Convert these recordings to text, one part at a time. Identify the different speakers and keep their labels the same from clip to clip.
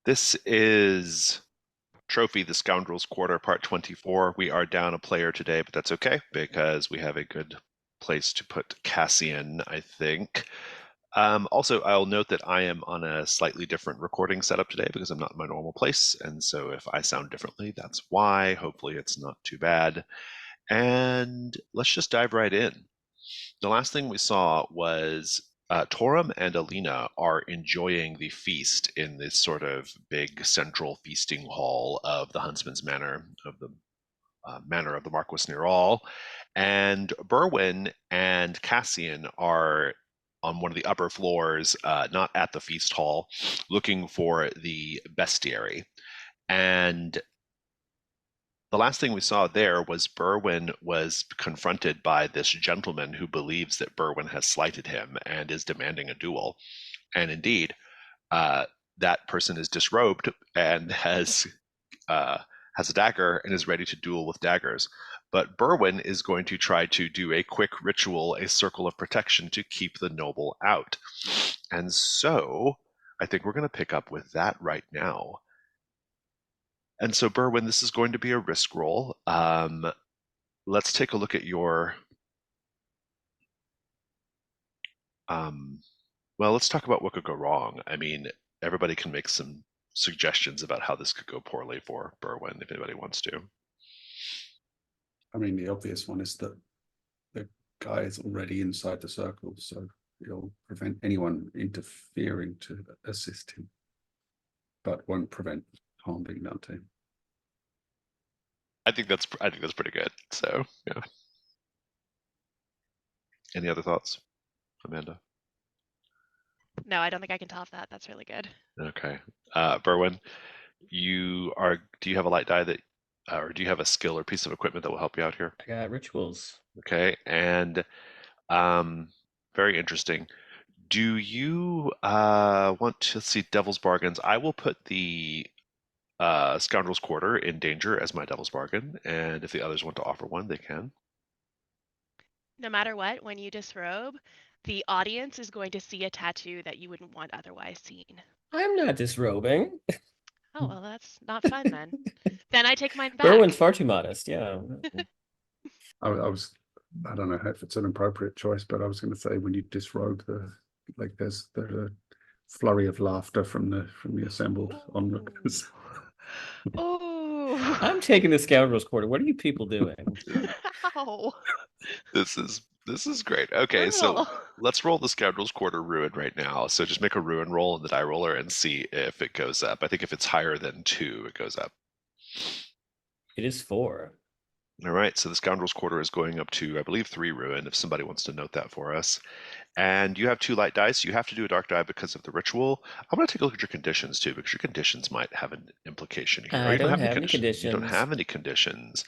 Speaker 1: This is Trophy, the Scoundrel's Quarter, Part 24. We are down a player today, but that's okay because we have a good place to put Cassian, I think. Also, I'll note that I am on a slightly different recording setup today because I'm not in my normal place. And so if I sound differently, that's why. Hopefully, it's not too bad. And let's just dive right in. The last thing we saw was Torum and Alina are enjoying the feast in this sort of big central feasting hall of the Huntsman's Manor, of the Manor of the Marquis near all. And Berwin and Cassian are on one of the upper floors, not at the feast hall, looking for the bestiary. And the last thing we saw there was Berwin was confronted by this gentleman who believes that Berwin has slighted him and is demanding a duel. And indeed, uh, that person is disrobed and has a dagger and is ready to duel with daggers. But Berwin is going to try to do a quick ritual, a circle of protection to keep the noble out. And so I think we're going to pick up with that right now. And so, Berwin, this is going to be a risk roll. Let's take a look at your. Um, well, let's talk about what could go wrong. I mean, everybody can make some suggestions about how this could go poorly for Berwin if anybody wants to.
Speaker 2: I mean, the obvious one is that the guy is already inside the circle, so he'll prevent anyone interfering to assist him, but won't prevent harm being done to him.
Speaker 1: I think that's pretty good. So yeah. Any other thoughts, Amanda?
Speaker 3: No, I don't think I can top that. That's really good.
Speaker 1: Okay, Berwin, do you have a light die that, or do you have a skill or piece of equipment that will help you out here?
Speaker 4: I got rituals.
Speaker 1: Okay, and very interesting. Do you want to see Devil's Bargains? I will put the Scoundrel's Quarter in danger as my Devil's Bargain, and if the others want to offer one, they can.
Speaker 3: No matter what, when you disrobe, the audience is going to see a tattoo that you wouldn't want otherwise seen.
Speaker 4: I'm not disrobing.
Speaker 3: Oh, well, that's not fun then. Then I take mine
Speaker 4: Berwin's
Speaker 3: back.
Speaker 4: far too modest. Yeah.
Speaker 2: I don't know if it's an appropriate choice, but I was going to say when you disrobe there's a flurry of laughter from the assembled onlookers.
Speaker 3: Oh.
Speaker 4: I'm taking the scoundrel's quarter. What are you people doing?
Speaker 3: Ow.
Speaker 1: This is great. Okay, so
Speaker 3: Brutal.
Speaker 1: let's roll the Scoundrel's Quarter ruin right now. So just make a ruin roll in the die roller and see if it goes up. I think if it's higher than 2, it goes up.
Speaker 4: It is 4.
Speaker 1: All right, so the Scoundrel's Quarter is going up to, I believe, 3 ruin, if somebody wants to note that for us. And you have 2 light dice. You have to do a dark die because of the ritual. I'm going to take a look at your conditions, too, because your conditions might have an implication here.
Speaker 4: I
Speaker 1: You
Speaker 4: don't have any
Speaker 1: You don't
Speaker 4: conditions.
Speaker 1: have any conditions.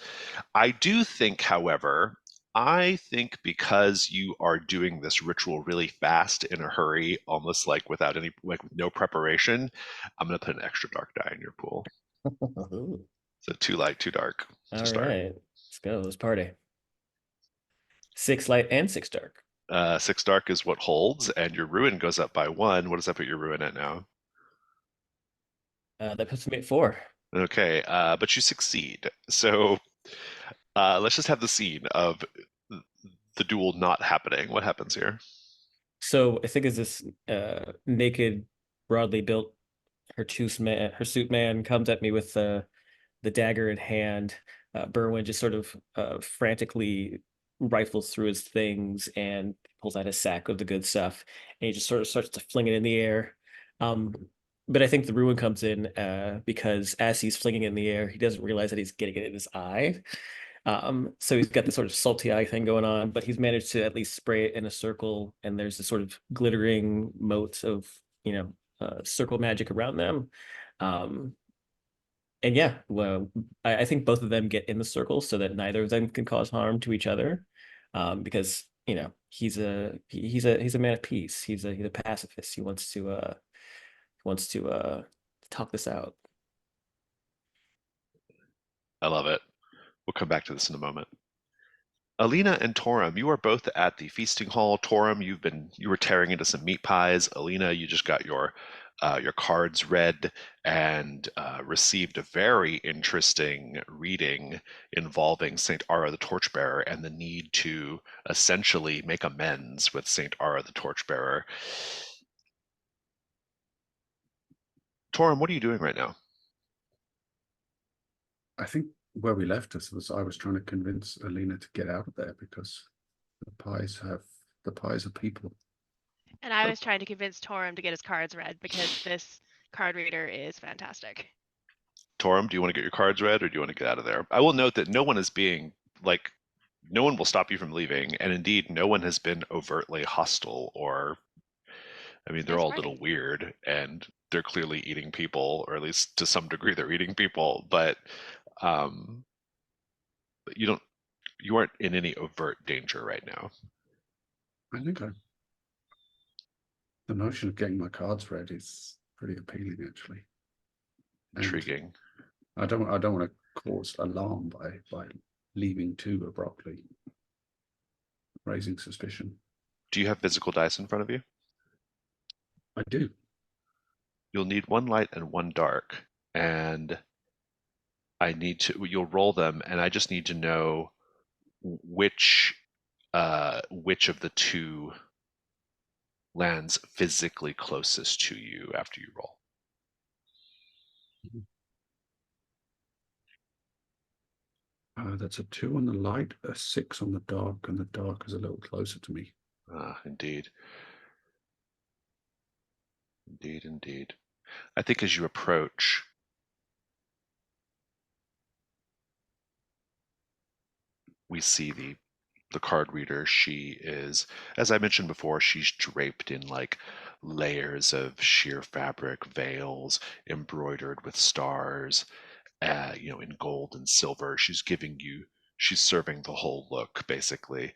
Speaker 1: I do think, however, I think because you are doing this ritual really fast in a hurry, almost like without any, like no preparation, I'm going to put an extra dark die in your pool. So 2 light, 2 dark to
Speaker 4: All
Speaker 1: start.
Speaker 4: right, let's go. Let's party. 6 light and 6 dark.
Speaker 1: 6 dark is what holds, and your ruin goes up by 1. What does that put your ruin at now?
Speaker 4: That puts me at 4.
Speaker 1: Okay, but you succeed. So let's just have the scene of the duel not happening. What happens here?
Speaker 4: So I think as this naked, broadly built hirsute man comes at me with the dagger in hand. Berwin just sort of frantically rifles through his things and pulls out his sack of the good stuff, and he just sort of starts to fling it in the air. Um, but I think the ruin comes in because as he's flinging it in the air, he doesn't realize that he's getting it in his eye. So he's got this sort of salty eye thing going on, but he's managed to at least spray it in a circle, and there's this sort of glittering motes of, circle magic around them. Um, and yeah, well, I think both of them get in the circle so that neither of them can cause harm to each other, because he's a man of peace. He's a pacifist. He wants to talk this out.
Speaker 1: I love it. We'll come back to this in a moment. Alina and Torum, you are both at the feasting hall. Torum, you were tearing into some meat pies. Alina, you just got your cards read and received a very interesting reading involving Saint Ara the Torchbearer and the need to essentially make amends with Saint Ara the Torchbearer. Torum, what are you doing right now?
Speaker 2: I think where we left us was I was trying to convince Alina to get out of there because the pies are people.
Speaker 3: And I was trying to convince Torum to get his cards read because this card reader is fantastic.
Speaker 1: Torum, do you want to get your cards read or do you want to get out of there? I will note that no one is being no one will stop you from leaving, and indeed, no one has been overtly hostile or. I mean, they're
Speaker 3: Nice
Speaker 1: all a
Speaker 3: party.
Speaker 1: little weird, and they're clearly eating people, or at least to some degree, they're eating people. But um, you aren't in any overt danger right now.
Speaker 2: I think the notion of getting my cards read is pretty appealing, actually. And
Speaker 1: Intriguing.
Speaker 2: I don't want to cause alarm by leaving too abruptly, raising suspicion.
Speaker 1: Do you have physical dice in front of you?
Speaker 2: I do.
Speaker 1: You'll need one light and one dark, and you'll roll them, and I just need to know which of the two lands physically closest to you after you roll.
Speaker 2: That's a 2 on the light, a 6 on the dark, and the dark is a little closer to me.
Speaker 1: Indeed. Indeed, indeed. I think as you approach, we see the card reader. She is, as I mentioned before, she's draped in like layers of sheer fabric, veils embroidered with stars, in gold and silver. She's serving the whole look, basically.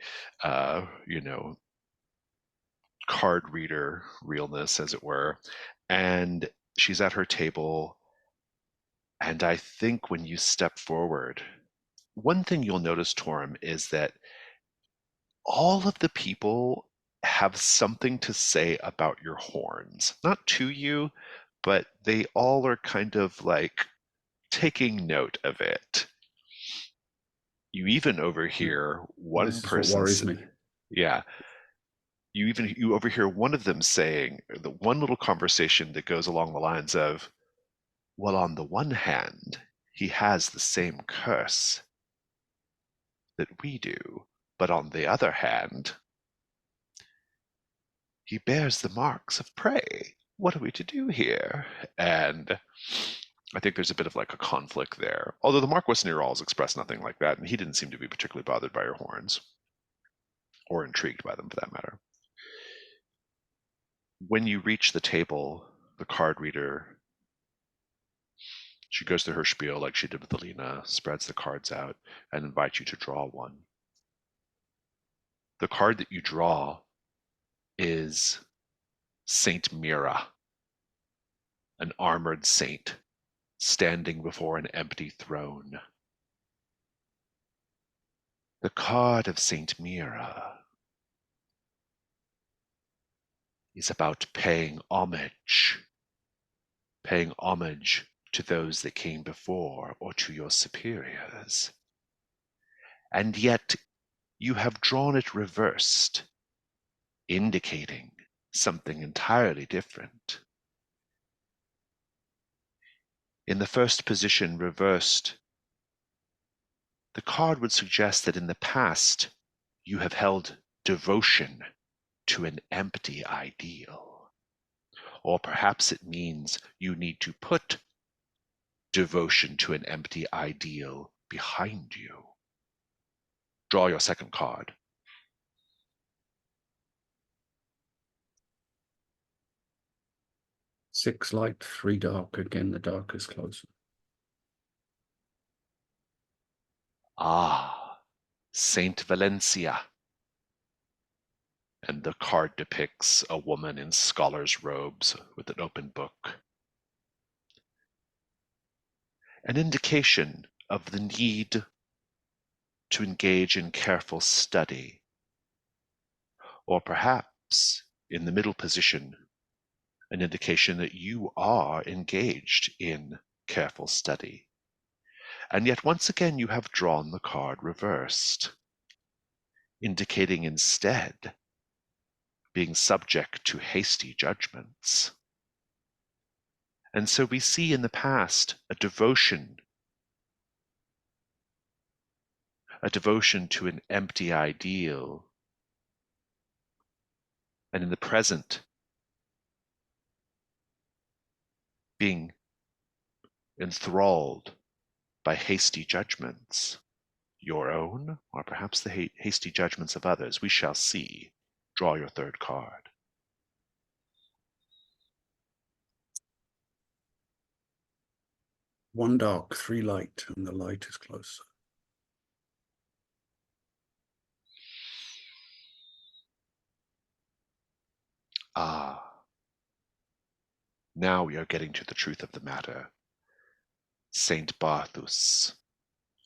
Speaker 1: Card reader realness, as it were. And she's at her table. And I think when you step forward, one thing you'll notice, Torum, is that all of the people have something to say about your horns. Not to you, but they all are kind of like taking note of it. You even overhear one
Speaker 2: This is what
Speaker 1: person.
Speaker 2: worries me.
Speaker 1: Yeah. You overhear one of them saying the one little conversation that goes along the lines of, well, on the one hand, he has the same curse that we do, but on the other hand, he bears the marks of prey. What are we to do here? And I think there's a bit of like a conflict there. Although the Marquis Nirals expressed nothing like that, and he didn't seem to be particularly bothered by your horns, or intrigued by them for that matter. When you reach the table, the card reader, she goes through her spiel like she did with Alina, spreads the cards out, and invites you to draw one. The card that you draw is Saint Mira, an armored saint standing before an empty throne. The card of Saint Mira is about paying homage to those that came before or to your superiors. And yet you have drawn it reversed, indicating something entirely different. In the first position, reversed, the card would suggest that in the past you have held devotion to an empty ideal. Or perhaps it means you need to put devotion to an empty ideal behind you. Draw your second card.
Speaker 2: Six light, 3 dark. Again, the dark is closer.
Speaker 1: Ah, Saint Valencia. And the card depicts a woman in scholar's robes with an open book. An indication of the need to engage in careful study, or perhaps in the middle position, an indication that you are engaged in careful study. And yet once again you have drawn the card reversed, indicating instead being subject to hasty judgments. And so we see in the past a devotion to an empty ideal, and in the present being enthralled by hasty judgments, your own, or perhaps the hasty judgments of others. We shall see. Draw your third card.
Speaker 2: One dark, three light, and the light is closer.
Speaker 1: Ah, now we are getting to the truth of the matter. Saint Barthus,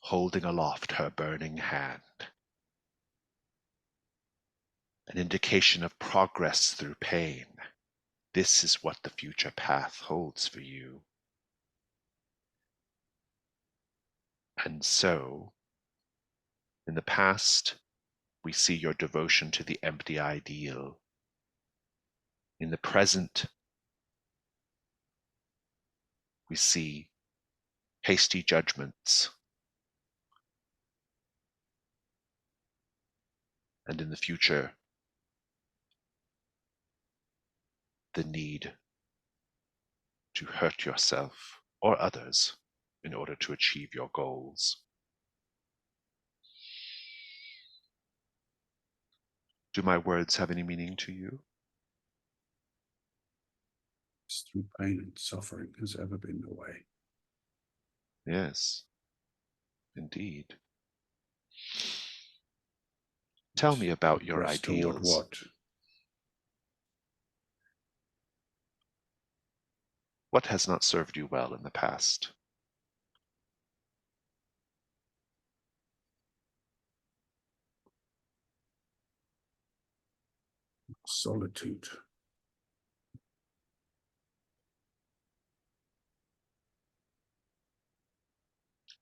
Speaker 1: holding aloft her burning hand, an indication of progress through pain. This is what the future path holds for you. And so, in the past, we see your devotion to the empty ideal. In the present, we see hasty judgments. And in the future, the need to hurt yourself or others in order to achieve your goals. Do my words have any meaning to you?
Speaker 2: It's through pain and suffering has ever been the way.
Speaker 1: Yes, indeed. Tell me about your
Speaker 2: Progress toward
Speaker 1: ideals.
Speaker 2: what?
Speaker 1: What has not served you well in the past?
Speaker 2: Solitude.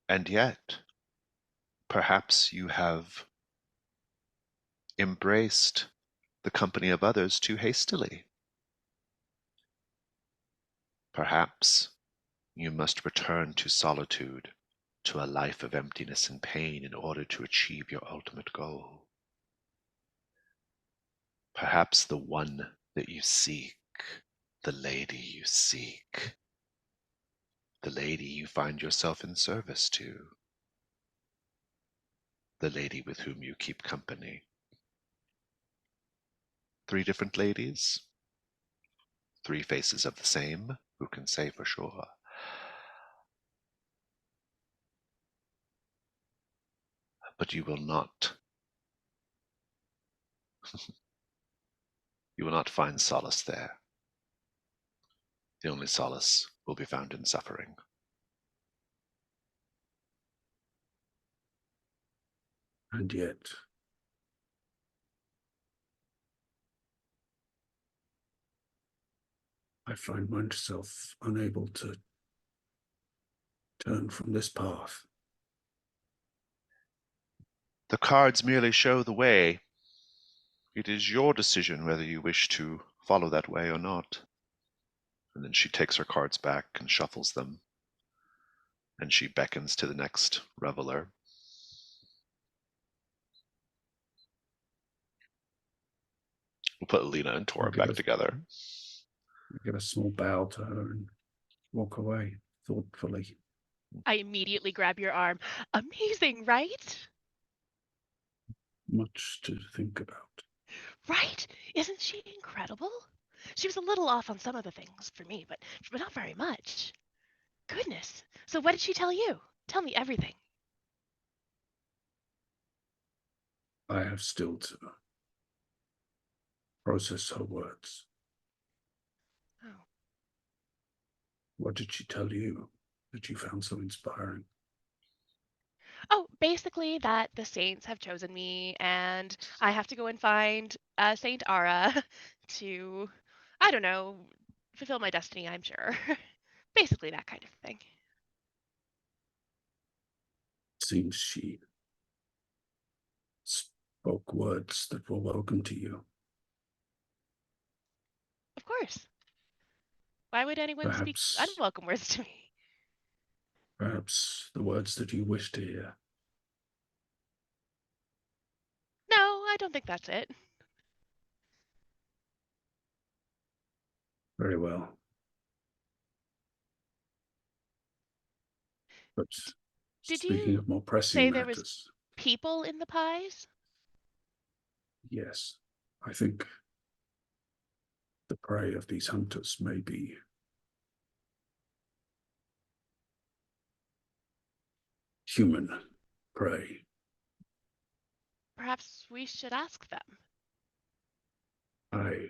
Speaker 1: And yet, perhaps you have embraced the company of others too hastily. Perhaps you must return to solitude, to a life of emptiness and pain in order to achieve your ultimate goal. Perhaps the one that you seek, the lady you seek, the lady you find yourself in service to, the lady with whom you keep company. 3 different ladies, 3 faces of the same, who can say for sure? But you will not find solace there. The only solace will be found in suffering.
Speaker 2: And yet, I find myself unable to turn from this path.
Speaker 1: The cards merely show the way. It is your decision whether you wish to follow that way or not. And then she takes her cards back and shuffles them. And she beckons to the next reveler. We'll put Alina and Tora back together.
Speaker 2: I give a small bow to her and walk away thoughtfully.
Speaker 3: I immediately grab your arm. Amazing, right?
Speaker 2: Much to think about.
Speaker 3: Right? Isn't she incredible? She was a little off on some of the things for me, but not very much. Goodness. So what did she tell you? Tell me everything.
Speaker 2: I have still to process her words.
Speaker 3: Oh.
Speaker 2: What did she tell you that you found so inspiring?
Speaker 3: Oh, basically that the saints have chosen me, and I have to go and find Saint Ara to, I don't know, fulfill my destiny, I'm sure. Basically that kind of thing.
Speaker 2: Seems she spoke words that were welcome to you.
Speaker 3: Of course. Why would anyone speak
Speaker 2: Perhaps,
Speaker 3: unwelcome words to me?
Speaker 2: perhaps the words that you wish to hear.
Speaker 3: No, I don't think that's it.
Speaker 2: Very well. But
Speaker 3: Did
Speaker 2: speaking
Speaker 3: you
Speaker 2: of more pressing
Speaker 3: say there was
Speaker 2: matters,
Speaker 3: people in the pies?
Speaker 2: yes, I think the prey of these hunters may be human prey.
Speaker 3: Perhaps we should ask them.
Speaker 2: I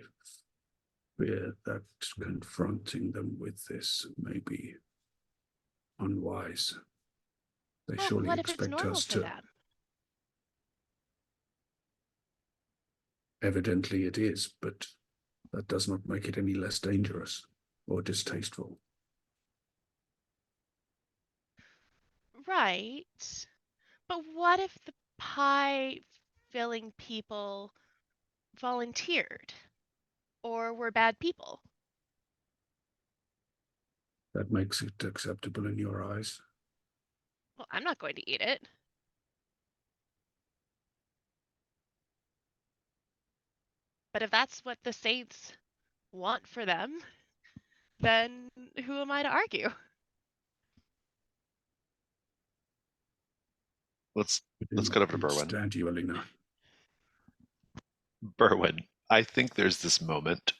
Speaker 2: fear that confronting them with this may be unwise. They
Speaker 3: Well,
Speaker 2: surely
Speaker 3: what if it's
Speaker 2: expect
Speaker 3: normal
Speaker 2: us
Speaker 3: for
Speaker 2: to.
Speaker 3: them?
Speaker 2: Evidently it is, but that does not make it any less dangerous or distasteful.
Speaker 3: Right. But what if the pie filling people volunteered or were bad people?
Speaker 2: That makes it acceptable in your eyes.
Speaker 3: Well, I'm not going to eat it. But if that's what the saints want for them, then who am I to argue?
Speaker 1: Let's
Speaker 2: I do
Speaker 1: let's
Speaker 2: not
Speaker 1: cut over to Berwyn.
Speaker 2: understand you, Alina.
Speaker 1: Berwyn, I think there's this moment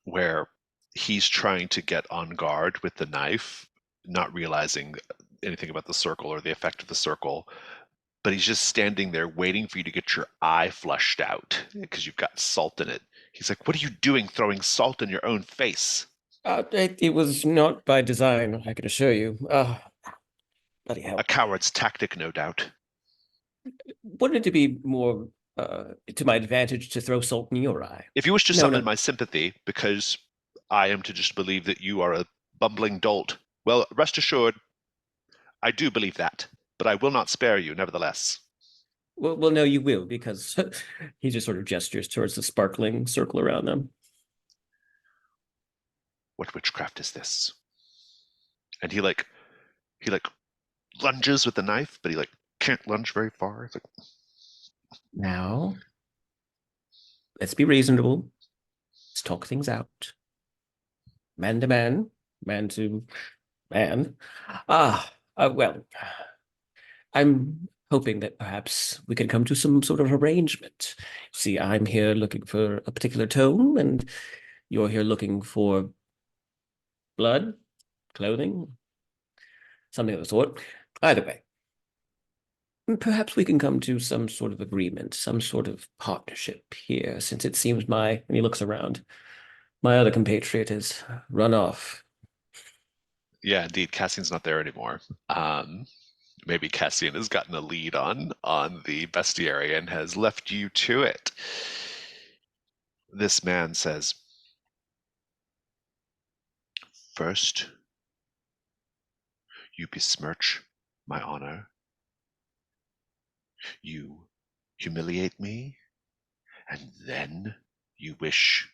Speaker 1: where he's trying to get on guard with the knife, not realizing anything about the circle or the effect of the circle, but he's just standing there waiting for you to get your eye flushed out because you've got salt in it. He's like, "What are you doing throwing salt in your own face?"
Speaker 4: It was not by design, I can assure you. Bloody hell.
Speaker 1: A coward's tactic, no doubt.
Speaker 4: Wouldn't it be more to my advantage to throw salt in your eye?
Speaker 1: If you wish to
Speaker 4: No,
Speaker 1: summon
Speaker 4: no.
Speaker 1: my sympathy because I am to just believe that you are a bumbling dolt, well, rest assured, I do believe that, but I will not spare you nevertheless.
Speaker 4: Well, no, you will, because he just sort of gestures towards the sparkling circle around them.
Speaker 1: What witchcraft is this? And he lunges with the knife, but he can't lunge very far. It's like,
Speaker 4: Now, let's be reasonable. Let's talk things out. Man to man, man to man. Well, I'm hoping that perhaps we can come to some sort of arrangement. See, I'm here looking for a particular tone, and you're here looking for blood, clothing, something of the sort. Either way, perhaps we can come to some sort of agreement, some sort of partnership here, since it seems and he looks around, my other compatriot has run off.
Speaker 1: yeah, indeed, Cassian's not there anymore. Maybe Cassian has gotten a lead on the bestiary and has left you to it. This man says, "First, you besmirch my honor. You humiliate me, and then you wish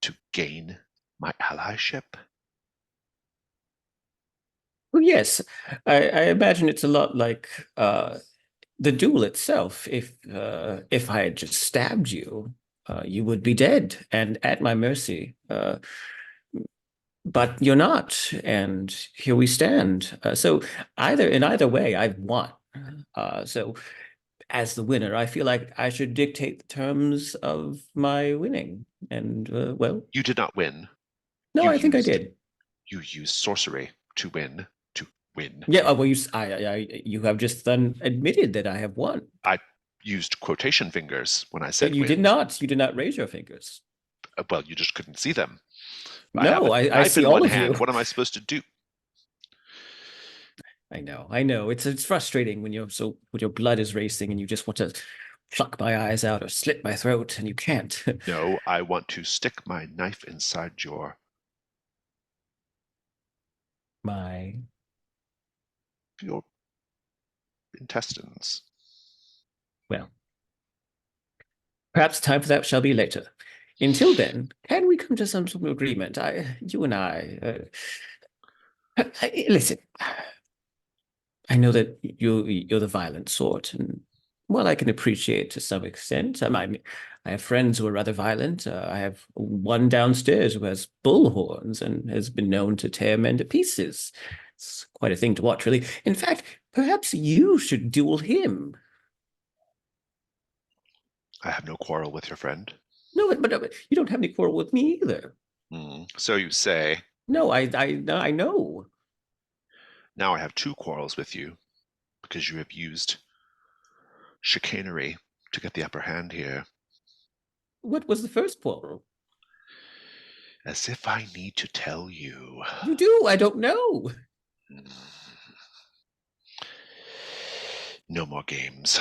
Speaker 1: to gain my allyship."
Speaker 4: Well, yes, I imagine it's a lot like the duel itself. If I had just stabbed you, you would be dead and at my mercy. But you're not, and here we stand. So in either way, I've won. So as the winner, I feel like I should dictate the terms of my winning. And well,
Speaker 1: You did not win.
Speaker 4: no,
Speaker 1: You
Speaker 4: I think I
Speaker 1: used
Speaker 4: did.
Speaker 1: you used sorcery to win. To win.
Speaker 4: Yeah. Well, you have just then admitted that I have won.
Speaker 1: I used quotation fingers when I
Speaker 4: But
Speaker 1: said
Speaker 4: you
Speaker 1: win.
Speaker 4: did not. You did not raise your fingers.
Speaker 1: Well, you just couldn't see them. I have
Speaker 4: No,
Speaker 1: a
Speaker 4: I
Speaker 1: knife
Speaker 4: see
Speaker 1: in
Speaker 4: all
Speaker 1: one
Speaker 4: of you.
Speaker 1: hand. What am I supposed to do?
Speaker 4: I know. It's frustrating when when your blood is racing and you just want to pluck my eyes out or slit my throat and you can't.
Speaker 1: No, I want to stick my knife inside
Speaker 4: My
Speaker 1: your intestines.
Speaker 4: well, perhaps time for that shall be later. Until then, can we come to some sort of agreement? You and I. Listen, I know that you're the violent sort, and well, I can appreciate to some extent. I have friends who are rather violent. I have one downstairs who has bull horns and has been known to tear men to pieces. It's quite a thing to watch, really. In fact, perhaps you should duel him.
Speaker 1: I have no quarrel with your friend.
Speaker 4: No, but you don't have any quarrel with me either.
Speaker 1: So you say.
Speaker 4: No, I know.
Speaker 1: Now I have two quarrels with you, because you have used chicanery to get the upper hand here.
Speaker 4: What was the first quarrel?
Speaker 1: As if I need to tell you.
Speaker 4: You do. I don't know.
Speaker 1: Mm. No more games.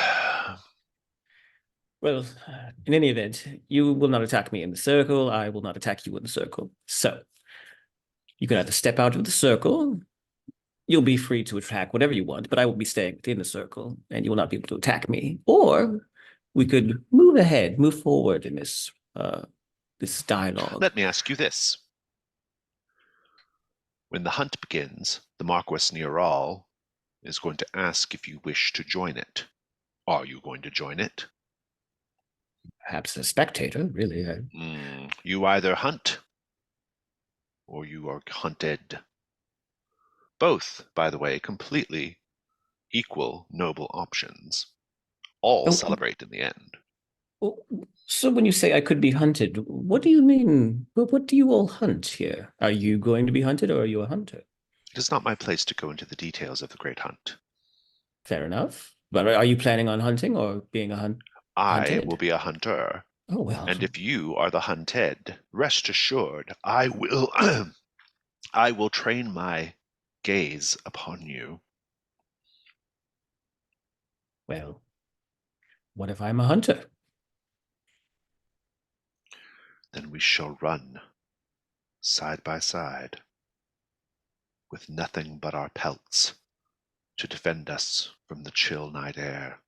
Speaker 4: Well, in any event, you will not attack me in the circle. I will not attack you in the circle. So you can either step out of the circle. You'll be free to attack whatever you want, but I will be staying within the circle, and you will not be able to attack me. Or we could move ahead, move forward in this dialogue.
Speaker 1: Let me ask you this. When the hunt begins, the Marquess Nearal is going to ask if you wish to join it. Are you going to join it?
Speaker 4: Perhaps a spectator, really.
Speaker 1: You either hunt or you are hunted. Both, by the way, completely equal noble options. All celebrate in the end.
Speaker 4: So when you say I could be hunted, what do you mean? What do you all hunt here? Are you going to be hunted or are you a hunter?
Speaker 1: It is not my place to go into the details of the great hunt.
Speaker 4: Fair enough. But are you planning on hunting or being a hunted?
Speaker 1: I will be a hunter.
Speaker 4: Oh, well.
Speaker 1: And if you are the hunted, rest assured, I will I will train my gaze upon you.
Speaker 4: Well, what if I'm a hunter?
Speaker 1: Then we shall run side by side with nothing but our pelts to defend us from the chill night air,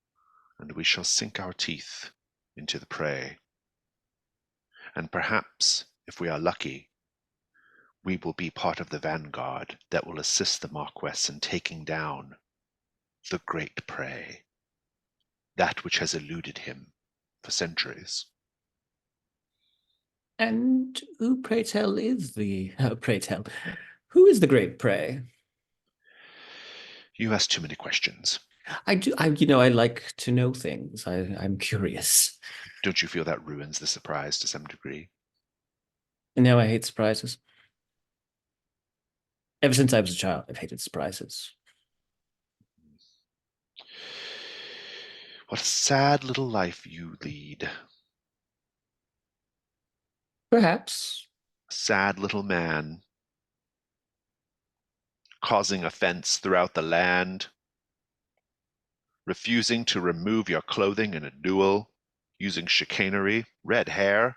Speaker 1: and we shall sink our teeth into the prey. And perhaps, if we are lucky, we will be part of the vanguard that will assist the Marquess in taking down the great prey, that which has eluded him for centuries.
Speaker 4: And who, pray tell, is the pray tell? Who is the great prey?
Speaker 1: You ask too many questions.
Speaker 4: I do. I like to know things. I'm curious.
Speaker 1: Don't you feel that ruins the surprise to some degree?
Speaker 4: And now I hate surprises. Ever since I was a child, I've hated surprises.
Speaker 1: What a sad little life you lead.
Speaker 4: Perhaps.
Speaker 1: Sad little man, causing offense throughout the land, refusing to remove your clothing in a duel, using chicanery, red hair.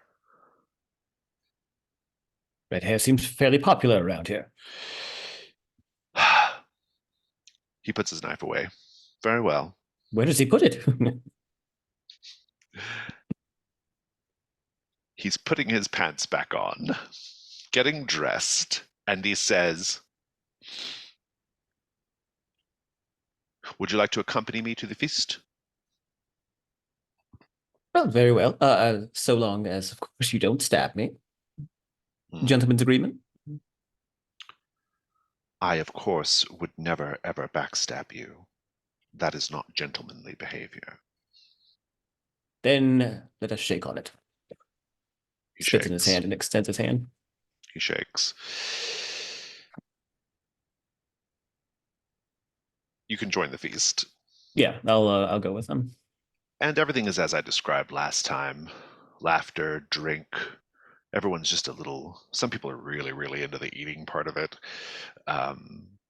Speaker 4: Red hair seems fairly popular around here.
Speaker 1: He puts his knife away. Very well.
Speaker 4: Where does he put it?
Speaker 1: He's putting his pants back on, getting dressed, and he says, "Would you like to accompany me to the feast?"
Speaker 4: Well, very well. So long as, of course, you don't stab me.
Speaker 1: Hmm.
Speaker 4: Gentleman's agreement?
Speaker 1: I, of course, would never, ever backstab you. That is not gentlemanly behavior.
Speaker 4: Then let us shake on it.
Speaker 1: He
Speaker 4: Spits in his
Speaker 1: shakes.
Speaker 4: hand and extends his hand.
Speaker 1: He shakes. You can join the feast.
Speaker 4: Yeah, I'll go with them.
Speaker 1: And everything is as I described last time. Laughter, drink. Everyone's just a little. Some people are really, really into the eating part of it.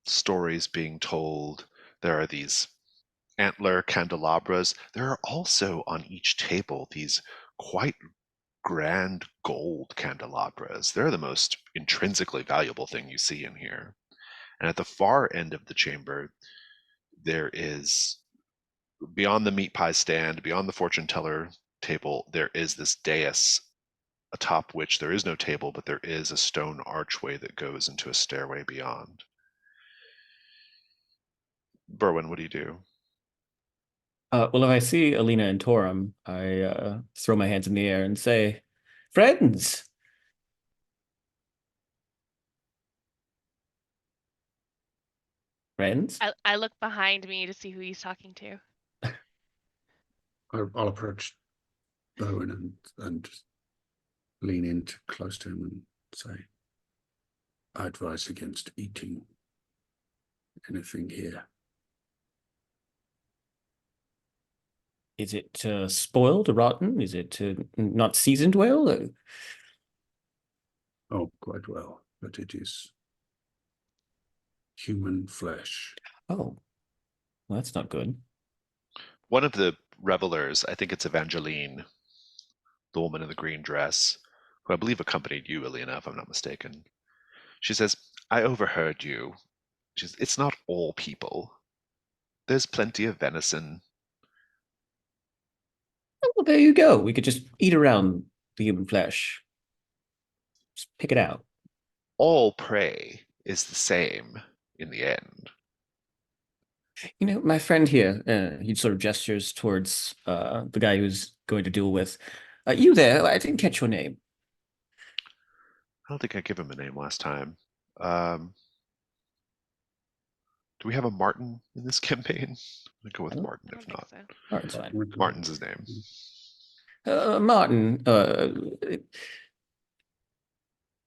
Speaker 1: stories being told. There are these antler candelabras. There are also on each table these quite grand gold candelabras. They're the most intrinsically valuable thing you see in here. And at the far end of the chamber, there is, beyond the meat pie stand, beyond the fortune teller table, there is this dais atop which there is no table, but there is a stone archway that goes into a stairway beyond. Berwin, what do you do?
Speaker 4: Well, if I see Alina and Torum, I throw my hands in the air and say, "Friends!" Friends?
Speaker 3: I look behind me to see who he's talking to.
Speaker 2: I'll approach Bowen and lean in close to him and say, I advise against eating anything here.
Speaker 4: Is it spoiled or rotten? Is it not seasoned well?
Speaker 2: Oh, quite well, but it is human flesh.
Speaker 4: Oh, well, that's not good.
Speaker 1: One of the revelers, I think it's Evangeline, the woman in the green dress, who I believe accompanied you, Alina, if I'm not mistaken. She says, I overheard you. She says, it's not all people. There's plenty of venison.
Speaker 4: Well, there you go. We could just eat around the human flesh. Just pick it out.
Speaker 1: All prey is the same in the end.
Speaker 4: You know, my friend here, he sort of gestures towards the guy who's going to duel with. You there? I didn't catch your name.
Speaker 1: I don't think I gave him a name last time. Do we have a Martin in this campaign? I'm gonna go with Martin
Speaker 3: I don't
Speaker 1: if
Speaker 3: think
Speaker 1: not.
Speaker 3: so.
Speaker 4: Martin's fine.
Speaker 1: Martin's his name.
Speaker 4: Martin,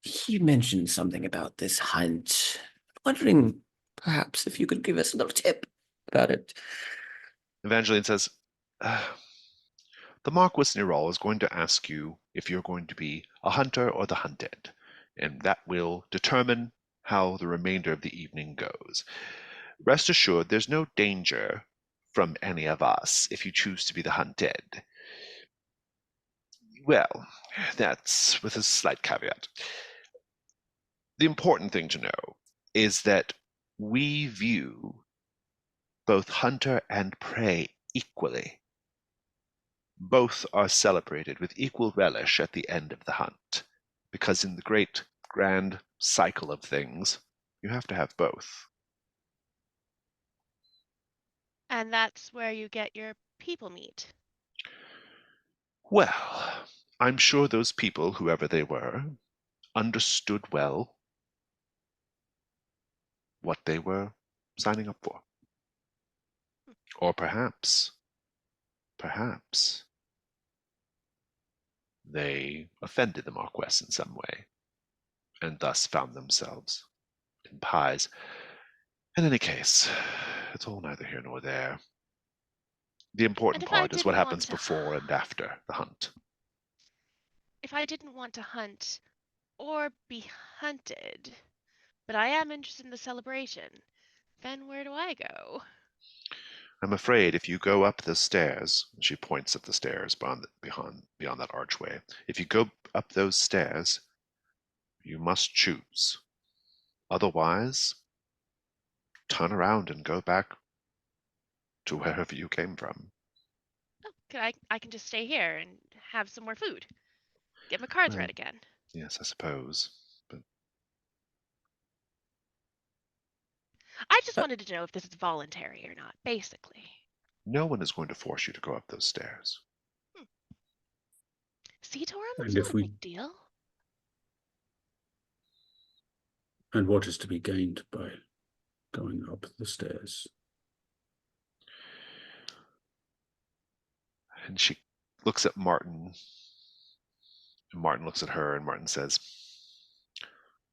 Speaker 4: he mentioned something about this hunt. Wondering, perhaps, if you could give us a little tip about it.
Speaker 1: Evangeline says, the Marquis Nirol is going to ask you if you're going to be a hunter or the hunted, and that will determine how the remainder of the evening goes. Rest assured, there's no danger from any of us if you choose to be the hunted. Well, that's with a slight caveat. The important thing to know is that we view both hunter and prey equally. Both are celebrated with equal relish at the end of the hunt, because in the great, grand cycle of things, you have to have both.
Speaker 3: And that's where you get your people meet.
Speaker 1: Well, I'm sure those people, whoever they were, understood well what they were signing up for. Or perhaps, they offended the Marquess in some way, and thus found themselves in pies. In any case, it's all neither here nor there. The important
Speaker 3: if I
Speaker 1: part is what
Speaker 3: didn't want
Speaker 1: happens
Speaker 3: to-
Speaker 1: before and after the hunt.
Speaker 3: If I didn't want to hunt or be hunted, but I am interested in the celebration, then where do I go?
Speaker 1: I'm afraid if you go up the stairs, she points at the stairs beyond that archway. If you go up those stairs, you must choose. Otherwise, turn around and go back to wherever you came from.
Speaker 3: Oh, I can just stay here and have some more food. Get my cards
Speaker 1: Well,
Speaker 3: read again.
Speaker 1: yes, I suppose. But
Speaker 3: I just wanted to know if this is voluntary or not, basically.
Speaker 1: no one is going to force you to go up those stairs.
Speaker 3: See, Torum, it's
Speaker 2: And
Speaker 3: not
Speaker 2: if
Speaker 3: a
Speaker 2: we
Speaker 3: big deal.
Speaker 2: and what is to be gained by going up the stairs?
Speaker 1: And she looks at Martin, and Martin looks at her, and Martin says,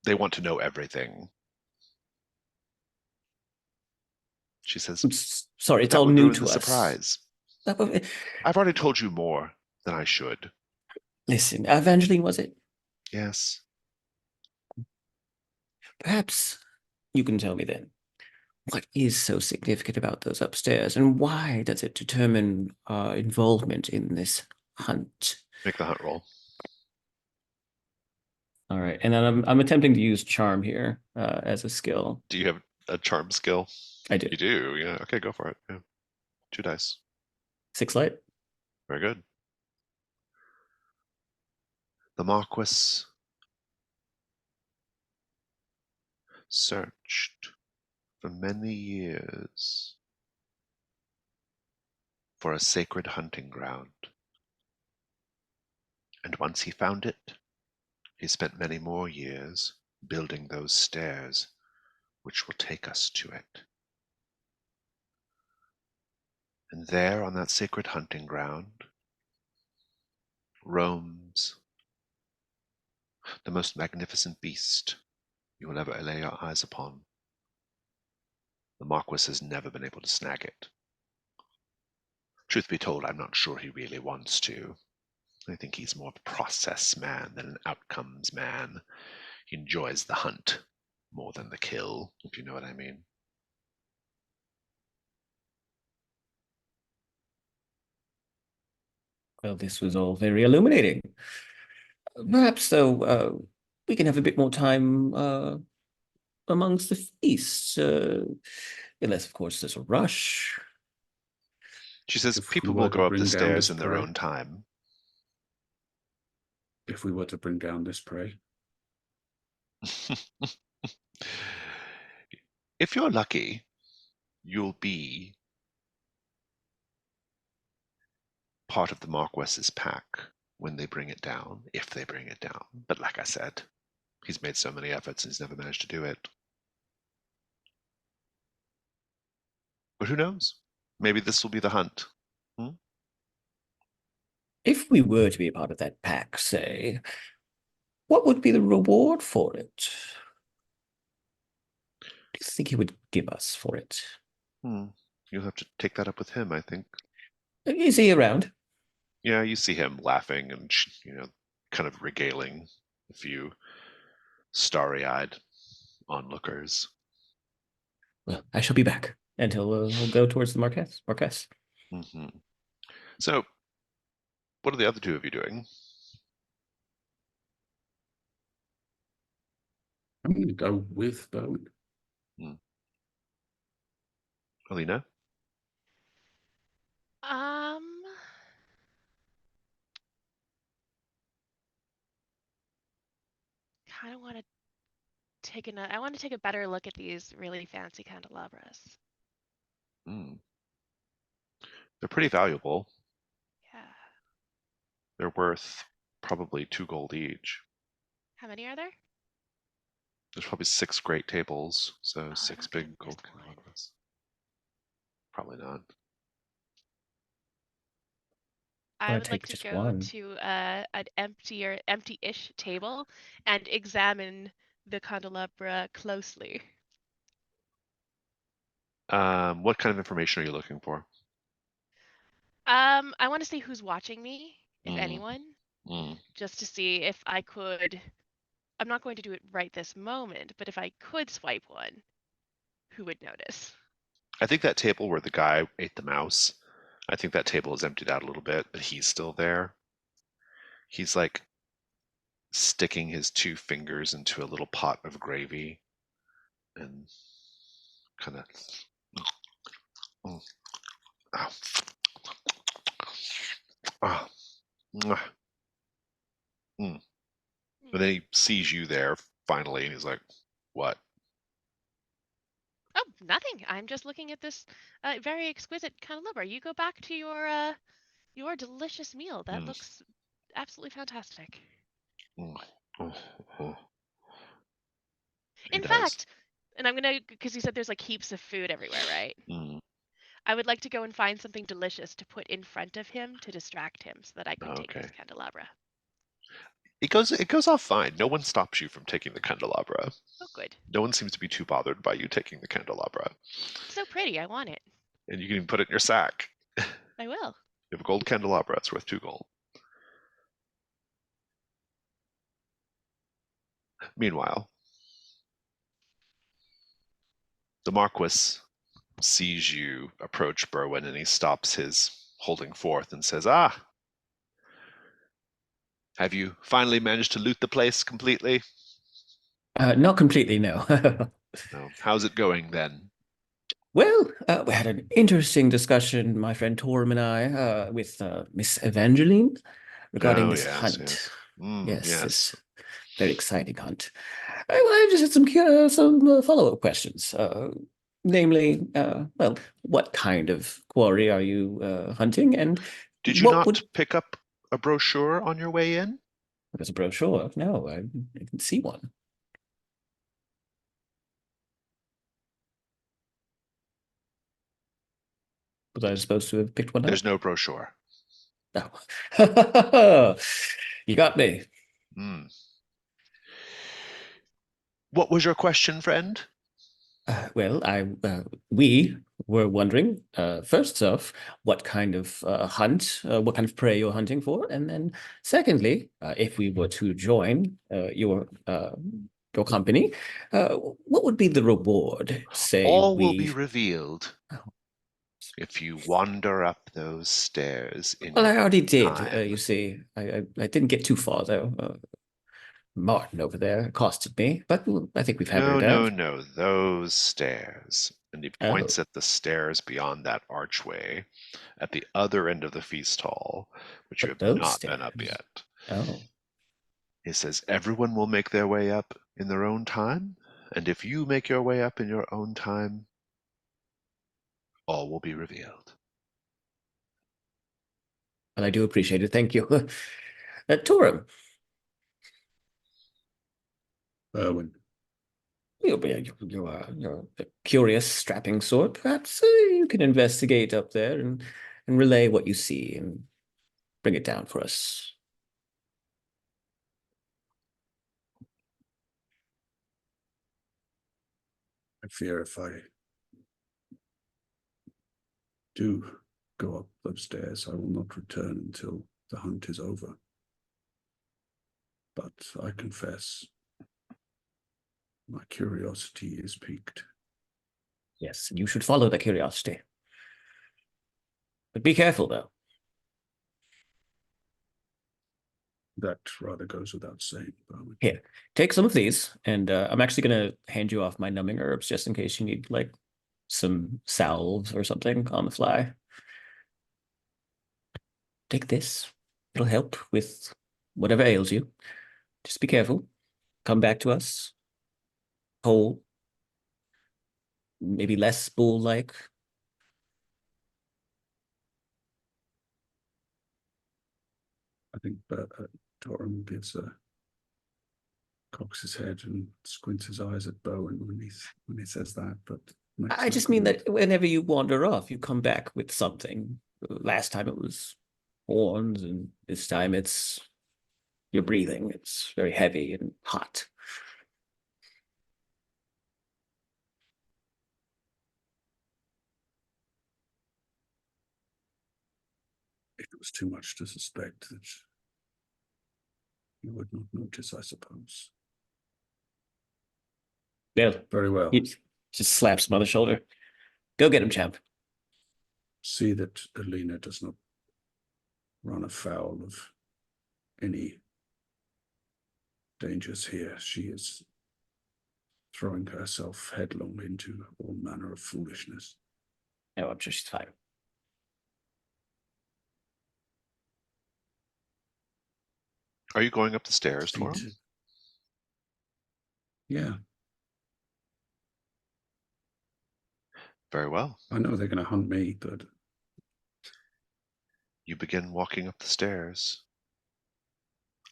Speaker 1: they want to know everything. She says,
Speaker 4: Sorry,
Speaker 1: but
Speaker 4: it's
Speaker 1: that
Speaker 4: all
Speaker 1: would
Speaker 4: new
Speaker 1: ruin
Speaker 4: to
Speaker 1: the
Speaker 4: us.
Speaker 1: surprise. I've already told you more than I should.
Speaker 4: Listen, Evangeline, was it?
Speaker 1: Yes.
Speaker 4: Perhaps you can tell me then. what is so significant about those upstairs, and why does it determine our involvement in this hunt?
Speaker 1: Make the hunt roll.
Speaker 4: All right, and then I'm attempting to use charm here as a skill.
Speaker 1: Do you have a charm skill?
Speaker 4: I do.
Speaker 1: You do, yeah. Okay, go for it. Yeah. 2 dice.
Speaker 4: 6 light.
Speaker 1: Very good. The Marquis searched for many years for a sacred hunting ground. And once he found it, he spent many more years building those stairs which will take us to it. And there on that sacred hunting ground roams the most magnificent beast you will ever lay your eyes upon. The Marquis has never been able to snag it. Truth be told, I'm not sure he really wants to. I think he's more of a process man than an outcomes man. He enjoys the hunt more than the kill, if you know what I mean.
Speaker 4: Well, this was all very illuminating. Perhaps, though, we can have a bit more time amongst the feasts, unless, of course, there's a rush.
Speaker 1: She says
Speaker 2: If we
Speaker 1: people
Speaker 2: were
Speaker 1: will
Speaker 2: to
Speaker 1: go up the
Speaker 2: bring down
Speaker 1: stairs
Speaker 2: this
Speaker 1: in their
Speaker 2: prey.
Speaker 1: own time.
Speaker 2: If we were to bring down this prey,
Speaker 1: If you're lucky, you'll be part of the Marquis's pack when they bring it down, if they bring it down. But like I said, he's made so many efforts and he's never managed to do it. But who knows? Maybe this will be the hunt.
Speaker 4: If we were to be a part of that pack, say, what would be the reward for it? What do you think he would give us for it?
Speaker 1: You'll have to take that up with him, I think.
Speaker 4: Is he around?
Speaker 1: Yeah, you see him laughing and, kind of regaling a few starry-eyed onlookers.
Speaker 4: Well, I shall be back, and he'll go towards the Marquess.
Speaker 1: hmm So, what are the other two of you doing?
Speaker 2: I'm going to go with Bowen.
Speaker 1: Alina?
Speaker 3: Kind of want to I want to take a better look at these really fancy candelabras.
Speaker 1: Mm. They're pretty valuable.
Speaker 3: Yeah.
Speaker 1: They're worth probably 2 gold each.
Speaker 3: How many are there?
Speaker 1: There's probably 6 great tables, so
Speaker 3: Oh,
Speaker 1: 6
Speaker 3: I'm not
Speaker 1: big
Speaker 3: gonna
Speaker 1: gold
Speaker 3: miss one.
Speaker 1: candelabras. Probably not.
Speaker 3: I
Speaker 4: Want
Speaker 3: would
Speaker 4: to
Speaker 3: like
Speaker 4: take
Speaker 3: to
Speaker 4: just
Speaker 3: go
Speaker 4: one?
Speaker 3: to an empty-ish table and examine the candelabra closely.
Speaker 1: What kind of information are you looking for?
Speaker 3: I want to see who's watching me, if
Speaker 1: Mm,
Speaker 3: anyone,
Speaker 1: mm.
Speaker 3: just to see if I could. I'm not going to do it right this moment, but if I could swipe one, who would notice?
Speaker 1: I think that table where the guy ate the mouse, I think that table is emptied out a little bit, but he's still there. He's like sticking his 2 fingers into a little pot of gravy and kind of. Mm, oh, oh, mwah, mm. And then he sees you there finally, and he's like, "What?"
Speaker 3: Oh, nothing. I'm just looking at this very exquisite candelabra. You go back to your delicious meal. That
Speaker 1: Mm,
Speaker 3: looks absolutely fantastic.
Speaker 1: mm, oh, oh. He
Speaker 3: In
Speaker 1: does.
Speaker 3: fact, and I'm gonna, because you said there's like heaps of food everywhere, right?
Speaker 1: Mm,
Speaker 3: I would like to go and find something delicious to put in front of him to distract him so that I could take
Speaker 1: okay.
Speaker 3: this candelabra.
Speaker 1: It goes off fine. No one stops you from taking the candelabra.
Speaker 3: Oh, good.
Speaker 1: No one seems to be too bothered by you taking the candelabra.
Speaker 3: It's so pretty. I want it.
Speaker 1: And you can even put it in your sack.
Speaker 3: I will.
Speaker 1: You have a gold candelabra, it's worth 2 gold. Meanwhile, The Marquis sees you approach Berwin, and he stops his holding forth and says, "Ah, have you finally managed to loot the place completely?"
Speaker 4: Not completely, no.
Speaker 1: No. How's it going then?
Speaker 4: Well, we had an interesting discussion, my friend Torm and I, with Miss Evangeline regarding
Speaker 1: Oh,
Speaker 4: this
Speaker 1: yes,
Speaker 4: hunt.
Speaker 1: yes. Mm,
Speaker 4: Yes,
Speaker 1: yes.
Speaker 4: this very exciting hunt. Well, I just had some follow-up questions. Namely, well, what kind of quarry are you hunting, and
Speaker 1: Did you
Speaker 4: what
Speaker 1: not
Speaker 4: would
Speaker 1: pick up a brochure on your way in?
Speaker 4: there's a brochure? No, I didn't see one. Was I supposed to have picked one up?
Speaker 1: There's no brochure.
Speaker 4: No. You got me.
Speaker 1: Hmm. What was your question, friend?
Speaker 4: Well, we were wondering, first off, what kind of what kind of prey you're hunting for, and then secondly, if we were to join your company, what would be the reward? Say
Speaker 1: All will be
Speaker 4: we.
Speaker 1: revealed
Speaker 4: Oh,
Speaker 1: if you wander up those stairs in
Speaker 4: well,
Speaker 1: your
Speaker 4: I already did.
Speaker 1: time.
Speaker 4: You see, I didn't get too far though. Martin over there accosted me, but I think we've hammered
Speaker 1: No,
Speaker 4: it
Speaker 1: no,
Speaker 4: out.
Speaker 1: no, those stairs. And he points
Speaker 4: Oh,
Speaker 1: at the stairs beyond that archway at the other end of the feast hall, which you
Speaker 4: but
Speaker 1: have
Speaker 4: those
Speaker 1: not been up
Speaker 4: stairs.
Speaker 1: yet.
Speaker 4: Oh.
Speaker 1: He says, everyone will make their way up in their own time, and if you make your way up in your own time, all will be revealed.
Speaker 4: Well, I do appreciate it. Thank you. Torum,
Speaker 2: Berwin.
Speaker 4: you're a curious, strapping sort. Perhaps you can investigate up there and relay what you see and bring it down for us.
Speaker 2: I fear if I do go up those stairs, I will not return until the hunt is over. But I confess, my curiosity is piqued.
Speaker 4: Yes, you should follow the curiosity. But be careful, though.
Speaker 2: That rather goes without saying, Berwin.
Speaker 4: Here, take some of these, and I'm actually going to hand you off my numbing herbs just in case you need, like, some salves or something on the fly. Take this. It'll help with whatever ails you. Just be careful. Come back to us. Whole, maybe less bull-like.
Speaker 2: I think Torum cocks his head and squints his eyes at Bowen when he says that. But
Speaker 4: I just mean that whenever you wander off, you come back with something. Last time it was horns, and this time it's your breathing. It's very heavy and hot.
Speaker 2: it was too much to suspect that you would not notice, I suppose.
Speaker 4: Well,
Speaker 2: Very well.
Speaker 4: he just slaps him on the shoulder. Go get him, champ.
Speaker 2: See that Alina does not run afoul of any dangers here. She is throwing herself headlong into all manner of foolishness.
Speaker 4: Oh, I'm sure she's fine.
Speaker 1: Are you going up the stairs, Torum?
Speaker 2: Defeated. Yeah,
Speaker 1: Very well.
Speaker 2: I know they're going to hunt me, but
Speaker 1: You begin walking up the stairs.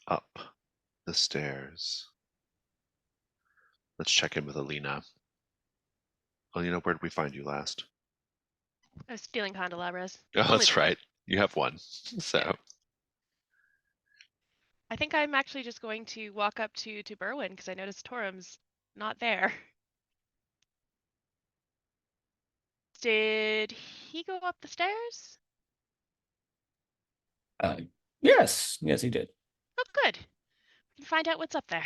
Speaker 1: Up the stairs. Let's check in with Alina. Alina, where did we find you last?
Speaker 3: I was stealing candelabras.
Speaker 1: Oh,
Speaker 3: Only
Speaker 1: that's
Speaker 3: one.
Speaker 1: right. You have one. So,
Speaker 3: I think I'm actually just going to walk up to Berwin because I noticed Torum's not there. Did he go up the stairs?
Speaker 4: Yes, he did.
Speaker 3: Oh, good. We can find out what's up there.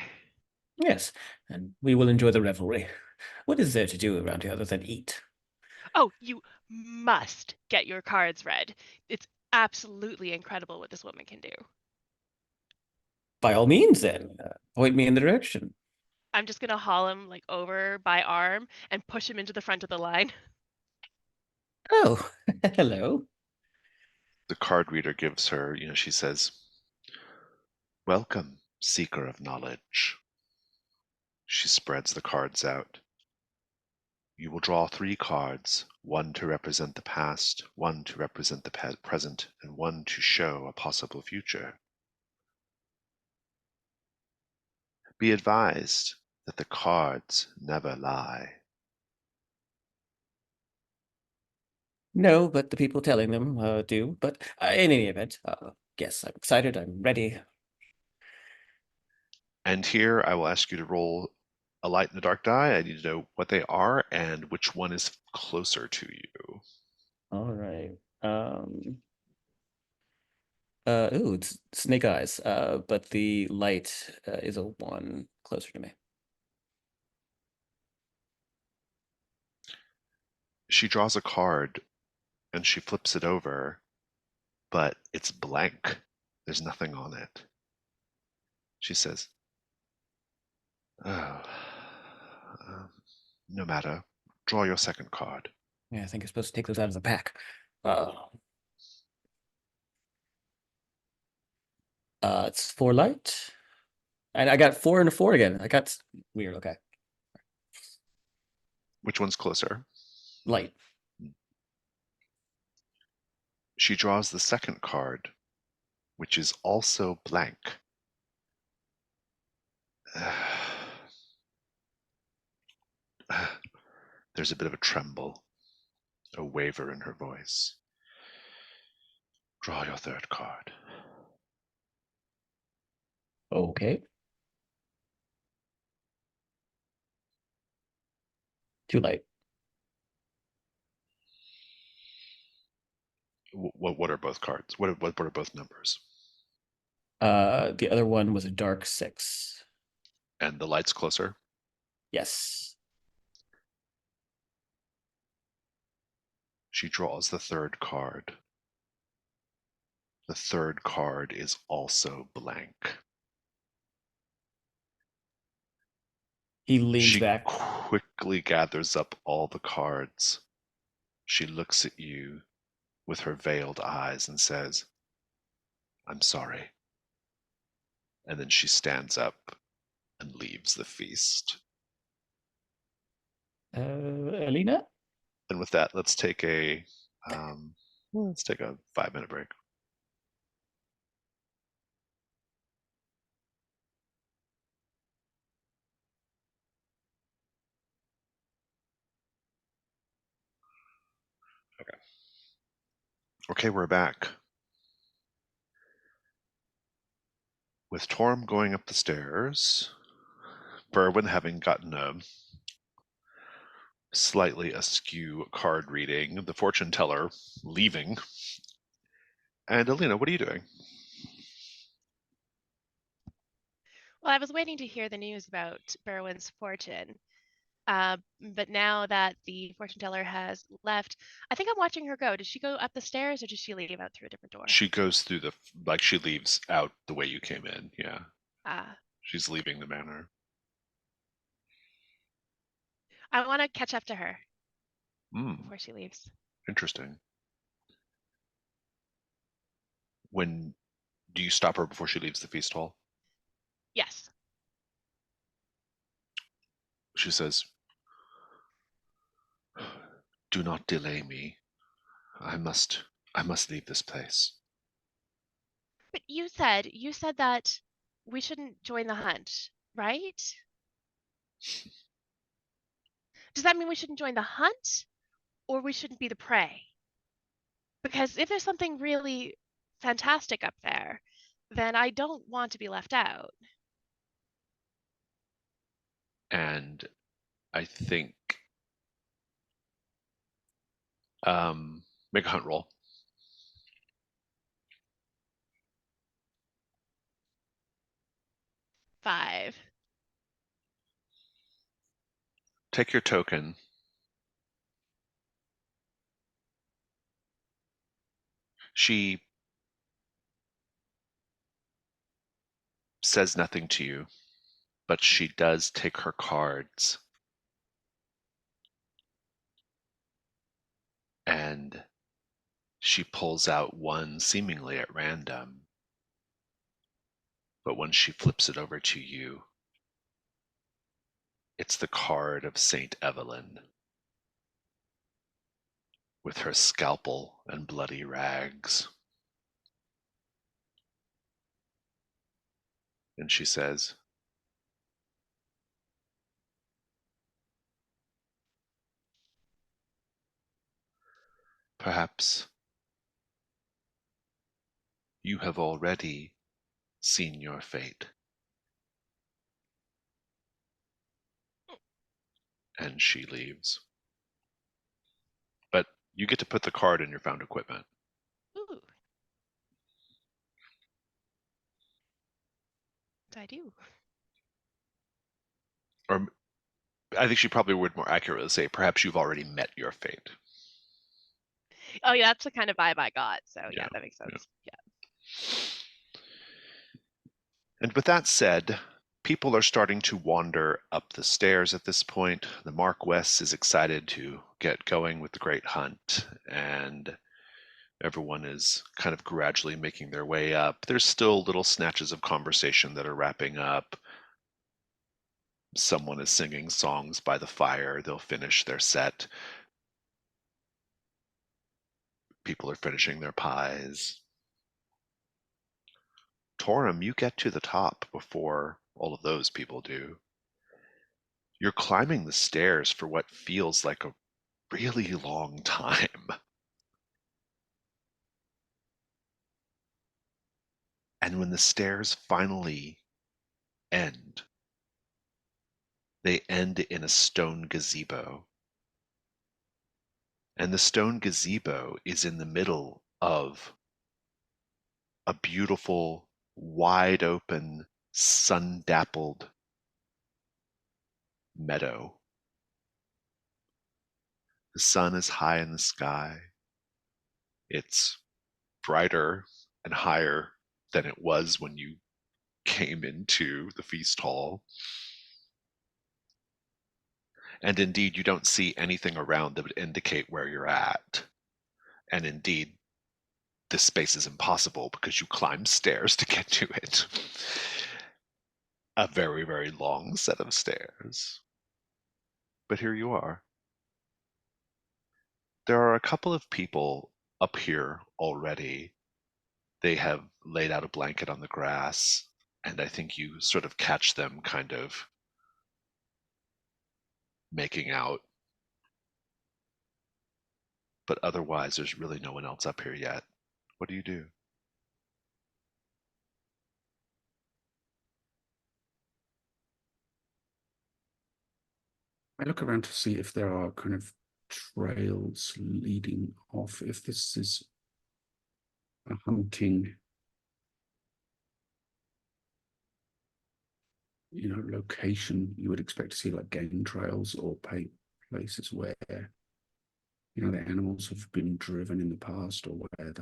Speaker 4: Yes, and we will enjoy the revelry. What is there to do around here other than eat?
Speaker 3: Oh, you must get your cards read. It's absolutely incredible what this woman can do.
Speaker 4: By all means, then, point me in the direction.
Speaker 3: I'm just gonna haul him like over by arm and push him into the front of the line.
Speaker 4: Oh, hello.
Speaker 1: The card reader gives her, she says, "Welcome, seeker of knowledge." She spreads the cards out. You will draw 3 cards, one to represent the past, one to represent the present, and one to show a possible future. Be advised that the cards never lie.
Speaker 4: No, but the people telling them do. But in any event, yes, I'm excited. I'm ready.
Speaker 1: And here I will ask you to roll a light and a dark die. I need to know what they are and which one is closer to you.
Speaker 4: All right. Ooh, it's snake eyes. But the light is a 1 closer to me.
Speaker 1: She draws a card and she flips it over, but it's blank. There's nothing on it. She says, "Oh, no matter. Draw your second card."
Speaker 4: Yeah, I think you're supposed to take those out of the pack. It's 4 light. And I got 4 and a 4 again. I got weird. Okay.
Speaker 1: Which one's closer?
Speaker 4: Light.
Speaker 1: She draws the second card, which is also blank. There's a bit of a tremble, a waver in her voice. Draw your third card.
Speaker 4: Okay. Too light.
Speaker 1: What are both cards? What are both numbers?
Speaker 4: The other one was a dark 6.
Speaker 1: And the light's closer.
Speaker 4: Yes.
Speaker 1: She draws the third card. The third card is also blank.
Speaker 4: He leans
Speaker 1: She
Speaker 4: back.
Speaker 1: quickly gathers up all the cards. She looks at you with her veiled eyes and says, "I'm sorry." And then she stands up and leaves the feast.
Speaker 4: Alina?
Speaker 1: And with that, let's take a 5-minute break. Okay, we're back. With Torm going up the stairs, Berwin having gotten a slightly askew card reading, the fortune teller leaving, and Alina, what are you doing?
Speaker 3: Well, I was waiting to hear the news about Berwin's fortune. But now that the fortune teller has left, I think I'm watching her go. Did she go up the stairs or did she leave out through a different door?
Speaker 1: She goes through she leaves out the way you came in, yeah.
Speaker 3: Ah,
Speaker 1: She's leaving the manor.
Speaker 3: I want to catch up to her
Speaker 1: Hmm,
Speaker 3: before she leaves.
Speaker 1: interesting. When do you stop her before she leaves the feast hall?
Speaker 3: Yes.
Speaker 1: She says, "Do not delay me. I must leave this place."
Speaker 3: But you said that we shouldn't join the hunt, right? Does that mean we shouldn't join the hunt or we shouldn't be the prey? Because if there's something really fantastic up there, then I don't want to be left out.
Speaker 1: And I think make a hunt roll.
Speaker 3: 5.
Speaker 1: take your token. She says nothing to you, but she does take her cards and she pulls out one seemingly at random. But when she flips it over to you, it's the card of Saint Evelyn with her scalpel and bloody rags. And she says, "Perhaps you have already seen your fate." And she leaves. But you get to put the card in your found equipment.
Speaker 3: Ooh. I do.
Speaker 1: Or I think she probably would more accurately say, perhaps you've already met your fate.
Speaker 3: Oh yeah, that's the kind of vibe I got. So yeah,
Speaker 1: Yeah,
Speaker 3: that makes sense. Yeah.
Speaker 1: And with that said, people are starting to wander up the stairs at this point. The Marquess is excited to get going with the Great Hunt, and everyone is kind of gradually making their way up. There's still little snatches of conversation that are wrapping up. Someone is singing songs by the fire. They'll finish their set. People are finishing their pies. Torum, you get to the top before all of those people do. You're climbing the stairs for what feels like a really long time. And when the stairs finally end, they end in a stone gazebo. And the stone gazebo is in the middle of a beautiful, wide open, sun dappled meadow. The sun is high in the sky. It's brighter and higher than it was when you came into the feast hall. And indeed, you don't see anything around that would indicate where you're at. And indeed, this space is impossible because you climb stairs to get to it. A very, very long set of stairs. But here you are. There are a couple of people up here already. They have laid out a blanket on the grass, and I think you sort of catch them kind of making out. But otherwise, there's really no one else up here yet. What do you do?
Speaker 2: I look around to see if there are kind of trails leading off, if this is a hunting, location. You would expect to see like game trails or places where, the animals have been driven in the past, or where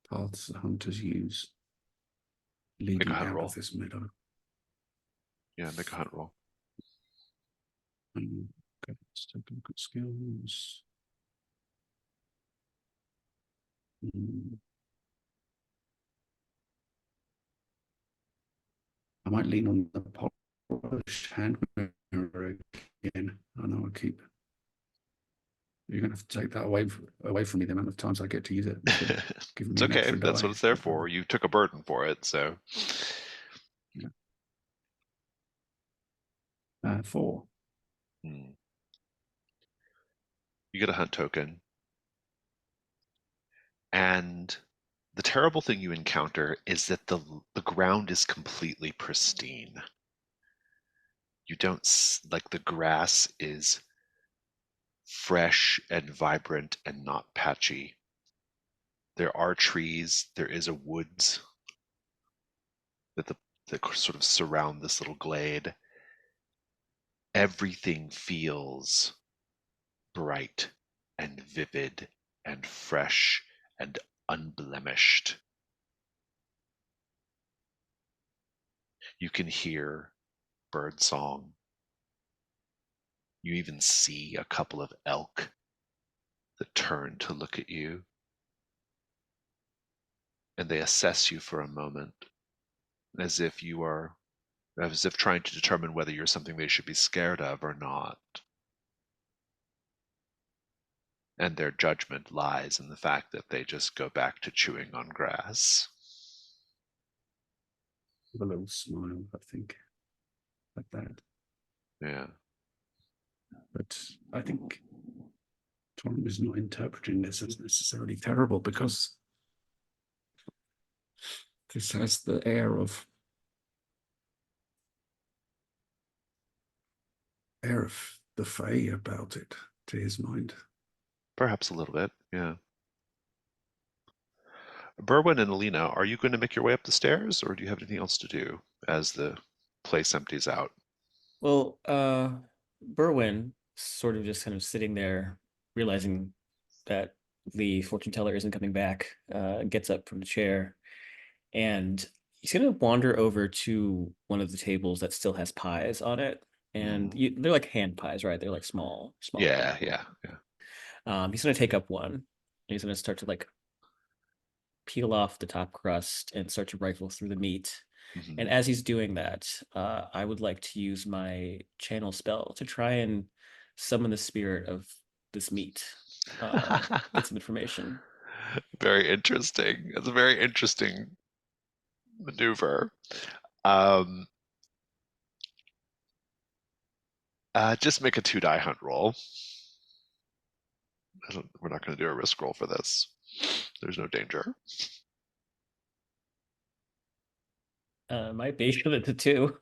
Speaker 2: paths the hunters use
Speaker 1: Make a
Speaker 2: leading
Speaker 1: hunt
Speaker 2: out
Speaker 1: roll.
Speaker 2: of this meadow.
Speaker 1: Yeah, make a hunt roll.
Speaker 2: Okay, let's take a look at skills. I might lean on the polished hand mirror again. I know I keep. You're gonna have to take that away from me the amount of times I get to use it. Giving me
Speaker 1: It's
Speaker 2: an
Speaker 1: okay.
Speaker 2: extra
Speaker 1: That's
Speaker 2: die.
Speaker 1: what it's there for. You took a burden for it, so.
Speaker 2: Yeah. 4.
Speaker 1: You get a hunt token. And the terrible thing you encounter is that the ground is completely pristine. You don't, like, the grass is fresh and vibrant and not patchy. There are trees, there is a woods that sort of surround this little glade. Everything feels bright and vivid and fresh and unblemished. You can hear bird song. You even see a couple of elk that turn to look at you, and they assess you for a moment as if trying to determine whether you're something they should be scared of or not. And their judgment lies in the fact that they just go back to chewing on grass.
Speaker 2: With a little smile, I think, like that.
Speaker 1: Yeah.
Speaker 2: But I think Tom is not interpreting this as necessarily terrible, because this has the air of the Fae about it, to his mind.
Speaker 1: Perhaps a little bit, yeah. Berwin and Alina, are you going to make your way up the stairs, or do you have anything else to do as the place empties out?
Speaker 4: Well, Berwin sort of just kind of sitting there, realizing that the fortune teller isn't coming back, gets up from the chair, and he's gonna wander over to one of the tables that still has pies on it. And they're like hand pies, right? They're like small.
Speaker 1: Yeah, yeah.
Speaker 4: He's gonna take up one. He's gonna start to like peel off the top crust and start to rifle through the meat.
Speaker 1: Mhm.
Speaker 4: And as he's doing that, I would like to use my channel spell to try and summon the spirit of this meat. Get some information.
Speaker 1: Very interesting. It's a very interesting maneuver. Just make a 2-die hunt roll. We're not going to do a risk roll for this. There's no danger.
Speaker 4: Might be should it to 2.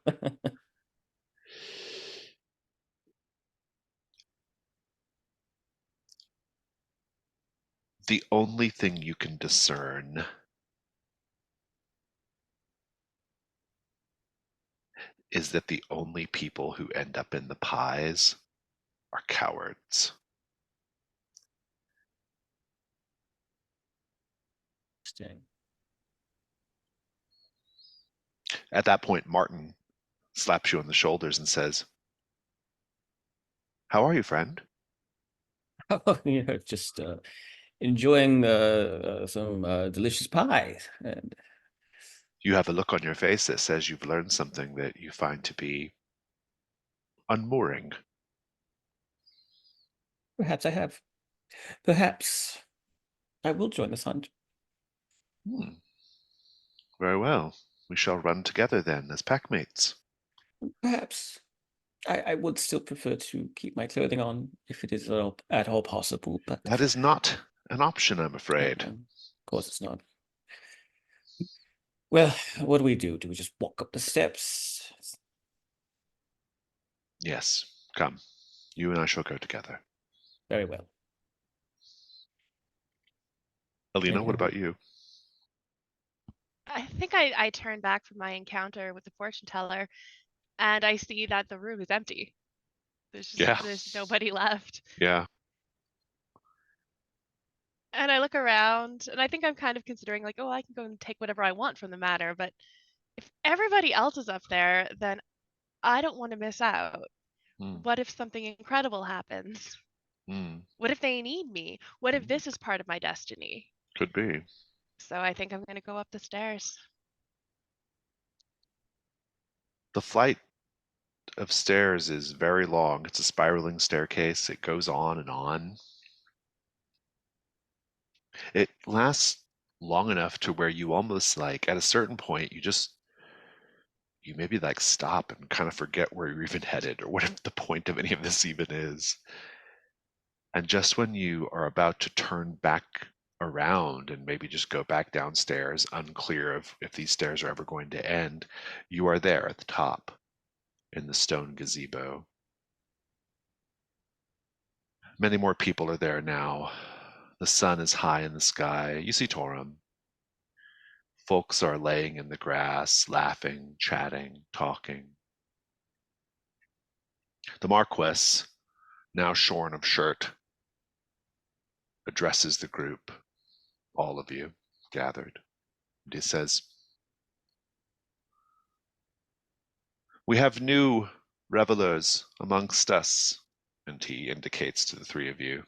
Speaker 1: The only thing you can discern is that the only people who end up in the pies are cowards.
Speaker 4: Interesting.
Speaker 1: At that point, Martin slaps you on the shoulders and says, "How are you, friend?"
Speaker 4: Oh, just enjoying some delicious pies. And
Speaker 1: You have a look on your face that says you've learned something that you find to be unmooring.
Speaker 4: perhaps I have. Perhaps I will join this hunt.
Speaker 1: Very well. We shall run together then as packmates.
Speaker 4: Perhaps I would still prefer to keep my clothing on if it is at all possible, but
Speaker 1: That is not an option, I'm afraid.
Speaker 4: of course it's not. Well, what do we do? Do we just walk up the steps?
Speaker 1: Yes, come. You and I shall go together.
Speaker 4: Very well.
Speaker 1: Alina, what
Speaker 4: Okay.
Speaker 1: about you?
Speaker 3: I think I turn back from my encounter with the fortune teller, and I see that the room is empty.
Speaker 1: Yeah.
Speaker 3: There's nobody left.
Speaker 1: Yeah.
Speaker 3: And I look around, and I think I'm kind of considering like, oh, I can go and take whatever I want from the manor, but if everybody else is up there, then I don't want to miss out.
Speaker 1: Mm.
Speaker 3: What if something incredible happens?
Speaker 1: Mm.
Speaker 3: What if they need me? What if this is part of my destiny?
Speaker 1: Could be.
Speaker 3: So I think I'm going to go up the stairs.
Speaker 1: The flight of stairs is very long. It's a spiraling staircase. It goes on and on. It lasts long enough to where you almost like at a certain point you maybe like stop and kind of forget where you're even headed or what the point of any of this even is. And just when you are about to turn back around and maybe just go back downstairs, unclear of if these stairs are ever going to end, you are there at the top in the stone gazebo. Many more people are there now. The sun is high in the sky. You see Torum. Folks are laying in the grass, laughing, chatting, talking. The Marquis, now shorn of shirt, addresses the group, all of you gathered, and he says, "We have new revelers amongst us," and he indicates to the three of you.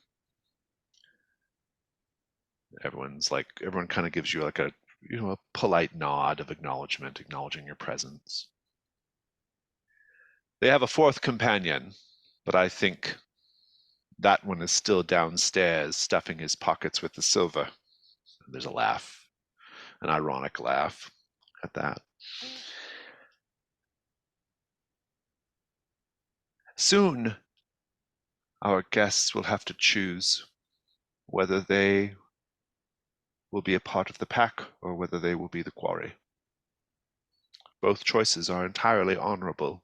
Speaker 1: Everyone kind of gives you like a polite nod of acknowledgement, acknowledging your presence. They have a fourth companion, but I think that one is still downstairs, stuffing his pockets with the silver. And there's a laugh, an ironic laugh at that. Soon, our guests will have to choose whether they will be a part of the pack or whether they will be the quarry. Both choices are entirely honorable.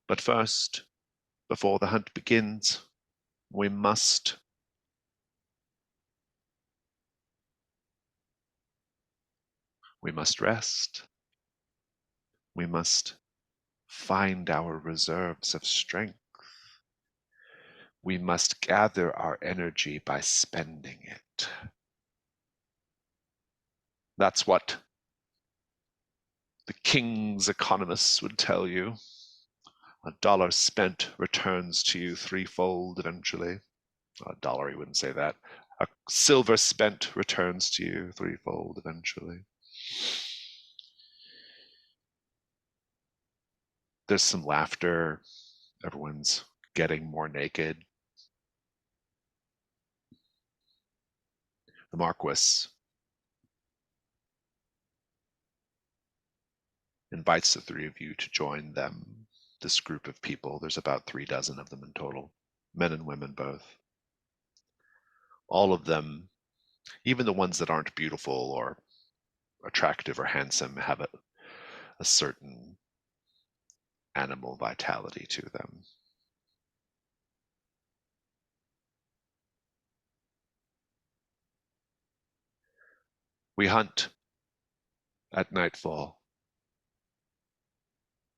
Speaker 1: But first, before the hunt begins, we must rest. We must find our reserves of strength. We must gather our energy by spending it. That's what the king's economists would tell you. A dollar spent returns to you threefold eventually. A dollar, he wouldn't say that. A silver spent returns to you threefold eventually. There's some laughter. Everyone's getting more naked. The Marquis invites the three of you to join them, this group of people. There's about 36 of them in total, men and women both. All of them, even the ones that aren't beautiful or attractive or handsome, have a certain animal vitality to them. We hunt at nightfall.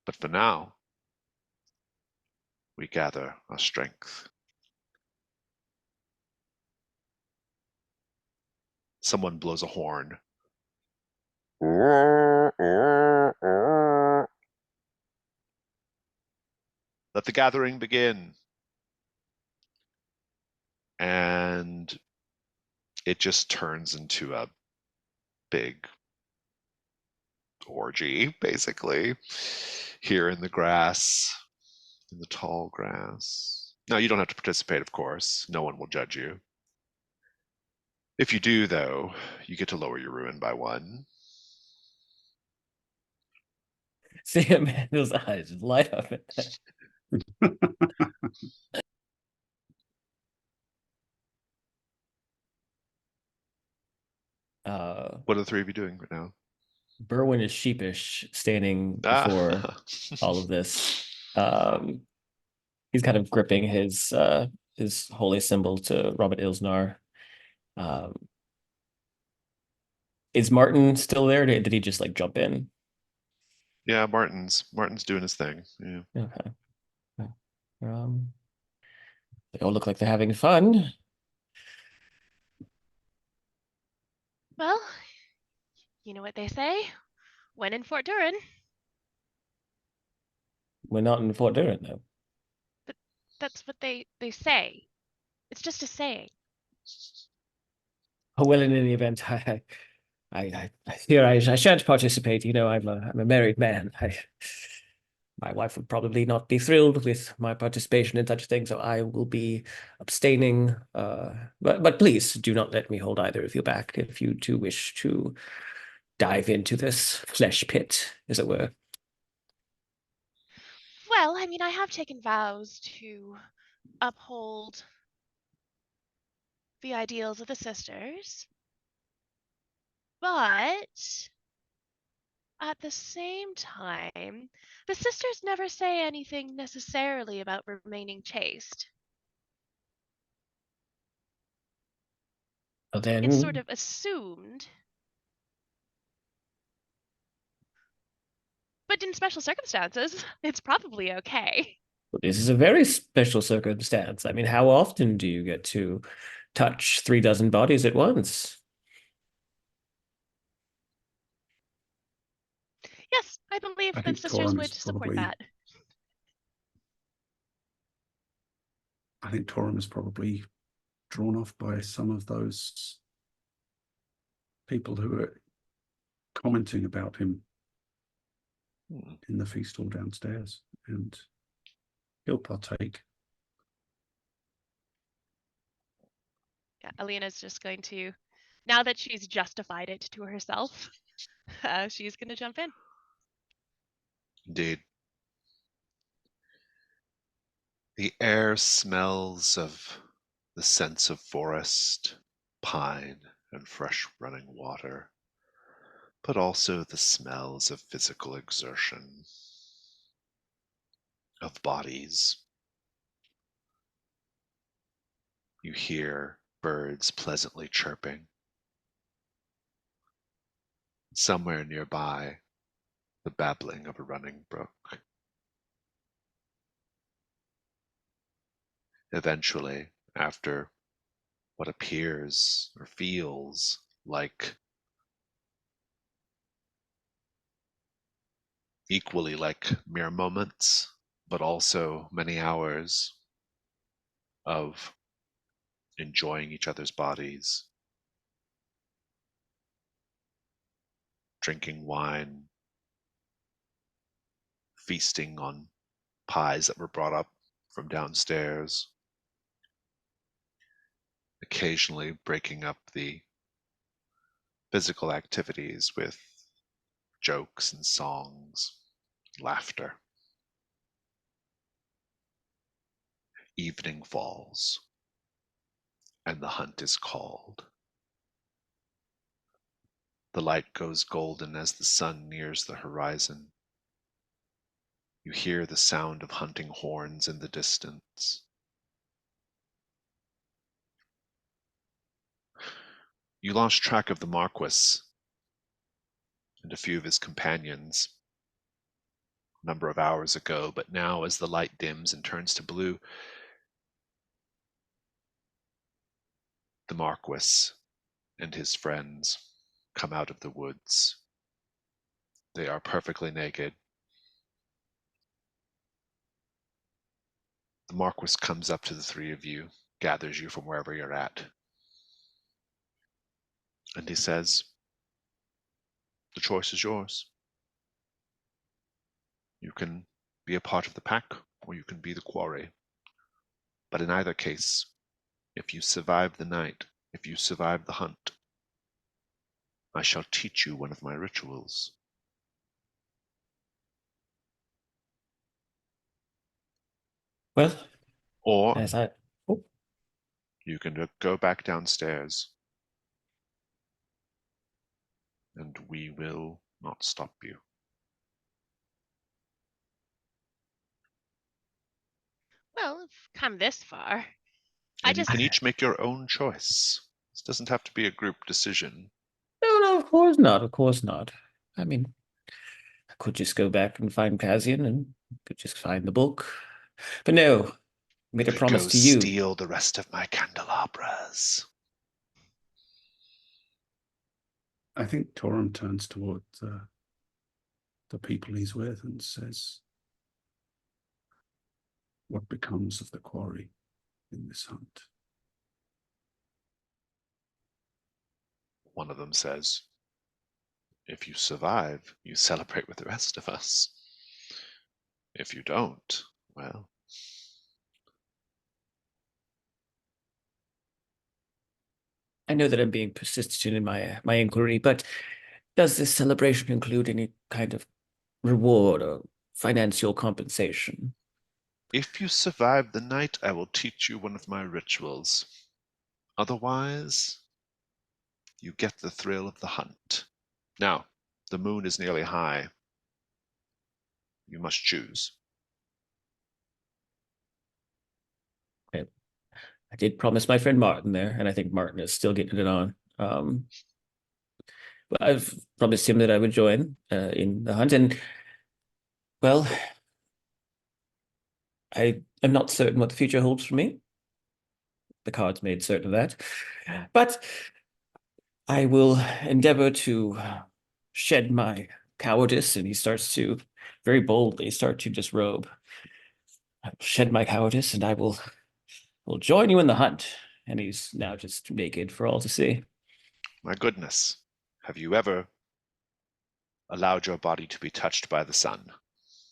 Speaker 1: But for now, we gather our strength. Someone blows a horn. Let the gathering begin. And it just turns into a big orgy, basically, here in the grass, in the tall grass. Now, you don't have to participate, of course. No one will judge you. If you do, though, you get to lower your ruin by 1.
Speaker 4: See Amanda's eyes light up.
Speaker 1: What are the three of you doing right now?
Speaker 4: Berwin is sheepish, standing before all of this. He's kind of gripping his holy symbol to Robert Ilsnar. Is Martin still there? Did he just like jump in?
Speaker 1: Yeah, Martin's doing his thing. Yeah.
Speaker 4: Okay. They all look like they're having fun.
Speaker 3: Well, you know what they say? When in Fort Durin.
Speaker 4: We're not in Fort Durin, though.
Speaker 3: But that's what they say. It's just a saying.
Speaker 4: Oh, well, in any event, I fear I shan't participate. You know, I'm a married man. My wife would probably not be thrilled with my participation in such a thing, so I will be abstaining. But please do not let me hold either of you back if you two wish to dive into this flesh pit, as it were.
Speaker 3: Well, I mean, I have taken vows to uphold the ideals of the sisters, but at the same time, the sisters never say anything necessarily about remaining chaste.
Speaker 4: Well, then,
Speaker 3: It's sort of assumed But in special circumstances, it's probably okay.
Speaker 4: Well, this is a very special circumstance. I mean, how often do you get to touch 3 dozen bodies at once?
Speaker 3: Yes, I believe
Speaker 2: I
Speaker 3: the
Speaker 2: think
Speaker 3: sisters
Speaker 2: Torum
Speaker 3: would
Speaker 2: is
Speaker 3: support
Speaker 2: probably.
Speaker 3: that.
Speaker 2: I think Torum is probably drawn off by some of those people who are commenting about him in the feast hall downstairs, and he'll partake.
Speaker 3: Yeah, Alina's just going to, now that she's justified it to herself, she's going to jump in.
Speaker 1: Indeed. The air smells of the scents of forest, pine, and fresh running water, but also the smells of physical exertion, of bodies. You hear birds pleasantly chirping. Somewhere nearby, the babbling of a running brook. Eventually, after what appears or feels like equally like mere moments, but also many hours of enjoying each other's bodies, drinking wine, feasting on pies that were brought up from downstairs, occasionally breaking up the physical activities with jokes and songs, laughter. Evening falls, and the hunt is called. The light goes golden as the sun nears the horizon. You hear the sound of hunting horns in the distance. You lost track of the Marquis and a few of his companions a number of hours ago, but now as the light dims and turns to blue, the Marquis and his friends come out of the woods. They are perfectly naked. The Marquis comes up to the three of you, gathers you from wherever you're at, and he says, "The choice is yours. You can be a part of the pack, or you can be the quarry. But in either case, if you survive the night, if you survive the hunt, I shall teach you one of my rituals.
Speaker 4: Well,
Speaker 1: Or
Speaker 4: as I oh,
Speaker 1: you can go back downstairs, and we will not stop you."
Speaker 3: Well, we've come this far.
Speaker 1: And you can each make your own choice. This doesn't have to be a group decision.
Speaker 4: no, of course not, of course not. I mean, I could just go back and find Cassian and could just find the book. But no, I made a
Speaker 1: Could
Speaker 4: promise
Speaker 1: go
Speaker 4: to you.
Speaker 1: steal the rest of my candelabras.
Speaker 2: I think Torum turns toward the people he's with and says, "What becomes of the quarry in this hunt?"
Speaker 1: One of them says, "If you survive, you celebrate with the rest of us. If you don't, well..."
Speaker 4: I know that I'm being persistent in my inquiry, but does this celebration include any kind of reward or financial compensation?
Speaker 1: If you survive the night, I will teach you one of my rituals. Otherwise, you get the thrill of the hunt. Now, the moon is nearly high. You must choose.
Speaker 4: I did promise my friend Martin there, and I think Martin is still getting it on. But I've promised him that I would join in the hunt, and Well, I am not certain what the future holds for me. The cards made certain of that. But I will endeavor to shed my cowardice, and he starts to very boldly start to disrobe. I will shed my cowardice, and I will join you in the hunt. And he's now just naked for all to see.
Speaker 1: My goodness. Have you ever allowed your body to be touched by the sun?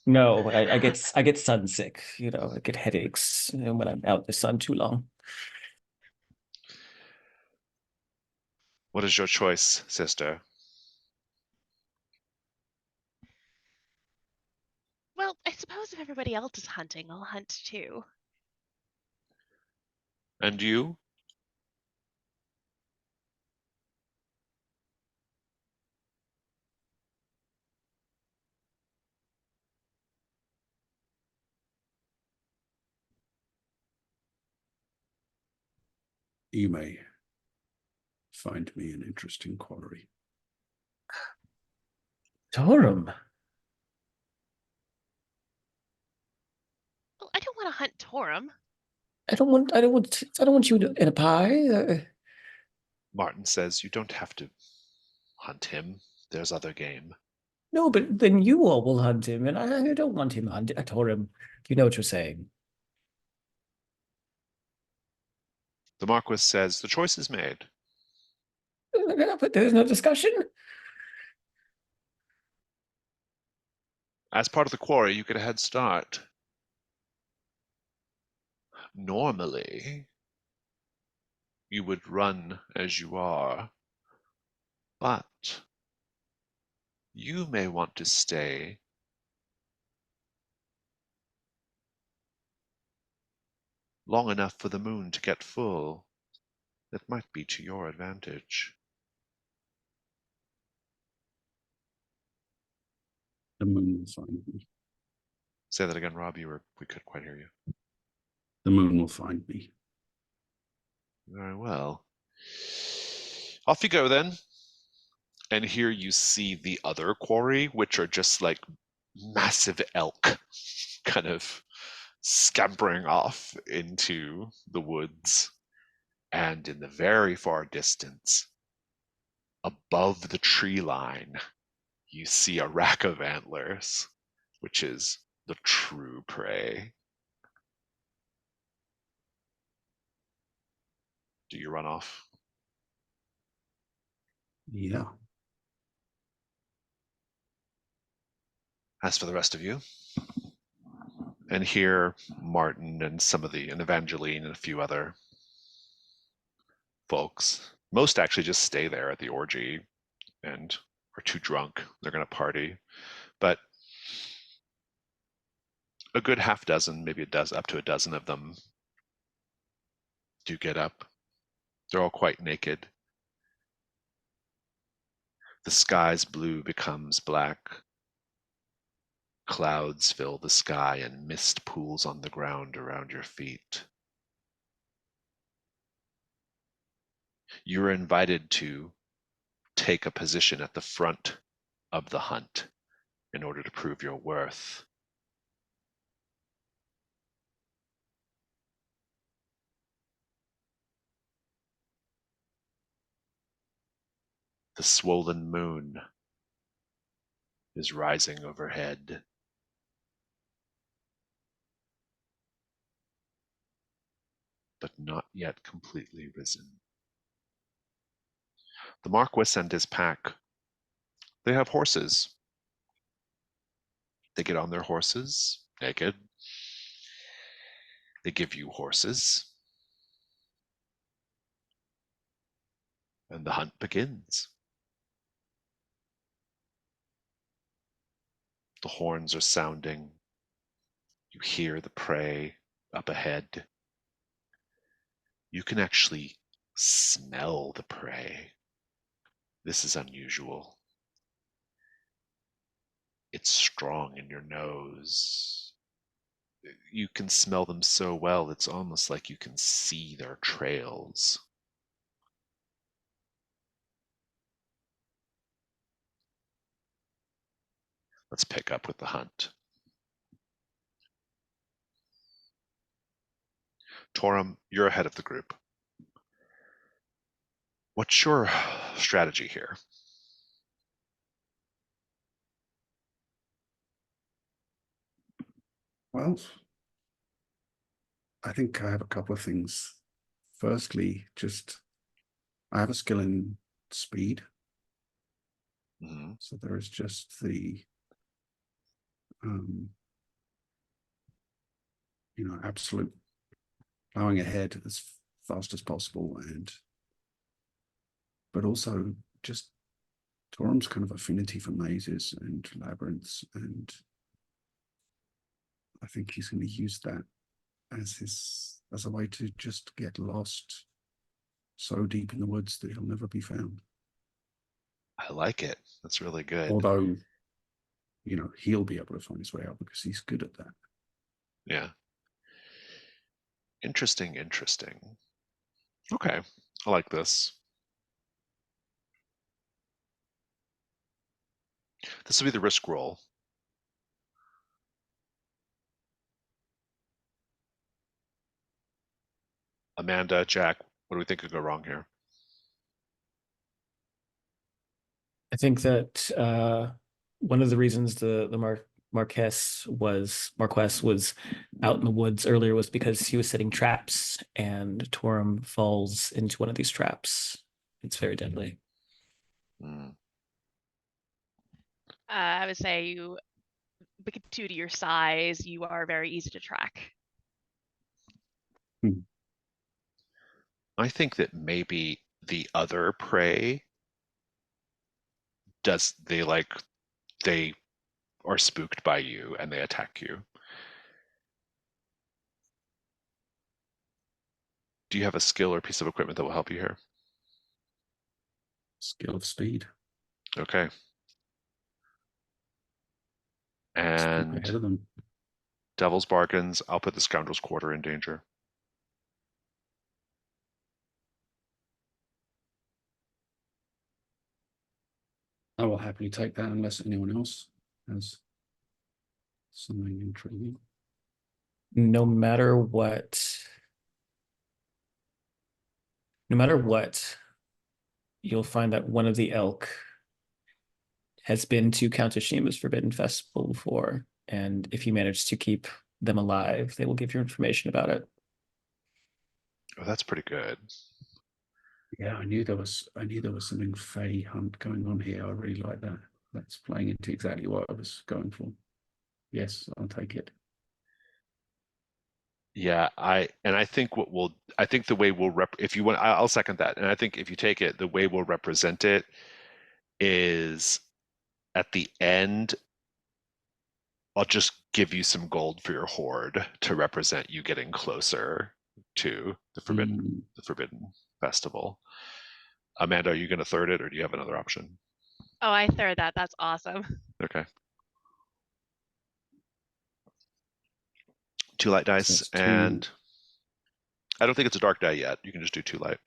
Speaker 4: No, I get sun sick. I get headaches when I'm out in the sun too long.
Speaker 1: What is your choice, sister?
Speaker 3: Well, I suppose if everybody else is hunting, I'll hunt too.
Speaker 1: And you?
Speaker 2: You may find me an interesting quarry.
Speaker 4: Torum.
Speaker 3: Well, I don't want to hunt Torum.
Speaker 4: I don't want you in a pie.
Speaker 1: Martin says you don't have to hunt him. There's other game.
Speaker 4: No, but then you all will hunt him, and I don't want him hunted. Torum. You know what you're saying.
Speaker 1: The Marquis says the choice is made.
Speaker 4: But there's no discussion.
Speaker 1: As part of the quarry, you get a head start. Normally, you would run as you are, but you may want to stay long enough for the moon to get full. That might be to your advantage.
Speaker 2: The moon will find me.
Speaker 1: Say that again, Rob. We couldn't quite hear you.
Speaker 2: The moon will find me.
Speaker 1: Very well. Off you go then. And here you see the other quarry, which are just like massive elk kind of scampering off into the woods. And in the very far distance, above the tree line, you see a rack of antlers, which is the true prey. Do you run off?
Speaker 2: Yeah.
Speaker 1: As for the rest of you, and here Martin and and Evangeline and a few other folks, most actually just stay there at the orgy and are too drunk. They're going to party. But a good half dozen, maybe up to a dozen of them do get up. They're all quite naked. The sky's blue becomes black. Clouds fill the sky and mist pools on the ground around your feet. You are invited to take a position at the front of the hunt in order to prove your worth. The swollen moon is rising overhead. But not yet completely risen. The Marquis and his pack, they have horses. They get on their horses, naked. They give you horses. And the hunt begins. The horns are sounding. You hear the prey up ahead. You can actually smell the prey. This is unusual. It's strong in your nose. You can smell them so well, it's almost like you can see their trails. Let's pick up with the hunt. Torum, you're ahead of the group. What's your strategy here?
Speaker 2: Well, I think I have a couple of things. Firstly, I have a skill in speed.
Speaker 1: Mhm.
Speaker 2: So there is just the absolute plowing ahead as fast as possible, but also just Torum's kind of affinity for mazes and labyrinths, and I think he's going to use that as a way to just get lost so deep in the woods that he'll never be found.
Speaker 1: I like it. That's really good.
Speaker 2: Although, he'll be able to find his way out because he's good at that.
Speaker 1: Yeah. Interesting. Okay. I like this. This will be the risk roll. Amanda, Jack, what do we think could go wrong here?
Speaker 4: I think that one of the reasons the Marquess was out in the woods earlier was because he was setting traps, and Torum falls into one of these traps. It's very deadly.
Speaker 1: Mm.
Speaker 3: I would say due to your size, you are very easy to track.
Speaker 1: I think that maybe the other prey they are spooked by you and they attack you. Do you have a skill or piece of equipment that will help you here?
Speaker 2: Skill of speed.
Speaker 1: Okay.
Speaker 2: Keep
Speaker 1: And
Speaker 2: ahead of them.
Speaker 1: Devil's Bargains, I'll put the Scoundrel's Quarter in danger.
Speaker 2: I will happily take that unless anyone else has something intriguing.
Speaker 4: No matter what, you'll find that one of the elk has been to Count Ashima's Forbidden Festival before, and if you manage to keep them alive, they will give you information about it.
Speaker 1: Oh, that's pretty good.
Speaker 2: Yeah, I knew there was something Fey hunt going on here. I really like that. That's playing into exactly what I was going for. Yes, I'll take it.
Speaker 1: Yeah, I think the way we'll if you want, I'll second that. And I think if you take it, the way we'll represent it is at the end, I'll just give you some gold for your hoard to represent you getting closer to the Forbidden Festival. Amanda, are you going to third it, or do you have another option?
Speaker 3: Oh, I third that. That's awesome.
Speaker 1: Okay. 2 light dice,
Speaker 2: So
Speaker 1: and I don't think it's a dark die yet. You can just do 2 light.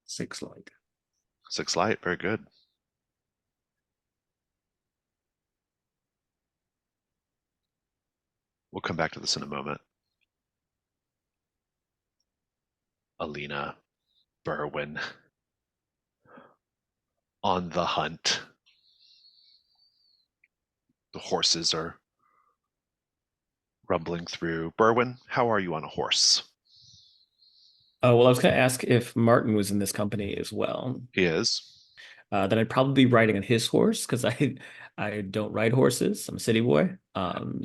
Speaker 2: 6 light.
Speaker 1: 6 light, very good. We'll come back to this in a moment. Alina, Berwyn, on the hunt. The horses are rumbling through. Berwyn, how are you on a horse?
Speaker 4: Oh, well, I was going to ask if Martin was in this company as well.
Speaker 1: He is.
Speaker 4: Then I'd probably be riding on his horse because I don't ride horses. I'm a city boy.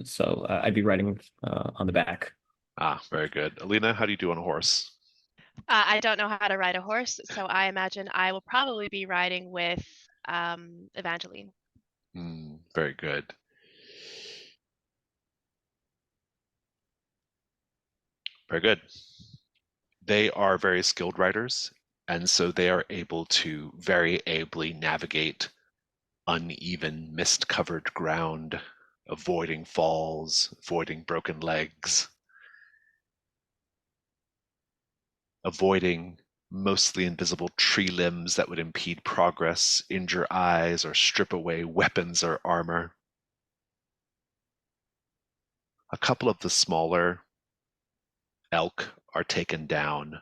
Speaker 4: So I'd be riding on the back.
Speaker 1: Ah, very good. Alina, how do you do on a horse?
Speaker 3: I don't know how to ride a horse, so I imagine I will probably be riding with Evangeline.
Speaker 1: Very good. Very good. They are very skilled riders, and so they are able to very ably navigate uneven, mist-covered ground, avoiding falls, avoiding broken legs, avoiding mostly invisible tree limbs that would impede progress, injure eyes, or strip away weapons or armor. A couple of the smaller elk are taken down.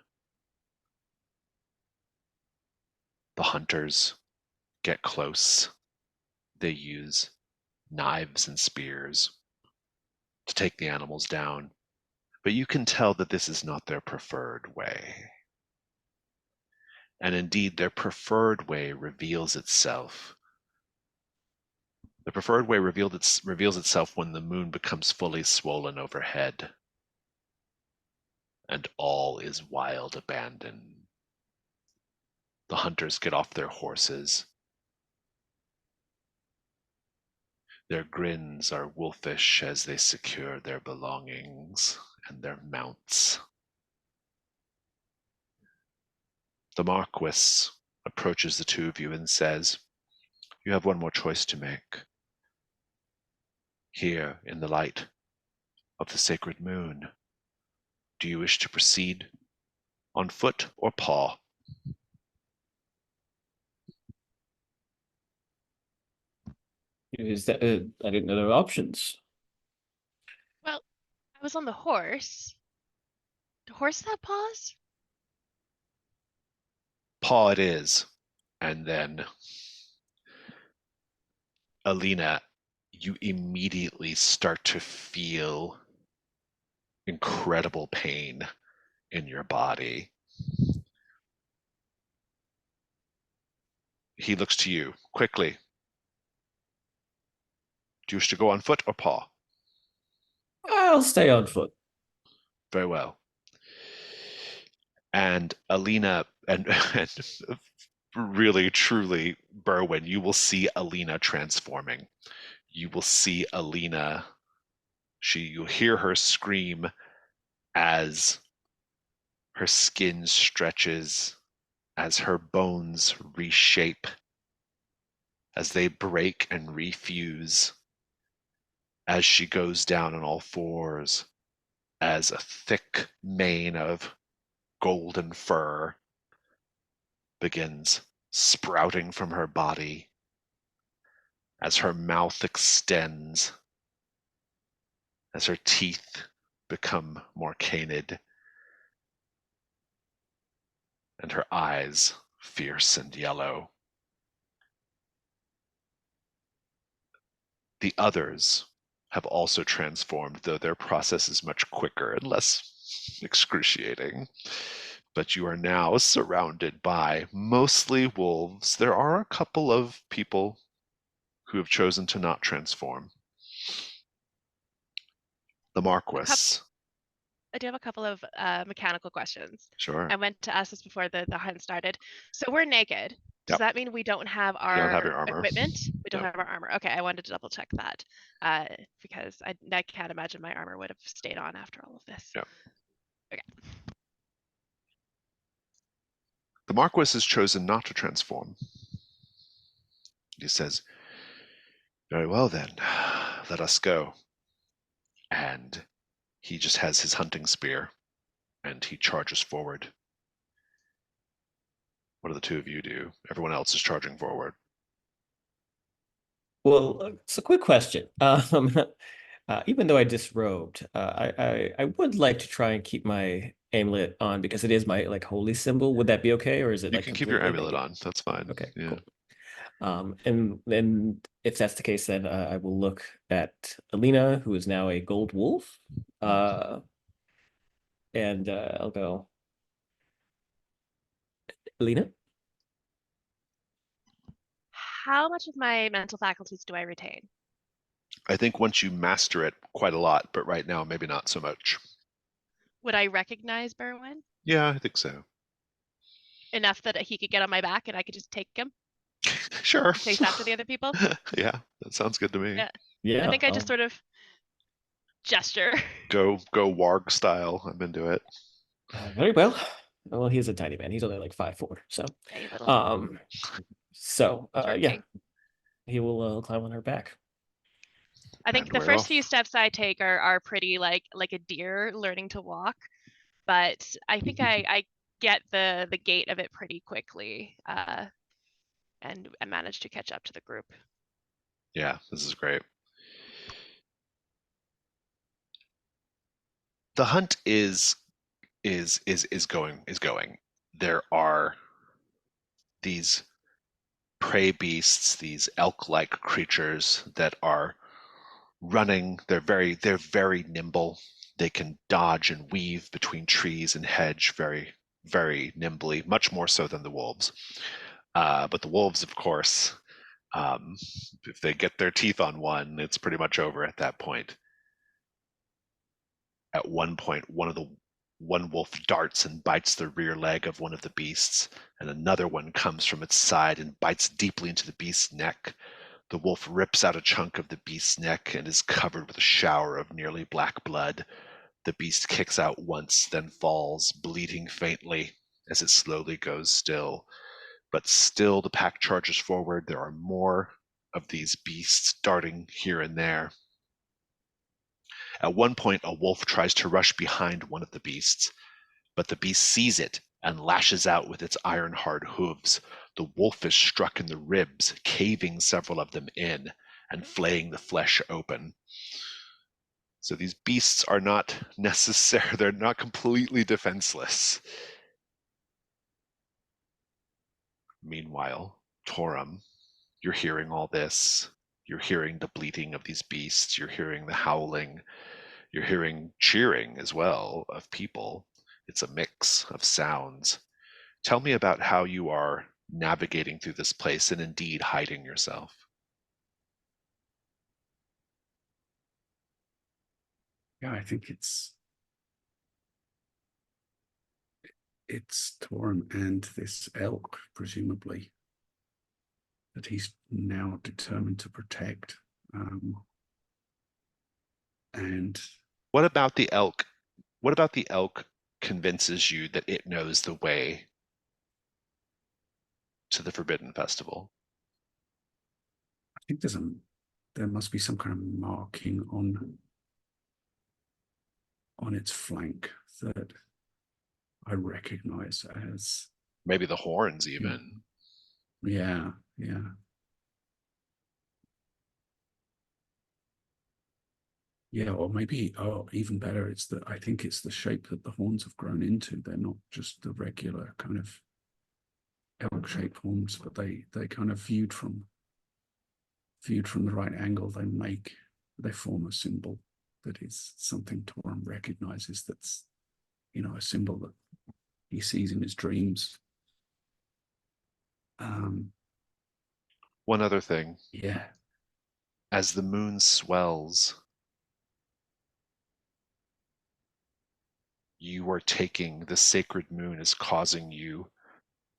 Speaker 1: The hunters get close. They use knives and spears to take the animals down, but you can tell that this is not their preferred way. And indeed, their preferred way reveals itself. The preferred way reveals itself when the moon becomes fully swollen overhead, and all is wild abandon. The hunters get off their horses. Their grins are wolfish as they secure their belongings and their mounts. The Marquis approaches the two of you and says, "You have one more choice to make. Here, in the light of the sacred moon, do you wish to proceed on foot or paw?"
Speaker 4: Is that I didn't know there were options.
Speaker 3: Well, I was on the horse. The horse that paws?
Speaker 1: Paw it is. And then, Alina, you immediately start to feel incredible pain in your body. He looks to you quickly. Do you wish to go on foot or paw?
Speaker 4: I'll stay on foot.
Speaker 1: Very well. And Alina, and really, truly, Berwin, you will see Alina transforming. You will see Alina, you'll hear her scream as her skin stretches, as her bones reshape, as they break and refuse, as she goes down on all fours, as a thick mane of golden fur begins sprouting from her body, as her mouth extends, as her teeth become more canid, and her eyes fierce and yellow. The others have also transformed, though their process is much quicker and less excruciating. But you are now surrounded by mostly wolves. There are a couple of people who have chosen to not transform. The Marquis.
Speaker 3: I do have a couple of mechanical questions.
Speaker 1: Sure.
Speaker 3: I went to ask this before the hunt started. So we're naked. Does
Speaker 1: Yep.
Speaker 3: that mean we don't have
Speaker 1: You don't have
Speaker 3: our
Speaker 1: your armor.
Speaker 3: equipment? We don't
Speaker 1: Nope.
Speaker 3: have our armor. Okay, I wanted to double check that because I can't imagine my armor would have stayed on after all of this.
Speaker 1: Yep.
Speaker 3: Okay.
Speaker 1: The Marquis has chosen not to transform. He says, "Very well then, let us go." And he just has his hunting spear and he charges forward. What do the two of you do? Everyone else is charging forward.
Speaker 4: Well, it's a quick question. Even though I disrobed, I would like to try and keep my amulet on because it is my like holy symbol. Would that be okay, or is it
Speaker 1: You
Speaker 4: like
Speaker 1: can keep your
Speaker 4: completely
Speaker 1: amulet
Speaker 4: naked?
Speaker 1: on. That's fine.
Speaker 4: Okay,
Speaker 1: Yeah.
Speaker 4: cool. And then if that's the case, then I will look at Alina, who is now a gold wolf, and I'll go, Alina.
Speaker 3: How much of my mental faculties do I retain?
Speaker 1: I think once you master it, quite a lot, but right now, maybe not so much.
Speaker 3: Would I recognize Berwin
Speaker 1: Yeah, I think so.
Speaker 3: enough that he could get on my back and I could just take him,
Speaker 1: Sure.
Speaker 3: chase after the other people?
Speaker 1: Yeah, that sounds good to me.
Speaker 3: Yeah.
Speaker 4: Yeah.
Speaker 3: I think I just sort of gesture.
Speaker 1: Go warg style. I'm into it.
Speaker 4: Very well. Well, he's a tiny man. He's only like 5'4", so
Speaker 3: Hey, little
Speaker 4: yeah,
Speaker 3: jerking.
Speaker 4: he will climb on her back.
Speaker 3: I think
Speaker 1: And
Speaker 3: the
Speaker 1: we're
Speaker 3: first
Speaker 1: off.
Speaker 3: few steps I take are pretty like a deer learning to walk, but I think I get the gait of it pretty quickly, and I manage to catch up to the group.
Speaker 1: Yeah, this is great. The hunt is going. There are these prey beasts, these elk-like creatures that are running. They're very nimble. They can dodge and weave between trees and hedge very nimbly, much more so than the wolves. But the wolves, of course, if they get their teeth on one, it's pretty much over at that point. At one point, one wolf darts and bites the rear leg of one of the beasts, and another one comes from its side and bites deeply into the beast's neck. The wolf rips out a chunk of the beast's neck and is covered with a shower of nearly black blood. The beast kicks out once, then falls, bleeding faintly as it slowly goes still. But still the pack charges forward. There are more of these beasts darting here and there. At one point, a wolf tries to rush behind one of the beasts, but the beast sees it and lashes out with its iron-hard hooves. The wolf is struck in the ribs, caving several of them in and flaying the flesh open. So these beasts are not necessary, they're not completely defenseless. Meanwhile, Torum, you're hearing all this. You're hearing the bleating of these beasts. You're hearing the howling. You're hearing cheering as well of people. It's a mix of sounds. Tell me about how you are navigating through this place and indeed hiding yourself.
Speaker 2: Yeah, I think it's Torum and this elk, presumably, that he's now determined to protect. And
Speaker 1: What about the elk? What about the elk convinces you that it knows the way to the Forbidden Festival?
Speaker 2: I think there must be some kind of marking on its flank that I recognize as
Speaker 1: Maybe the horns even.
Speaker 2: yeah. Yeah, or maybe, even better, I think it's the shape that the horns have grown into. They're not just the regular kind of elk-shaped horns, but they kind of viewed from the right angle, they form a symbol that is something Torum recognizes. That's, a symbol that he sees in his dreams.
Speaker 1: One other thing.
Speaker 2: Yeah.
Speaker 1: As the moon swells, the sacred moon is causing you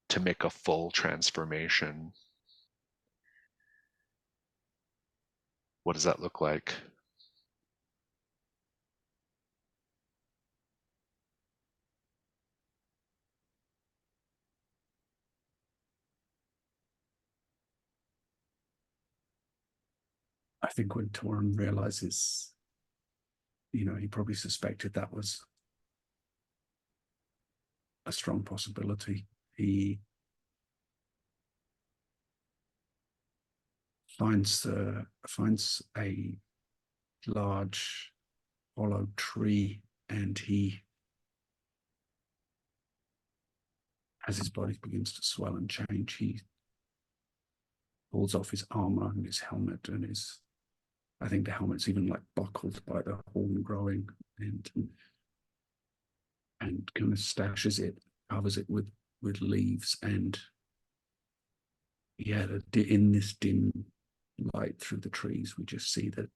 Speaker 1: to make a full transformation. What does that look like?
Speaker 2: I think when Torum realizes, he probably suspected that was a strong possibility. He finds a large hollow tree, and as his body begins to swell and change, he pulls off his armor and his helmet, and I think the helmet's even like buckled by the horn growing, and kind of stashes it, covers it with leaves, and in this dim light through the trees, we just see that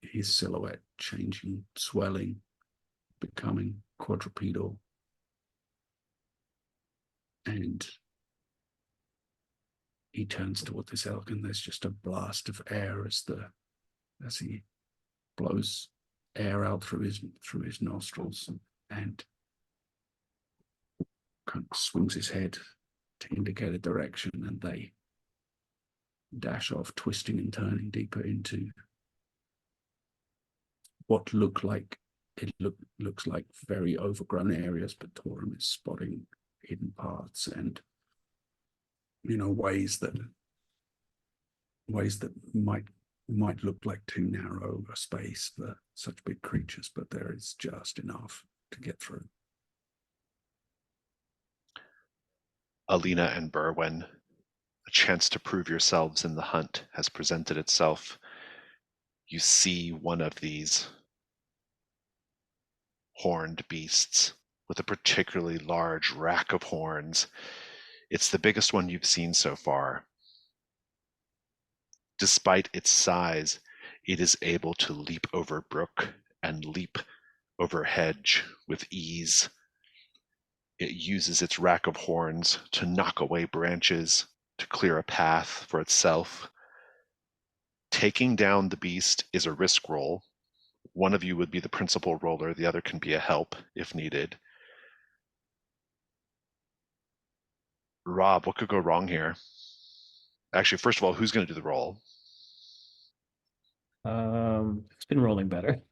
Speaker 2: his silhouette changing, swelling, becoming quadrupedal, and he turns toward this elk, and there's just a blast of air as he blows air out through his nostrils, and kind of swings his head to indicate a direction, and they dash off, twisting and turning deeper into what looks like very overgrown areas, but Torum is spotting hidden paths and ways that might might look like too narrow a space for such big creatures, but there is just enough to get through.
Speaker 1: Alina and Berwyn, a chance to prove yourselves in the hunt has presented itself. You see one of these horned beasts with a particularly large rack of horns. It's the biggest one you've seen so far. Despite its size, it is able to leap over brook and leap over hedge with ease. It uses its rack of horns to knock away branches, to clear a path for itself. Taking down the beast is a risk roll. One of you would be the principal roller, the other can be a help if needed. Rob, what could go wrong here? Actually, first of all, who's going to do the roll?
Speaker 4: It's been rolling better.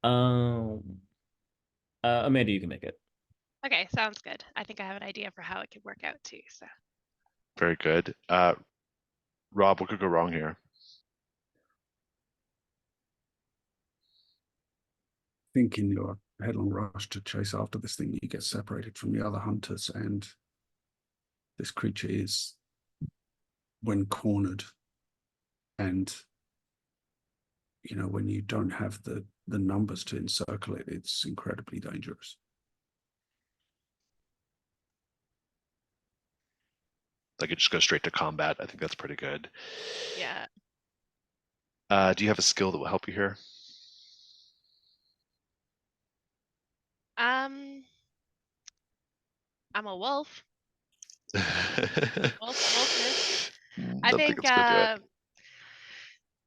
Speaker 4: Amanda, you can make it.
Speaker 3: Okay, sounds good. I think I have an idea for how it could work out too. So
Speaker 1: Very good. Rob, what could go wrong here?
Speaker 2: I think in your headlong rush to chase after this thing, you get separated from the other hunters, and this creature is, when cornered, and when you don't have the numbers to encircle it, it's incredibly dangerous.
Speaker 1: Like it just goes straight to combat. I think that's pretty good.
Speaker 3: yeah.
Speaker 1: Do you have a skill that will help you here?
Speaker 3: I'm a wolf. Wolfness. I
Speaker 1: Don't think
Speaker 3: think
Speaker 1: it's gonna do it.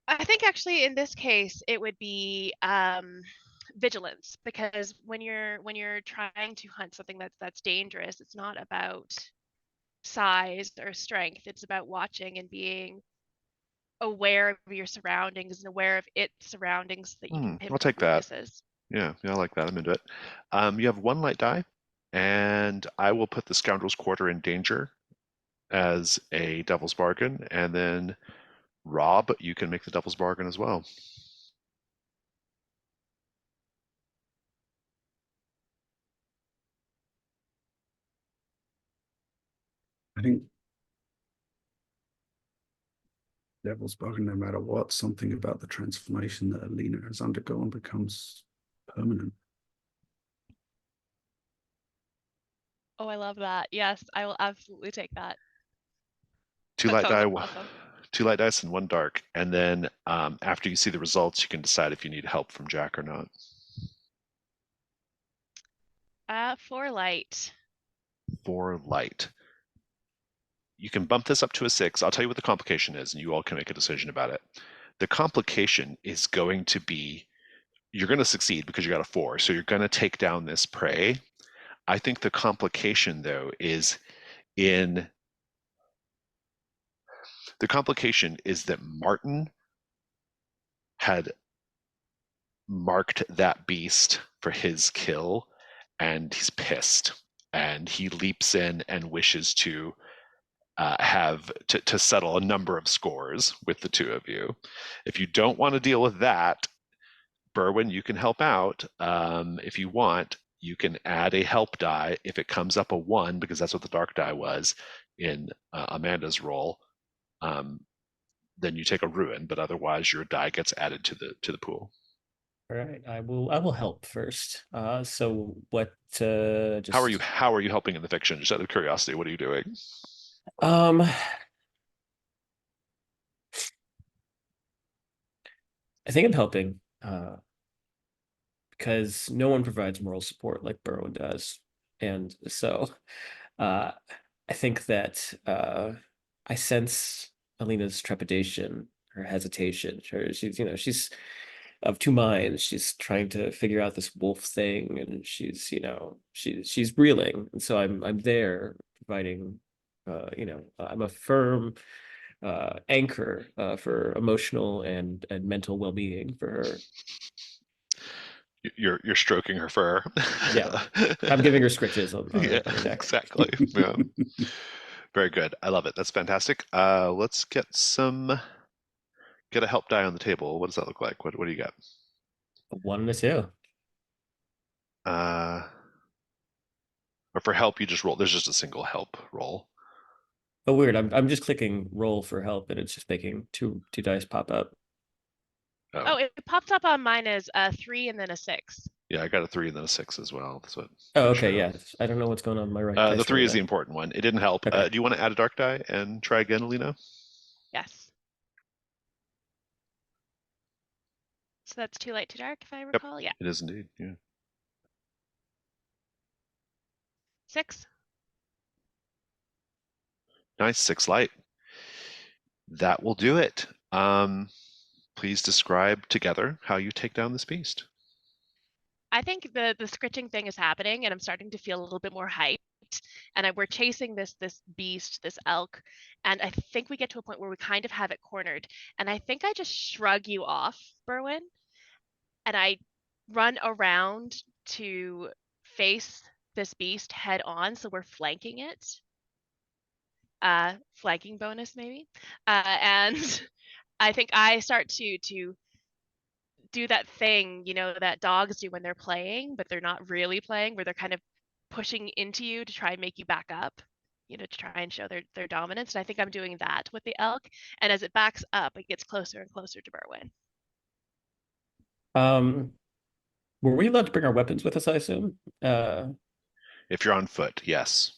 Speaker 3: I think actually in this case it would be vigilance, because when you're trying to hunt something that's dangerous, it's not about size or strength. It's about watching and being aware of your surroundings and aware of its surroundings so that you can
Speaker 1: I'll
Speaker 3: pinpoint
Speaker 1: take that.
Speaker 3: weaknesses.
Speaker 1: Yeah, I like that. I'm into it. You have one light die, and I will put the Scoundrel's Quarter in danger as a devil's bargain, and then Rob, you can make the devil's bargain as well.
Speaker 2: I think devil's bargain, no matter what, something about the transformation that Alina has undergone becomes permanent.
Speaker 3: Oh, I love that. Yes, I will absolutely take that.
Speaker 1: Two
Speaker 3: That
Speaker 1: light
Speaker 3: sounds
Speaker 1: die,
Speaker 3: awesome.
Speaker 1: 2 light dice and 1 dark, and then after you see the results, you can decide if you need help from Jack or not.
Speaker 3: 4 light.
Speaker 1: 4 light. You can bump this up to a 6. I'll tell you what the complication is, and you all can make a decision about it. The complication is going to be, you're going to succeed because you got a 4, so you're going to take down this prey. I think the complication, though, is that Martin had marked that beast for his kill, and he's pissed, and he leaps in and wishes to to settle a number of scores with the two of you. If you don't want to deal with that, Berwyn, you can help out. If you want, you can add a help die if it comes up a 1, because that's what the dark die was in Amanda's roll. Then you take a ruin, but otherwise your die gets added to the pool.
Speaker 4: All right, I will help first. So what? Just
Speaker 1: How are you helping in the fiction? Just out of curiosity, what are you doing?
Speaker 4: I think I'm helping because no one provides moral support like Berwyn does, and so I think that I sense Alina's trepidation, her hesitation. She's of two minds. She's trying to figure out this wolf thing, and she's reeling. And so I'm there providing. I'm a firm anchor for emotional and mental well-being for her.
Speaker 1: You're stroking her fur.
Speaker 4: Yeah, I'm giving her scritches on her neck.
Speaker 1: Exactly. Yeah. Very good. I love it. That's fantastic. Let's get some get a help die on the table. What does that look like? What do you got?
Speaker 4: A 1 and a 2.
Speaker 1: Or for help, you just roll. There's just a single help roll.
Speaker 4: Oh, weird. I'm just clicking roll for help, and it's just making two dice pop up.
Speaker 3: Oh, it popped up on mine as a 3 and then a 6.
Speaker 1: Yeah, I got a 3 and then a 6 as well. That's what.
Speaker 4: Oh, okay, yeah. I don't know what's going on in my right
Speaker 1: The
Speaker 4: dice
Speaker 1: 3
Speaker 4: roll
Speaker 1: is the
Speaker 4: then.
Speaker 1: important one. It didn't help.
Speaker 4: Okay.
Speaker 1: Do you want to add a dark die and try again, Alina?
Speaker 3: Yes. So that's too light to dark, if I recall. Yeah.
Speaker 1: It is indeed. Yeah.
Speaker 3: 6.
Speaker 1: Nice, 6 light. That will do it. Please describe together how you take down this beast.
Speaker 3: I think the scritching thing is happening, and I'm starting to feel a little bit more hyped. And we're chasing this beast, this elk, and I think we get to a point where we kind of have it cornered. And I think I just shrug you off, Berwin, and I run around to face this beast head on, so we're flanking it. Flanking bonus maybe. And I think I start to do that thing, that dogs do when they're playing, but they're not really playing, where they're kind of pushing into you to try and make you back up, to try and show their dominance. And I think I'm doing that with the elk. And as it backs up, it gets closer and closer to Berwin.
Speaker 4: Were we allowed to bring our weapons with us, I assume?
Speaker 1: If you're on foot, yes.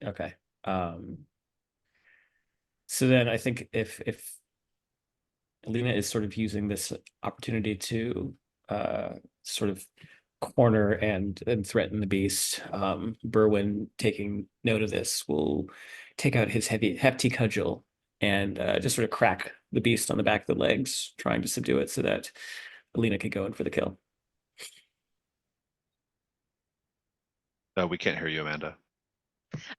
Speaker 4: Okay. So then I think if Alina is sort of using this opportunity to sort of corner and threaten the beast, Berwin, taking note of this, will take out his hefty cudgel and just sort of crack the beast on the back of the legs, trying to subdue it so that Alina can go in for the kill.
Speaker 1: We can't hear you, Amanda.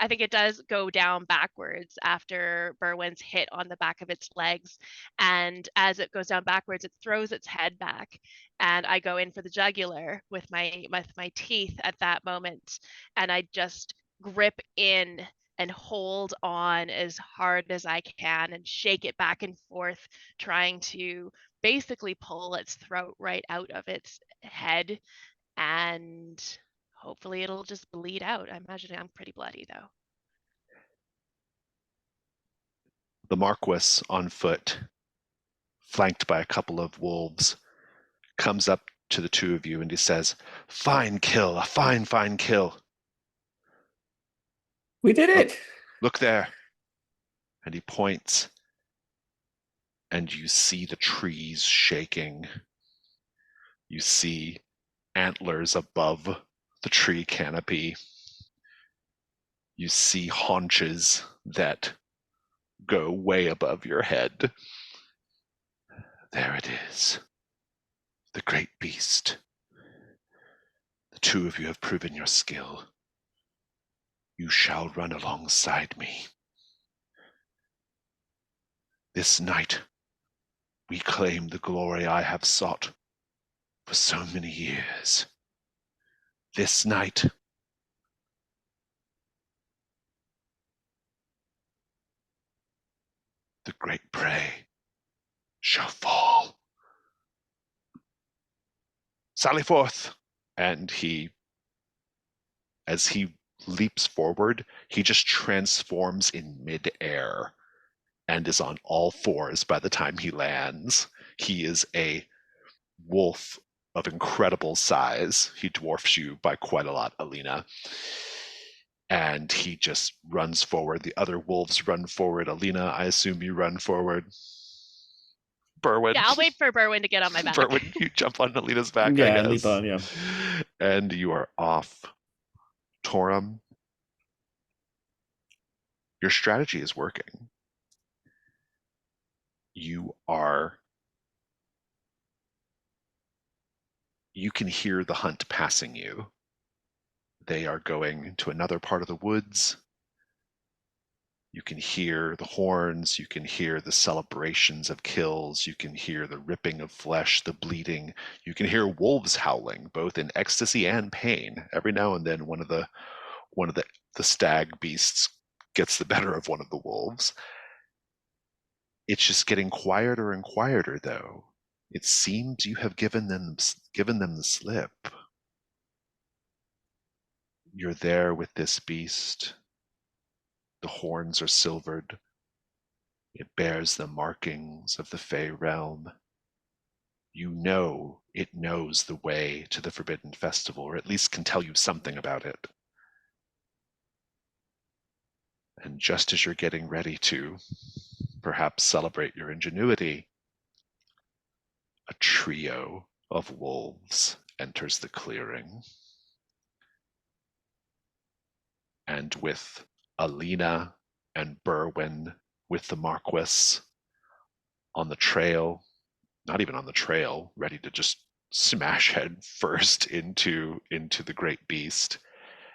Speaker 3: I think it does go down backwards after Berwin's hit on the back of its legs. And as it goes down backwards, it throws its head back. And I go in for the jugular with my teeth at that moment. And I just grip in and hold on as hard as I can and shake it back and forth, trying to basically pull its throat right out of its head. And hopefully it'll just bleed out. I imagine I'm pretty bloody though.
Speaker 1: The Marquis on foot, flanked by a couple of wolves, comes up to the two of you and he says, "Fine kill, a fine, fine kill.
Speaker 4: We did it!
Speaker 1: Look there." And he points, and you see the trees shaking. You see antlers above the tree canopy. You see haunches that go way above your head. There it is, the great beast. The two of you have proven your skill. You shall run alongside me. This night, we claim the glory I have sought for so many years. This night, the great prey shall fall. Sally forth! And as he leaps forward, he just transforms in midair and is on all fours by the time he lands. He is a wolf of incredible size. He dwarfs you by quite a lot, Alina. And he just runs forward. The other wolves run forward. Alina, I assume you run forward. Berwin.
Speaker 3: Yeah, I'll wait for Berwin to get on my back.
Speaker 1: Berwin, you jump on Alina's back,
Speaker 4: Yeah,
Speaker 1: I guess.
Speaker 4: leap on, yeah.
Speaker 1: And you are off. Torum, your strategy is working. You can hear the hunt passing you. They are going to another part of the woods. You can hear the horns, you can hear the celebrations of kills, you can hear the ripping of flesh, the bleeding, you can hear wolves howling, both in ecstasy and pain. Every now and then one of the stag beasts gets the better of one of the wolves. It's just getting quieter and quieter, though. It seems you have given them the slip. You're there with this beast. The horns are silvered. It bears the markings of the Fey realm. You know it knows the way to the Forbidden Festival, or at least can tell you something about it. And just as you're getting ready to perhaps celebrate your ingenuity, a trio of wolves enters the clearing. And with Alina and Berwin, with the Marquis on the trail, not even on the trail, ready to just smash head first into the great beast,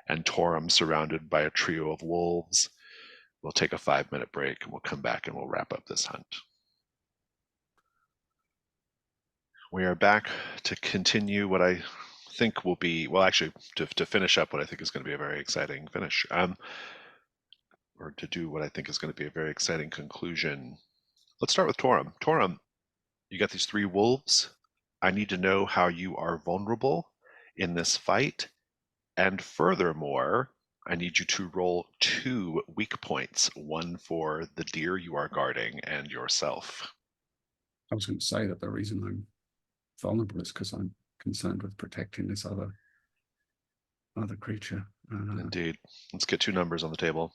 Speaker 1: and Torum surrounded by a trio of wolves. We'll take a 5-minute break and we'll come back and we'll wrap up this hunt. We are back to continue what I think will be, well, actually, to finish up what I think is going to be a very exciting finish, or to do what I think is going to be a very exciting conclusion. Let's start with Torum. Torum, you got these 3 wolves. I need to know how you are vulnerable in this fight. And furthermore, I need you to roll 2 weak points, one for the deer you are guarding and yourself.
Speaker 2: I was going to say that the reason I'm vulnerable is because I'm concerned with protecting this other creature.
Speaker 1: Indeed. Let's get 2 numbers on the table.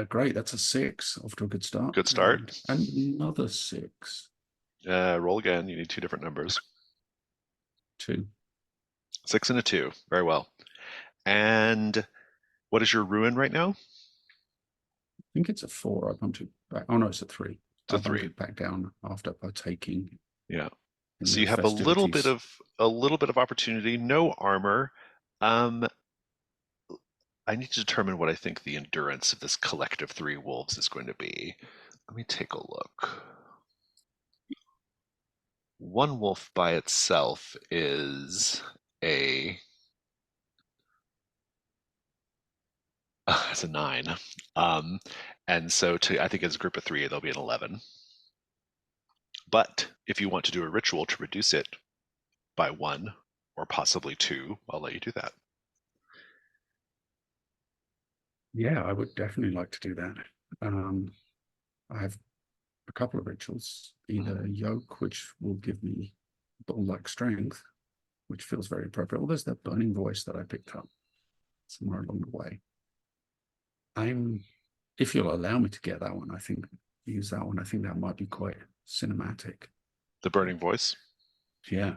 Speaker 2: Great, that's a 6. Off to a good start.
Speaker 1: Good start.
Speaker 2: And another 6.
Speaker 1: Roll again. You need 2 different numbers.
Speaker 2: 2.
Speaker 1: 6 and a 2. Very well. And what is your ruin right now?
Speaker 2: I think it's a 4. I bumped it back. Oh no, it's a 3.
Speaker 1: It's a
Speaker 2: I bumped
Speaker 1: 3.
Speaker 2: it back down after partaking.
Speaker 1: Yeah.
Speaker 2: in
Speaker 1: So
Speaker 2: the
Speaker 1: you have a little bit of opportunity. No armor. I need to determine what I think the endurance of this collective 3 wolves is going to be. Let me take a look. One wolf by itself is a it's a 9. And so I think as a group of 3, there'll be an 11. But if you want to do a ritual to reduce it by 1 or possibly 2, I'll let you do that.
Speaker 2: Yeah, I would definitely like to do that. I have a couple of rituals, either yoke, which will give me bull-like strength, which feels very appropriate. Well, there's that burning voice that I picked up somewhere along the way. If you'll allow me to get that one, I think use that one. I think that might be quite cinematic.
Speaker 1: The burning voice?
Speaker 2: Yeah.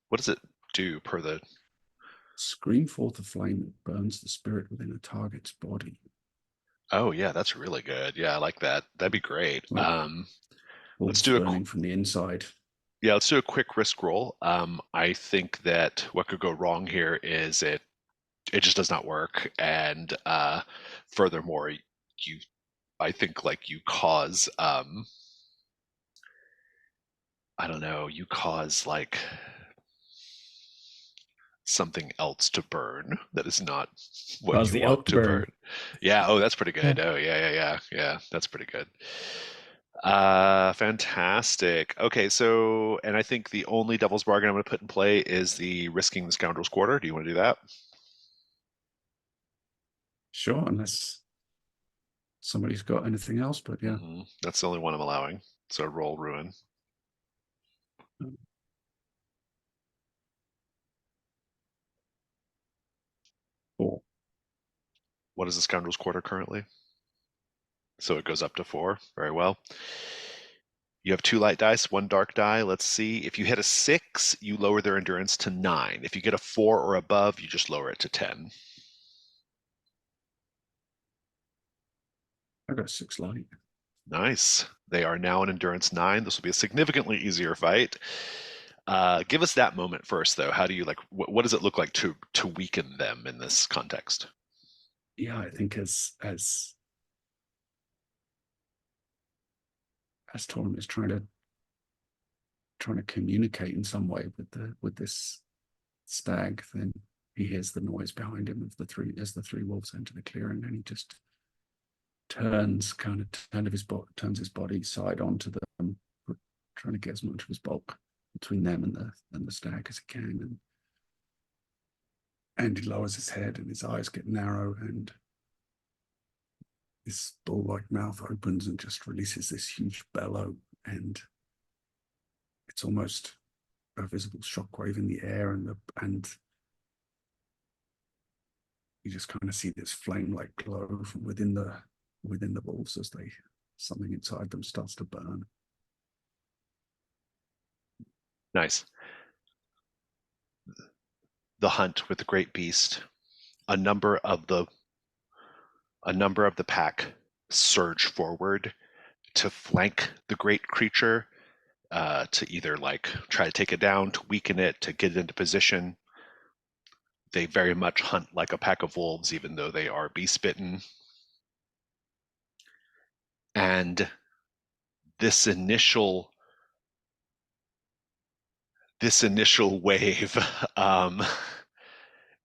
Speaker 1: What does it do per the...
Speaker 2: Scream forth a flame that burns the spirit within a target's body.
Speaker 1: Oh yeah, that's really good. Yeah, I like that. That'd be great. Let's do
Speaker 2: burning from the inside.
Speaker 1: Yeah, let's do a quick risk roll. I think that what could go wrong here is it just does not work, and furthermore, I think like you cause I don't know, you cause like something else to burn that is not what
Speaker 4: Cause
Speaker 1: you
Speaker 4: the
Speaker 1: want
Speaker 4: elk
Speaker 1: to
Speaker 4: burn.
Speaker 1: burn. Yeah, oh, that's pretty good. Oh, yeah, that's pretty good. Fantastic. Okay, so, and I think the only devil's bargain I'm going to put in play is the risking the Scoundrel's Quarter. Do you want to do that?
Speaker 2: Sure, unless somebody's got anything else, but yeah.
Speaker 1: That's the only one I'm allowing. So roll ruin.
Speaker 2: Four.
Speaker 1: What is the Scoundrel's Quarter currently? So it goes up to 4. Very well. You have 2 light dice, 1 dark die. Let's see. If you hit a 6, you lower their endurance to 9. If you get a 4 or above, you just lower it to 10.
Speaker 2: I got a 6 light.
Speaker 1: Nice. They are now in endurance 9. This will be a significantly easier fight. Give us that moment first, though. How do you what does it look like to weaken them in this context?
Speaker 2: Yeah, I think as Torm is trying to communicate in some way with this stag, then he hears the noise behind him of the 3 as the 3 wolves enter the clearing, and he just turns turns his body side onto them, trying to get as much of his bulk between them and the stag as he can, and he lowers his head and his eyes get narrow, and his bull-like mouth opens and just releases this huge bellow, and it's almost a visible shockwave in the air, and you just kind of see this flame-like glow from within the wolves as something inside them starts to burn.
Speaker 1: Nice. The hunt with the great beast. A number of the pack surge forward to flank the great creature, to either like try to take it down, to weaken it, to get it into position. They very much hunt like a pack of wolves, even though they are beast bitten. And this initial wave,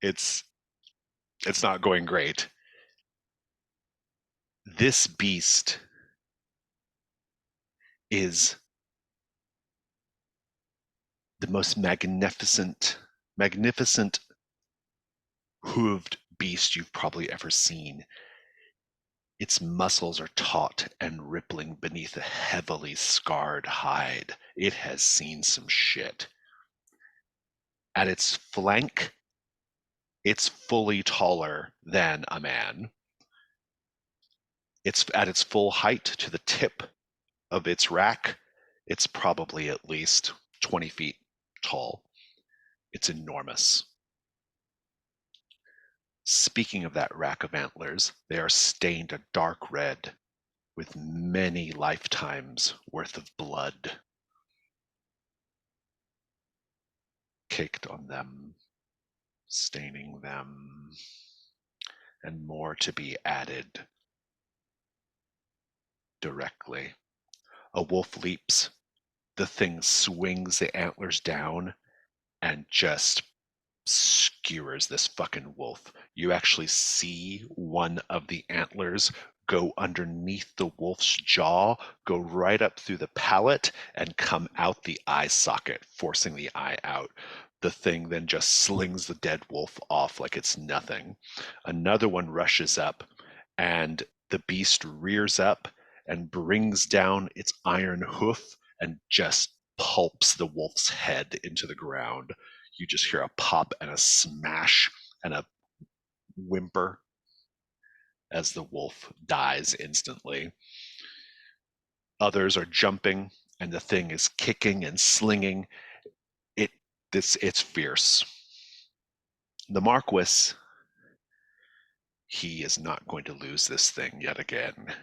Speaker 1: it's not going great. This beast is the most magnificent hooved beast you've probably ever seen. Its muscles are taut and rippling beneath a heavily scarred hide. It has seen some shit. At its flank, it's fully taller than a man. It's at its full height to the tip of its rack. It's probably at least 20 feet tall. It's enormous. Speaking of that rack of antlers, they are stained a dark red with many lifetimes worth of blood caked on them, staining them, and more to be added directly. A wolf leaps. The thing swings the antlers down and just skewers this fucking wolf. You actually see one of the antlers go underneath the wolf's jaw, go right up through the palate, and come out the eye socket, forcing the eye out. The thing then just slings the dead wolf off like it's nothing. Another one rushes up, and the beast rears up and brings down its iron hoof and just pulps the wolf's head into the ground. You just hear a pop and a smash and a whimper as the wolf dies instantly. Others are jumping, and the thing is kicking and slinging. It's fierce. The Marquis, he is not going to lose this thing yet again.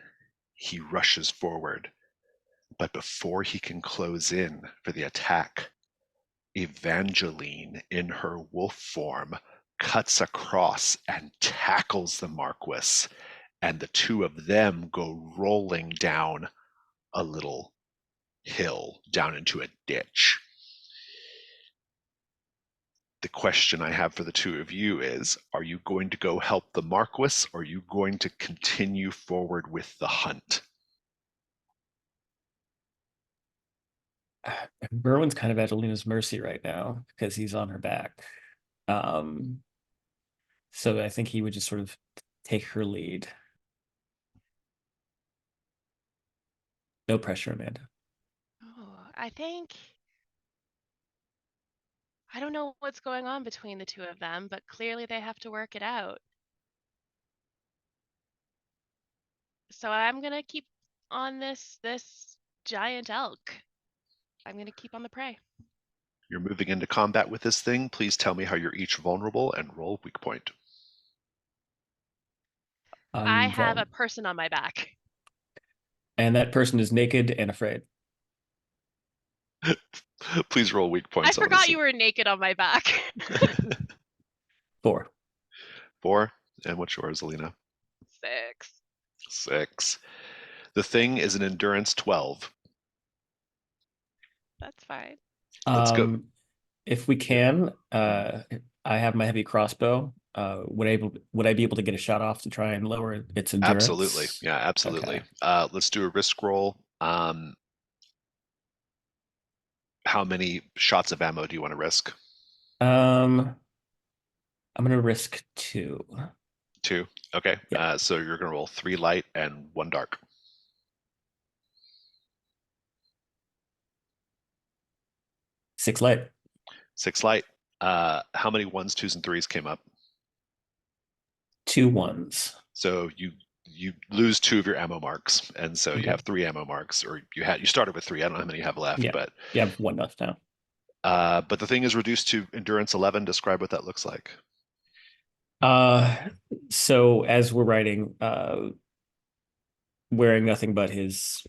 Speaker 1: He rushes forward, but before he can close in for the attack, Evangeline, in her wolf form, cuts across and tackles the Marquis, and the two of them go rolling down a little hill, down into a ditch. The question I have for the two of you is, are you going to go help the Marquis, or are you going to continue forward with the hunt?
Speaker 4: Berwin's kind of at Alina's mercy right now because he's on her back. So I think he would just sort of take her lead. No pressure, Amanda.
Speaker 3: Oh, I don't know what's going on between the two of them, but clearly they have to work it out. So I'm gonna keep on this giant elk. I'm gonna keep on the prey.
Speaker 1: You're moving into combat with this thing. Please tell me how you're each vulnerable and roll weak point.
Speaker 3: I have a
Speaker 4: Vulnerable.
Speaker 3: person on my back.
Speaker 4: And that person is naked and afraid.
Speaker 1: Please roll weak
Speaker 3: I
Speaker 1: points.
Speaker 3: forgot you were naked on my back.
Speaker 4: 4.
Speaker 1: 4. And what's yours, Alina?
Speaker 3: 6.
Speaker 1: 6. The thing is an endurance 12.
Speaker 3: That's fine.
Speaker 1: Let's go.
Speaker 4: If we can, I have my heavy crossbow. would I be able to get a shot off to try and lower its endurance?
Speaker 1: Absolutely. Yeah, absolutely.
Speaker 4: Okay.
Speaker 1: Let's do a risk roll. How many shots of ammo do you want to risk?
Speaker 4: I'm gonna risk 2.
Speaker 1: 2. Okay.
Speaker 4: Yeah.
Speaker 1: So you're gonna roll 3 light and 1 dark.
Speaker 4: 6 light.
Speaker 1: 6 light. How many 1s, 2s, and 3s came up?
Speaker 4: 2 1s.
Speaker 1: So you lose 2 of your ammo marks, and so you
Speaker 4: Okay.
Speaker 1: have 3 ammo marks, or you started with 3. I don't know how many you have left,
Speaker 4: Yeah.
Speaker 1: but
Speaker 4: Yeah, I have 1 left now.
Speaker 1: but the thing is reduced to endurance 11. Describe what that looks like.
Speaker 4: So as we're writing, wearing nothing but his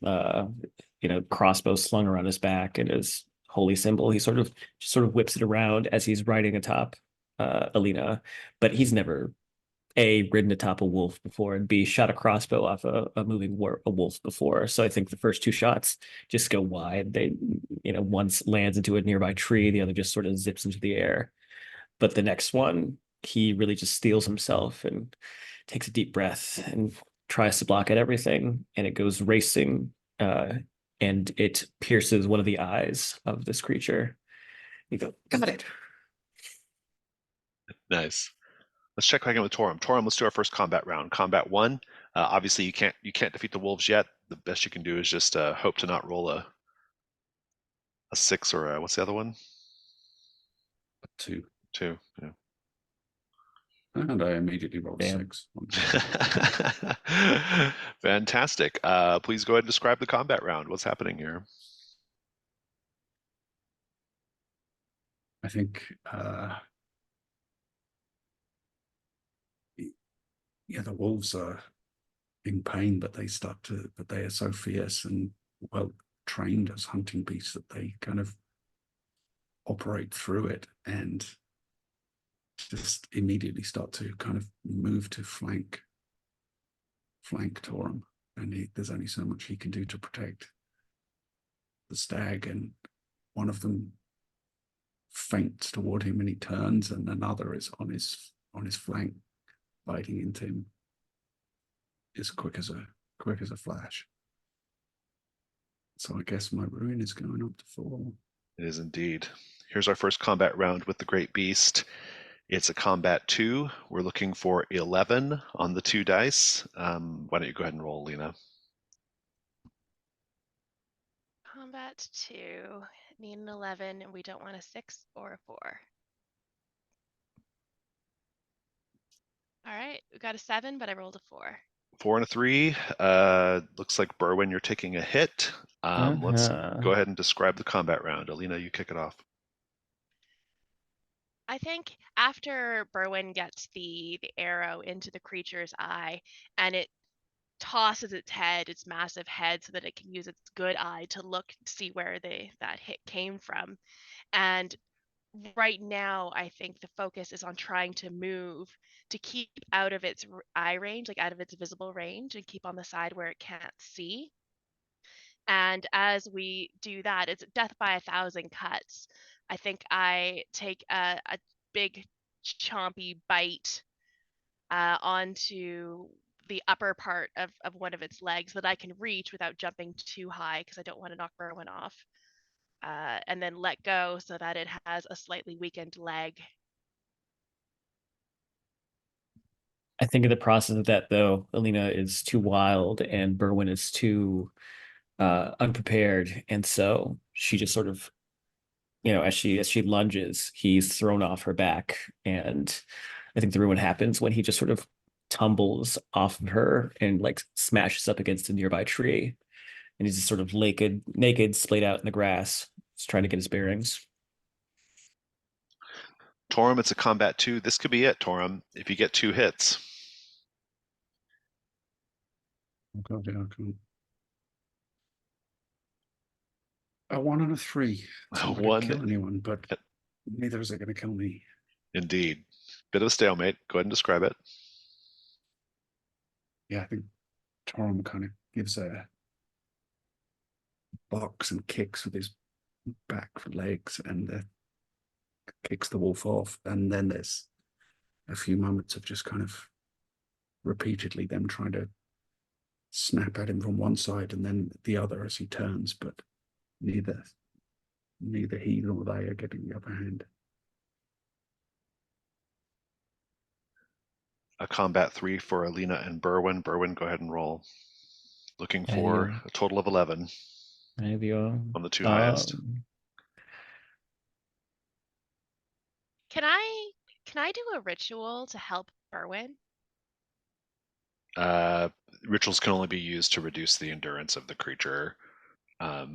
Speaker 4: crossbow slung around his back and his holy symbol, he sort of whips it around as he's riding atop Alina, but he's never A, ridden atop a wolf before, and B, shot a crossbow off a wolf before. So I think the first 2 shots just go wide. They, one lands into a nearby tree, the other just sort of zips into the air. But the next one, he really just steels himself and takes a deep breath and tries to block at everything, and it goes racing, and it pierces one of the eyes of this creature. You go, got it.
Speaker 1: Nice. Let's check back in with Torum. Torum, let's do our first combat round. Combat 1. Obviously, you can't defeat the wolves yet. The best you can do is just hope to not roll a 6 or what's the other one?
Speaker 2: 2.
Speaker 1: 2. Yeah.
Speaker 2: And I immediately rolled
Speaker 4: Damn.
Speaker 2: 6.
Speaker 1: Fantastic. Please go ahead and describe the combat round. What's happening here?
Speaker 2: I think the wolves are in pain, but they are so fierce and well trained as hunting beasts that they kind of operate through it and just immediately start to kind of move to flank Torum, and there's only so much he can do to protect the stag, and one of them feints toward him and he turns, and another is on his flank, biting into him as quick as a flash. So I guess my ruin is going up to 4.
Speaker 1: It is indeed. Here's our first combat round with the Great Beast. It's a combat 2. We're looking for 11 on the 2 dice. Why don't you go ahead and roll, Lena?
Speaker 3: Combat 2. Need an 11, and we don't want a 6 or a 4. All right, we got a 7, but I rolled a 4.
Speaker 1: 4 and a 3. Looks like Berwin, you're taking a hit. Let's go ahead and describe the combat round. Alina, you kick it off.
Speaker 3: I think after Berwin gets the arrow into the creature's eye, and it tosses its massive head so that it can use its good eye to look to see where that hit came from. And right now, I think the focus is on trying to move to keep out of its eye range, like out of its visible range, and keep on the side where it can't see. And as we do that, it's death by 1,000 cuts. I think I take a big chompy bite onto the upper part of one of its legs that I can reach without jumping too high because I don't want to knock Berwin off. And then let go so that it has a slightly weakened leg.
Speaker 4: I think in the process of that, though, Alina is too wild and Berwin is too unprepared, and so she just sort of, as she lunges, he's thrown off her back, and I think the ruin happens when he just sort of tumbles off of her and like smashes up against a nearby tree, and he's just sort of naked, splayed out in the grass, just trying to get his bearings.
Speaker 1: Torum, it's a combat 2. This could be it, Torum, if you get 2 hits.
Speaker 2: Oh God, yeah, I can't. A 1 and a 3. It's not going to kill anyone, but neither is it going to kill me.
Speaker 1: Indeed. Bit of a stalemate. Go ahead and describe it.
Speaker 2: Yeah, I think Torum kind of gives a box and kicks with his back for legs and kicks the wolf off. And then there's a few moments of just kind of repeatedly them trying to snap at him from one side and then the other as he turns, but neither he nor they are getting the upper hand.
Speaker 1: A combat 3 for Alina and Berwin. Berwin, go ahead and roll. Looking for a total of 11
Speaker 4: Maybe
Speaker 1: on the two highest.
Speaker 3: Can I do a ritual to help Berwin?
Speaker 1: Rituals can only be used to reduce the endurance of the creature.
Speaker 3: So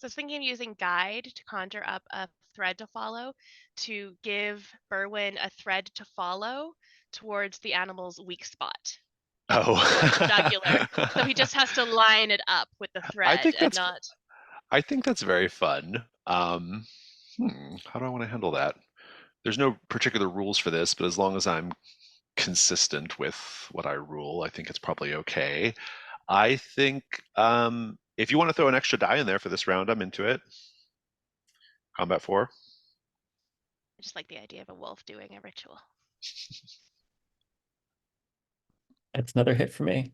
Speaker 3: I was thinking of using guide to conjure up a thread to follow, to give Berwin a thread to follow towards the animal's weak spot.
Speaker 1: Oh,
Speaker 3: jugular. So he just has to line it up with the thread and not.
Speaker 1: I think that's very fun. How do I want to handle that? There's no particular rules for this, but as long as I'm consistent with what I rule, I think it's probably okay. I think if you want to throw an extra die in there for this round, I'm into it. Combat 4.
Speaker 3: I just like the idea of a wolf doing a ritual.
Speaker 4: That's another hit for me.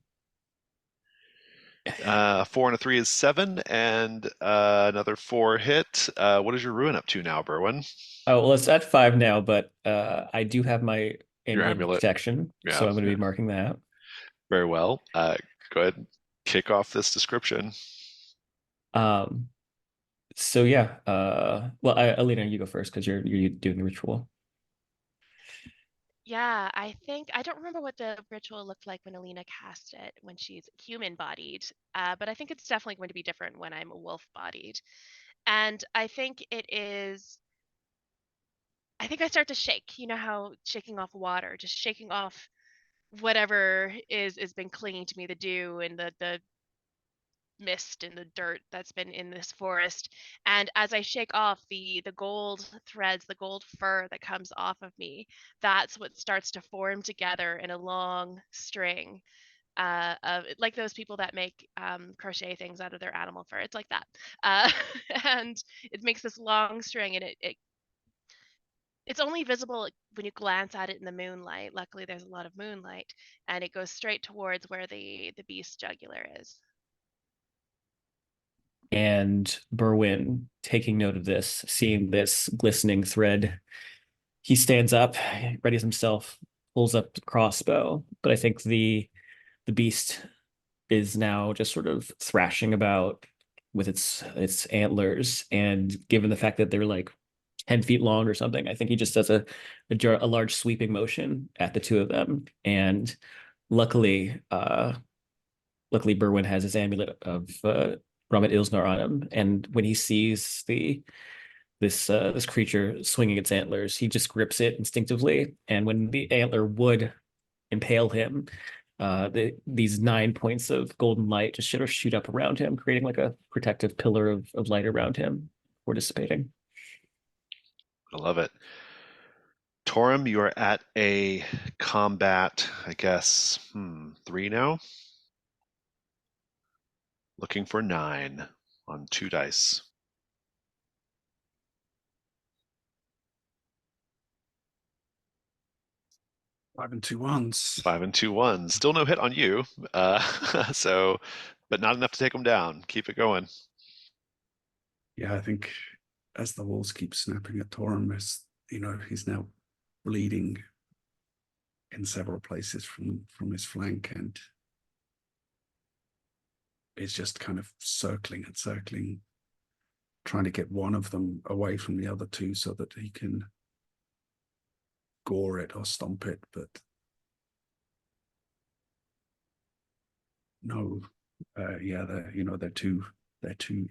Speaker 1: 4 and a 3 is 7, and another 4 hit. What is your ruin up to now, Berwin?
Speaker 4: Oh, well, it's at 5 now, but I do have my
Speaker 1: amulet
Speaker 4: protection, so I'm going to be marking that.
Speaker 1: Very well. Go ahead and kick off this description.
Speaker 4: So yeah, well, Alina, you go first because you're doing the ritual.
Speaker 3: Yeah, I think I don't remember what the ritual looked like when Alina cast it when she's human-bodied, but I think it's definitely going to be different when I'm wolf-bodied. And I think it is. I think I start to shake. You know how shaking off water, just shaking off whatever is been clinging to me, the dew and the mist and the dirt that's been in this forest. And as I shake off the gold threads, the gold fur that comes off of me, that's what starts to form together in a long string, of like those people that make crochet things out of their animal fur. It's like that. uh, and it makes this long string, and it's only visible when you glance at it in the moonlight. Luckily there's a lot of moonlight, and it goes straight towards where the beast's jugular is.
Speaker 4: And Berwin, taking note of this, seeing this glistening thread, he stands up, readies himself, pulls up the crossbow. But I think the beast is now just sort of thrashing about with its antlers, and given the fact that they're like 10 feet long or something, I think he just does a large sweeping motion at the two of them. And luckily Berwin has his amulet of Ramat Ilsnar on him, and when he sees this creature swinging its antlers, he just grips it instinctively. And when the antler would impale him, these 9 points of golden light just sort of shoot up around him, creating like a protective pillar of light around him before dissipating.
Speaker 1: I love it. Torum, you are at a combat, I guess, 3 now. Looking for 9 on 2 dice.
Speaker 2: Five and 2 ones.
Speaker 1: 5 and 2 ones. Still no hit on you. But not enough to take them down. Keep it going.
Speaker 2: Yeah, I think as the walls keep snapping at Torum, as he's now bleeding in several places from his flank, and is just kind of circling and circling, trying to get one of them away from the other two so that he can gore it or stomp it. But no, they're too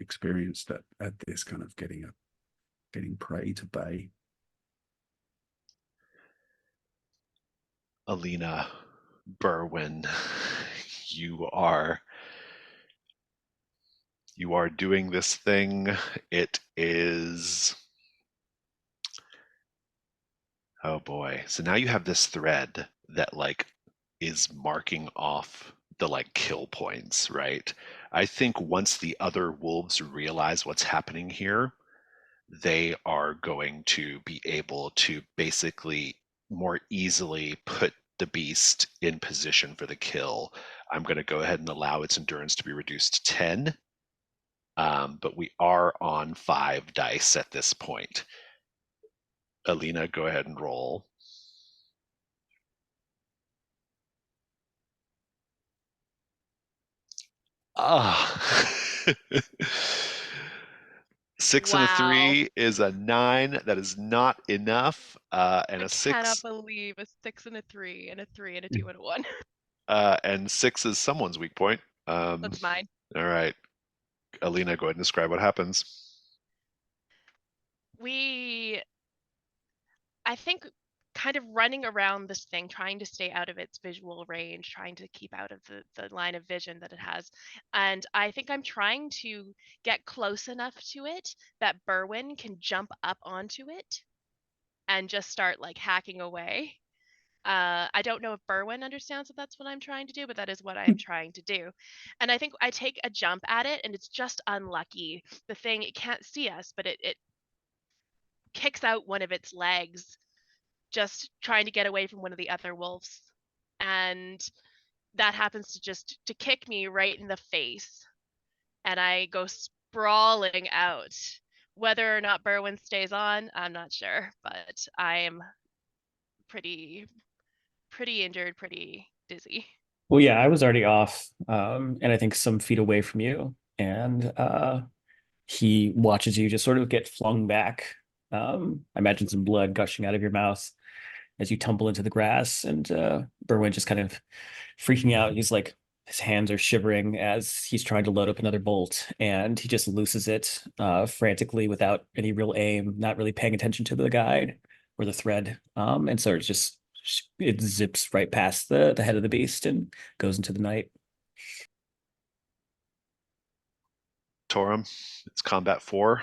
Speaker 2: experienced at this kind of getting prey to bay.
Speaker 1: Alina, Berwin, you are doing this thing. It is, oh boy. So now you have this thread that like is marking off the like kill points, right? I think once the other wolves realize what's happening here, they are going to be able to basically more easily put the beast in position for the kill. I'm going to go ahead and allow its endurance to be reduced to 10. But we are on 5 dice at this point. Alina, go ahead and roll. Ah. 6 and a
Speaker 3: Wow.
Speaker 1: 3 is a 9. That is not enough. And
Speaker 3: I
Speaker 1: a
Speaker 3: cannot
Speaker 1: 6.
Speaker 3: believe a 6 and a 3 and a 3 and a 2 and a 1.
Speaker 1: And 6 is someone's weak point.
Speaker 3: That's mine.
Speaker 1: All right. Alina, go ahead and describe what happens.
Speaker 3: I think kind of running around this thing, trying to stay out of its visual range, trying to keep out of the line of vision that it has. And I think I'm trying to get close enough to it that Berwin can jump up onto it and just start like hacking away. I don't know if Berwin understands that that's what I'm trying to do, but that is what I'm trying to do. And I think I take a jump at it, and it's just unlucky. The thing, it can't see us, but it kicks out one of its legs, just trying to get away from one of the other wolves. And that happens to just to kick me right in the face. And I go sprawling out. Whether or not Berwin stays on, I'm not sure, but I am pretty injured, pretty dizzy.
Speaker 4: Well, yeah, I was already off, and I think some feet away from you, and he watches you just sort of get flung back. I imagine some blood gushing out of your mouth as you tumble into the grass, and Berwin just kind of freaking out. He's like, his hands are shivering as he's trying to load up another bolt, and he just looses it frantically without any real aim, not really paying attention to the guide or the thread. And so it zips right past the head of the beast and goes into the night.
Speaker 1: Torum, it's combat 4.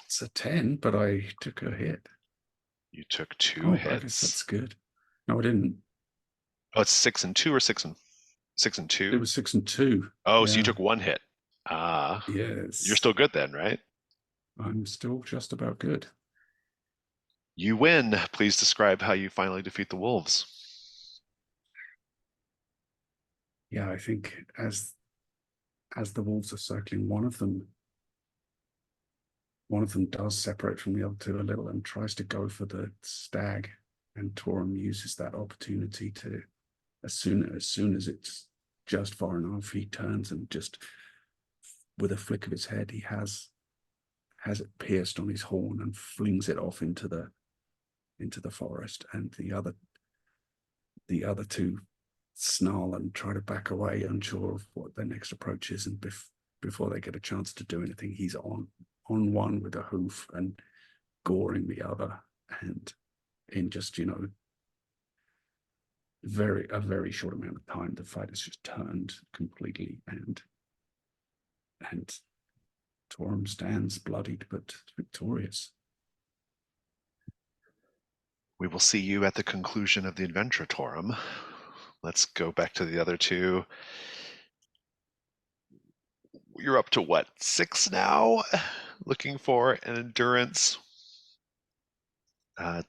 Speaker 2: It's a 10, but I took a hit.
Speaker 1: You took 2
Speaker 2: Oh,
Speaker 1: hits.
Speaker 2: I guess that's good. No, I didn't.
Speaker 1: Oh, it's 6 and 2 or 6 and 2?
Speaker 2: It was 6 and 2.
Speaker 1: Oh, so you
Speaker 2: Yeah.
Speaker 1: took 1 hit.
Speaker 2: Yes.
Speaker 1: You're still good then, right?
Speaker 2: I'm still just about good.
Speaker 1: You win. Please describe how you finally defeat the wolves.
Speaker 2: Yeah, I think as the wolves are circling, one of them does separate from the other two a little and tries to go for the stag, and Torum uses that opportunity to, as soon as it's just far enough, he turns and just with a flick of his head, he has it pierced on his horn and flings it off into the forest, and the other two snarl and try to back away, unsure of what their next approach is, and before they get a chance to do anything, he's on one with a hoof and goring the other, and in just a very short amount of time, the fight has just turned completely, and Torum stands bloodied but victorious.
Speaker 1: We will see you at the conclusion of the adventure, Torum. Let's go back to the other two. You're up to what, 6 now? Looking for an endurance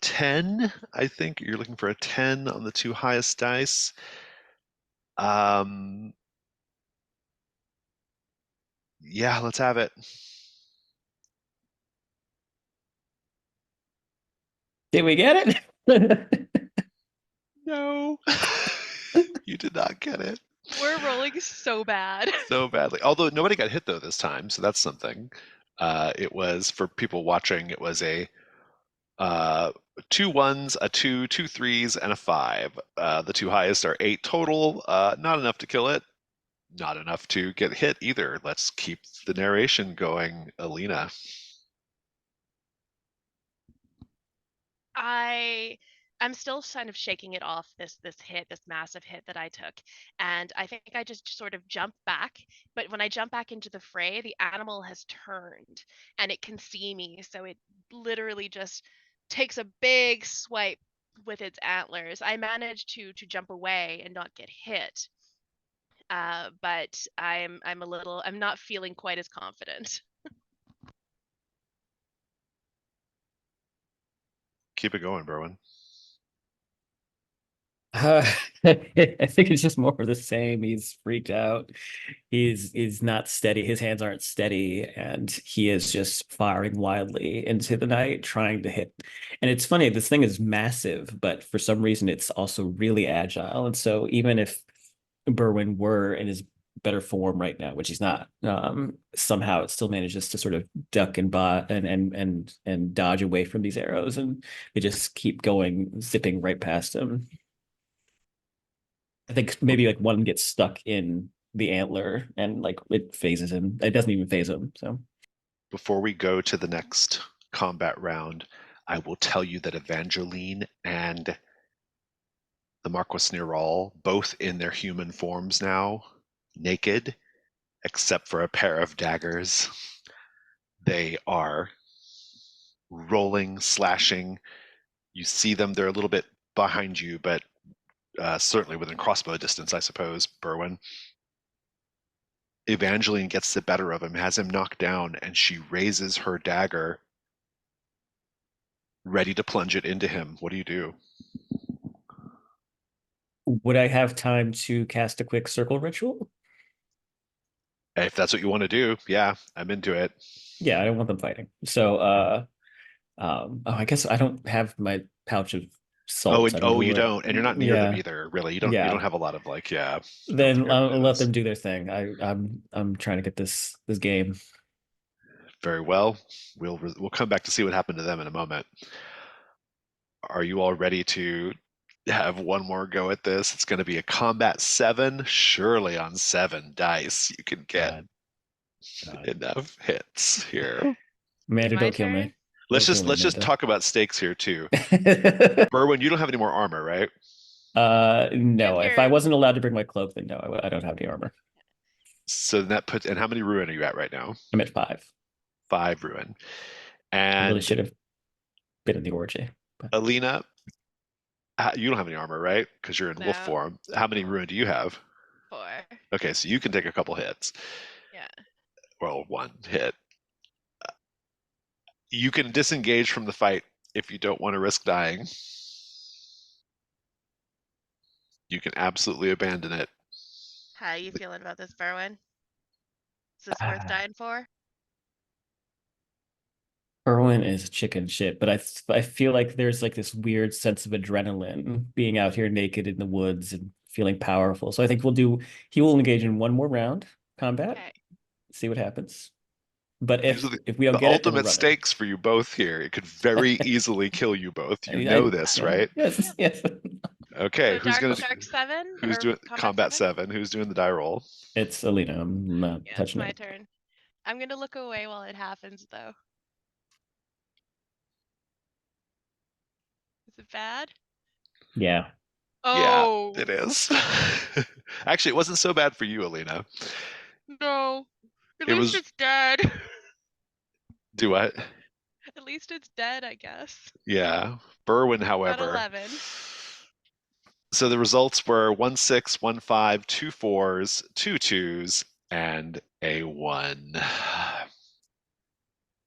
Speaker 1: 10, I think. You're looking for a 10 on the 2 highest dice. Yeah, let's have it.
Speaker 4: Did we get it?
Speaker 1: No. You did not get it.
Speaker 3: We're rolling so bad.
Speaker 1: So badly. Although nobody got hit though this time, so that's something. It was, for people watching, it was a 2 1s, a 2, 2 3s, and a 5. The 2 highest are 8 total. Not enough to kill it. Not enough to get hit either. Let's keep the narration going, Alina.
Speaker 3: I'm still kind of shaking it off, this massive hit that I took. And I think I just sort of jump back. But when I jump back into the fray, the animal has turned and it can see me. So it literally just takes a big swipe with its antlers. I managed to jump away and not get hit. But I'm not feeling quite as confident.
Speaker 1: Keep it going, Berwin.
Speaker 4: I think it's just more of the same. He's freaked out. He's not steady. His hands aren't steady, and he is just firing wildly into the night, trying to hit. And it's funny, this thing is massive, but for some reason it's also really agile. And so even if Berwin were in his better form right now, which he's not, somehow it still manages to sort of duck and and dodge away from these arrows, and they just keep going, zipping right past him. I think maybe like one gets stuck in the antler and like it phases him. It doesn't even phase him. So
Speaker 1: Before we go to the next combat round, I will tell you that Evangeline and the Marquis Neral, both in their human forms now, naked, except for a pair of daggers. They are rolling, slashing. You see them, they're a little bit behind you, but certainly within crossbow distance, I suppose, Berwin. Evangeline gets the better of him, has him knocked down, and she raises her dagger, ready to plunge it into him. What do you do?
Speaker 4: would I have time to cast a quick circle ritual?
Speaker 1: If that's what you want to do, yeah, I'm into it.
Speaker 4: Yeah, I don't want them fighting. So oh, I guess I don't have my pouch of
Speaker 1: Oh,
Speaker 4: salts.
Speaker 1: and
Speaker 4: I don't know
Speaker 1: you
Speaker 4: where.
Speaker 1: don't, and you're not near them
Speaker 4: Yeah,
Speaker 1: either, really. You
Speaker 4: yeah.
Speaker 1: don't have a lot of like, yeah. I don't think
Speaker 4: Then
Speaker 1: everybody
Speaker 4: I'll let
Speaker 1: does.
Speaker 4: them do their thing. I'm trying to get this game.
Speaker 1: Very well. We'll come back to see what happened to them in a moment. Are you all ready to have one more go at this? It's going to be a combat 7. Surely on 7 dice you can get
Speaker 4: God.
Speaker 1: enough hits here.
Speaker 4: Amanda,
Speaker 3: My
Speaker 4: don't kill me.
Speaker 3: turn.
Speaker 1: Let's
Speaker 4: Don't kill me,
Speaker 1: just
Speaker 4: Amanda.
Speaker 1: talk about stakes here too. Berwin, you don't have any more armor, right?
Speaker 3: You have
Speaker 4: No. If I
Speaker 3: your
Speaker 4: wasn't allowed to bring my cloak, then no, I don't have any armor.
Speaker 1: So that puts, and how many ruin are you at right now?
Speaker 4: I'm at 5.
Speaker 1: 5 ruin.
Speaker 4: I really
Speaker 1: And
Speaker 4: should have been in the orgy. But
Speaker 1: Alina, you don't have any armor, right? Because you're in wolf
Speaker 3: No.
Speaker 1: form. How many ruin do you have?
Speaker 3: 4.
Speaker 1: Okay, so you can take a couple hits.
Speaker 3: Yeah.
Speaker 1: Well, 1 hit. You can disengage from the fight if you don't want to risk dying. You can absolutely abandon it.
Speaker 3: How you feeling about this, Berwin? Is this worth
Speaker 4: ah,
Speaker 3: dying for?
Speaker 4: Erwin is chicken shit, but I feel like there's like this weird sense of adrenaline being out here naked in the woods and feeling powerful. So I think he will engage in one more round combat,
Speaker 3: Okay.
Speaker 4: see what happens. But
Speaker 1: These are
Speaker 4: if we don't
Speaker 1: the
Speaker 4: get it, then we're
Speaker 1: ultimate
Speaker 4: running.
Speaker 1: stakes for you both here. It could very easily kill you both. You know
Speaker 4: I
Speaker 1: this,
Speaker 4: yeah,
Speaker 1: right?
Speaker 4: yes, yes.
Speaker 1: Okay,
Speaker 3: So Dark 7
Speaker 1: who's
Speaker 3: or
Speaker 1: doing
Speaker 3: Combat
Speaker 1: combat
Speaker 3: 7?
Speaker 1: 7? Who's doing the die roll?
Speaker 4: It's Alina. I'm not
Speaker 3: Yeah, it's
Speaker 4: touching
Speaker 3: my
Speaker 4: it.
Speaker 3: turn. I'm gonna look away while it happens, though. Is it bad?
Speaker 4: Yeah.
Speaker 1: Yeah,
Speaker 3: Oh
Speaker 1: it is. Actually, it wasn't so bad for you, Alina.
Speaker 3: no! At
Speaker 1: It
Speaker 3: least
Speaker 1: was.
Speaker 3: it's dead.
Speaker 1: Do what?
Speaker 3: At least it's dead, I guess.
Speaker 1: Yeah. Berwin,
Speaker 3: Got
Speaker 1: however.
Speaker 3: 11.
Speaker 1: So the results were 1 6, 1 5, 2 4s, 2 2s, and a 1.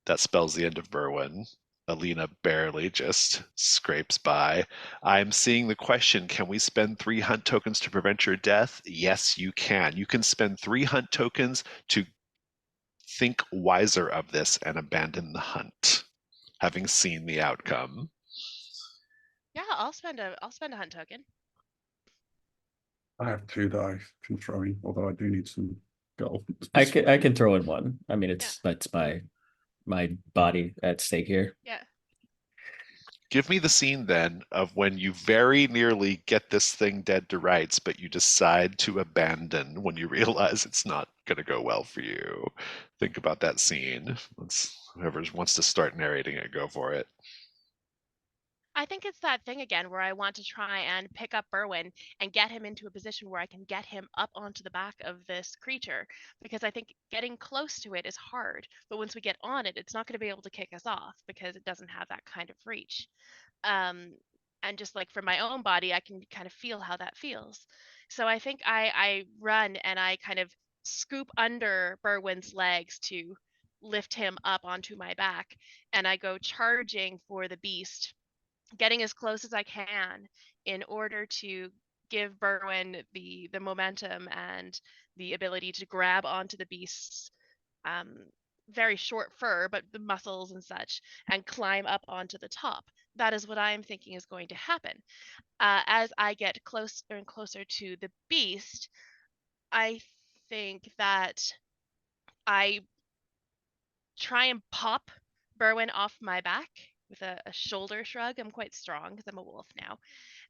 Speaker 1: That spells the end of Berwin. Alina barely just scrapes by. I'm seeing the question, can we spend 3 hunt tokens to prevent your death? Yes, you can. You can spend 3 hunt tokens to think wiser of this and abandon the hunt, having seen the outcome.
Speaker 3: Yeah, I'll spend a hunt token.
Speaker 2: I have 2 that I can throw in, although I do need some gold.
Speaker 4: I can throw in one. I mean,
Speaker 3: Yeah.
Speaker 4: that's my body at stake here.
Speaker 3: Yeah.
Speaker 1: Give me the scene then of when you very nearly get this thing dead to rights, but you decide to abandon when you realize it's not going to go well for you. Think about that scene. Whoever wants to start narrating it, go for it.
Speaker 3: I think it's that thing again where I want to try and pick up Berwin and get him into a position where I can get him up onto the back of this creature, because I think getting close to it is hard, but once we get on it, it's not going to be able to kick us off because it doesn't have that kind of reach. Um, and just like from my own body, I can kind of feel how that feels. So I think I run and I kind of scoop under Berwyn's legs to lift him up onto my back, and I go charging for the beast, getting as close as I can in order to give Berwyn the momentum and the ability to grab onto the beast's um, very short fur, but the muscles and such, and climb up onto the top. That is what I am thinking is going to happen. As I get closer and closer to the beast, I think that I try and pop Berwyn off my back with a shoulder shrug. I'm quite strong because I'm a wolf now.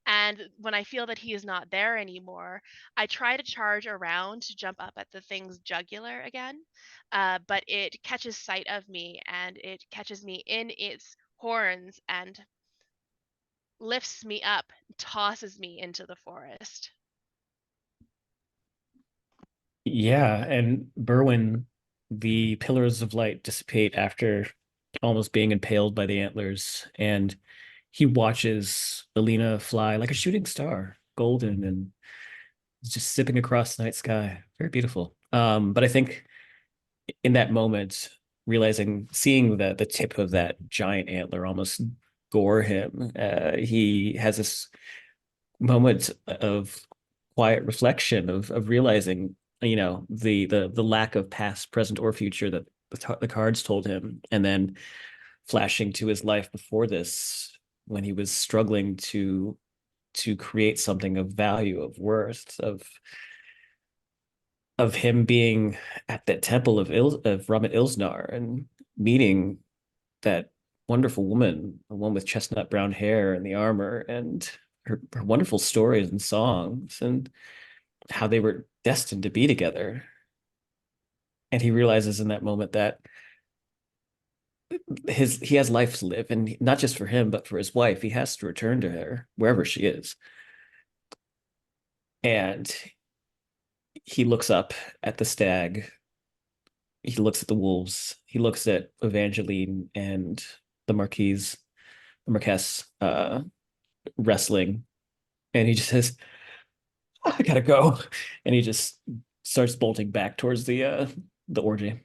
Speaker 3: And when I feel that he is not there anymore, I try to charge around to jump up at the thing's jugular again. But it catches sight of me and it catches me in its horns and lifts me up, tosses me into the forest.
Speaker 4: Yeah, and Berwyn, the pillars of light dissipate after almost being impaled by the antlers, and he watches Alina fly like a shooting star, golden and just zipping across the night sky. Very beautiful. But I think in that moment, realizing, seeing the tip of that giant antler almost gore him, he has this moment of quiet reflection of realizing, the lack of past, present, or future that the cards told him, and then flashing to his life before this when he was struggling to create something of value, of worth, of him being at that temple of Ramat Ilznar and meeting that wonderful woman, the one with chestnut brown hair and the armor, and her wonderful stories and songs, and how they were destined to be together. And he realizes in that moment that he has life to live, and not just for him, but for his wife. He has to return to her wherever she is. And he looks up at the stag. He looks at the wolves. He looks at Evangeline and the Marquess, wrestling, and he just says, "I gotta go," and he just starts bolting back towards the orgy.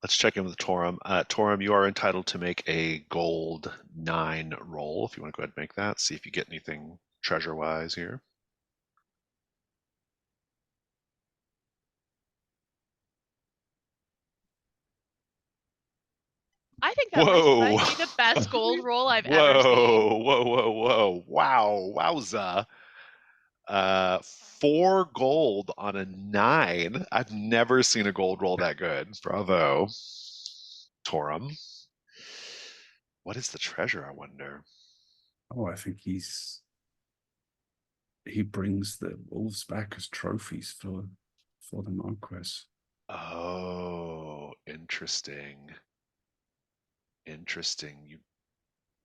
Speaker 1: Let's check in with Torum. Torum, you are entitled to make a gold 9 roll if you want to go ahead and make that. See if you get anything treasure-wise here.
Speaker 3: I think that
Speaker 1: Whoa!
Speaker 3: might be the best gold roll I've ever
Speaker 1: Whoa!
Speaker 3: seen.
Speaker 1: Whoa! Wow! Wowza! 4 gold on a 9. I've never seen a gold roll that good. Bravo, Torum. What is the treasure, I wonder?
Speaker 2: Oh, I think he brings the wolves back as trophies for the Marquess.
Speaker 1: Oh, interesting. Interesting.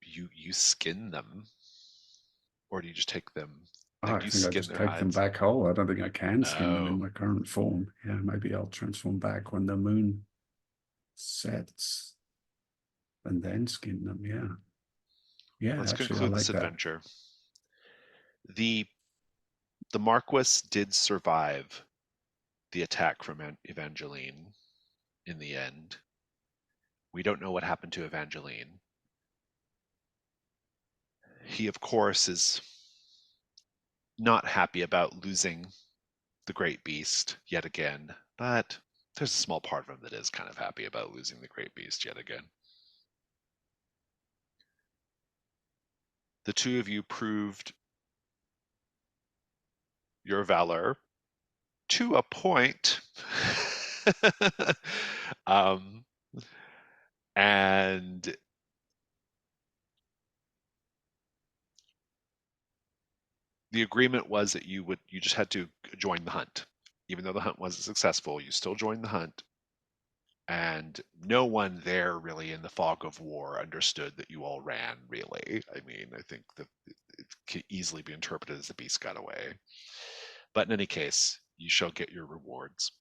Speaker 1: You skin them, or do you just take them? Like,
Speaker 2: I
Speaker 1: do you
Speaker 2: think I
Speaker 1: skin
Speaker 2: just
Speaker 1: their
Speaker 2: take them
Speaker 1: hides?
Speaker 2: back whole. I don't think I can skin them in
Speaker 1: Oh,
Speaker 2: my current form. Yeah, maybe I'll transform back when the moon sets and then skin them. Yeah. Yeah,
Speaker 1: let's
Speaker 2: actually, I
Speaker 1: conclude this
Speaker 2: like that.
Speaker 1: adventure. The the Marquis did survive the attack from Evangeline in the end. We don't know what happened to Evangeline. He, of course, is not happy about losing the great beast yet again, but there's a small part of him that is kind of happy about losing the great beast yet again. The two of you proved your valor to a point. um, and the agreement was that you just had to join the hunt. Even though the hunt wasn't successful, you still joined the hunt. And no one there really in the fog of war understood that you all ran, really. I mean, I think that it could easily be interpreted as the beast got away. But in any case, you shall get your rewards.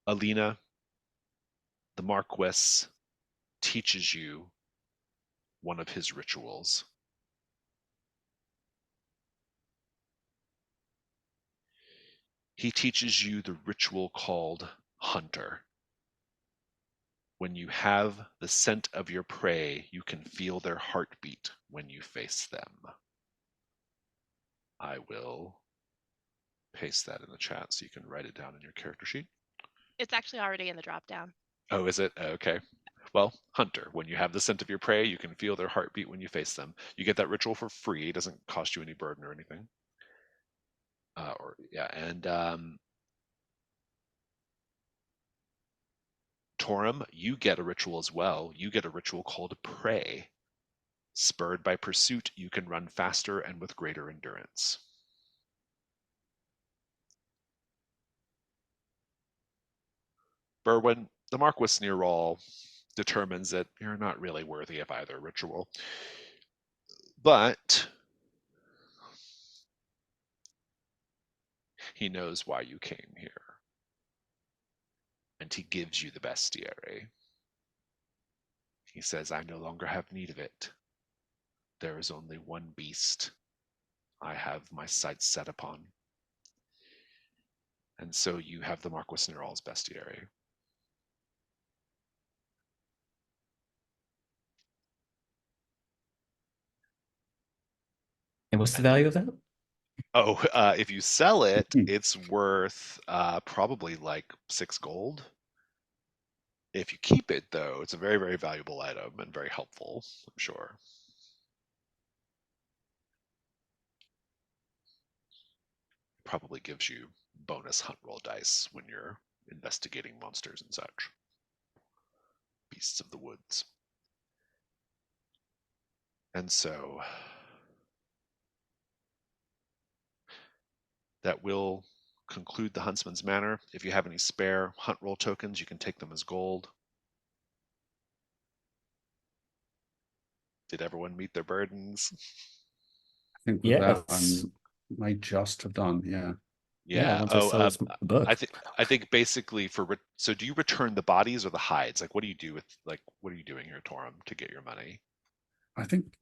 Speaker 1: Alina, the Marquis, teaches you one of his rituals. He teaches you the ritual called Hunter. When you have the scent of your prey, you can feel their heartbeat when you face them. I will paste that in the chat so you can write it down in your character sheet.
Speaker 3: It's actually already in the drop down.
Speaker 1: Oh, is it? Okay. Well, Hunter, when you have the scent of your prey, you can feel their heartbeat when you face them. You get that ritual for free. It doesn't cost you any burden or anything. And Torum, you get a ritual as well. You get a ritual called Prey. Spurred by pursuit, you can run faster and with greater endurance. Berwyn, the Marquis Nearall determines that you're not really worthy of either ritual. But he knows why you came here. And he gives you the bestiary. He says, I no longer have need of it. There is only one beast I have my sights set upon. And so you have the Marquis Nearall's bestiary.
Speaker 4: And what's the value of that?
Speaker 1: Oh, if you sell it,
Speaker 2: Hmm.
Speaker 1: it's worth probably like 6 gold. If you keep it, though, it's a very, very valuable item and very helpful, I'm sure. Probably gives you bonus hunt roll dice when you're investigating monsters and such. Beasts of the woods. And so that will conclude the Huntsman's Manor. If you have any spare hunt roll tokens, you can take them as gold. Did everyone meet their burdens?
Speaker 2: I think with that,
Speaker 4: Yes.
Speaker 2: I just have done, yeah.
Speaker 4: Yeah, once I sell this book.
Speaker 1: I think basically so do you return the bodies or the hides? Like, what do you do with what are you doing here, Torum, to get your money?
Speaker 2: I think,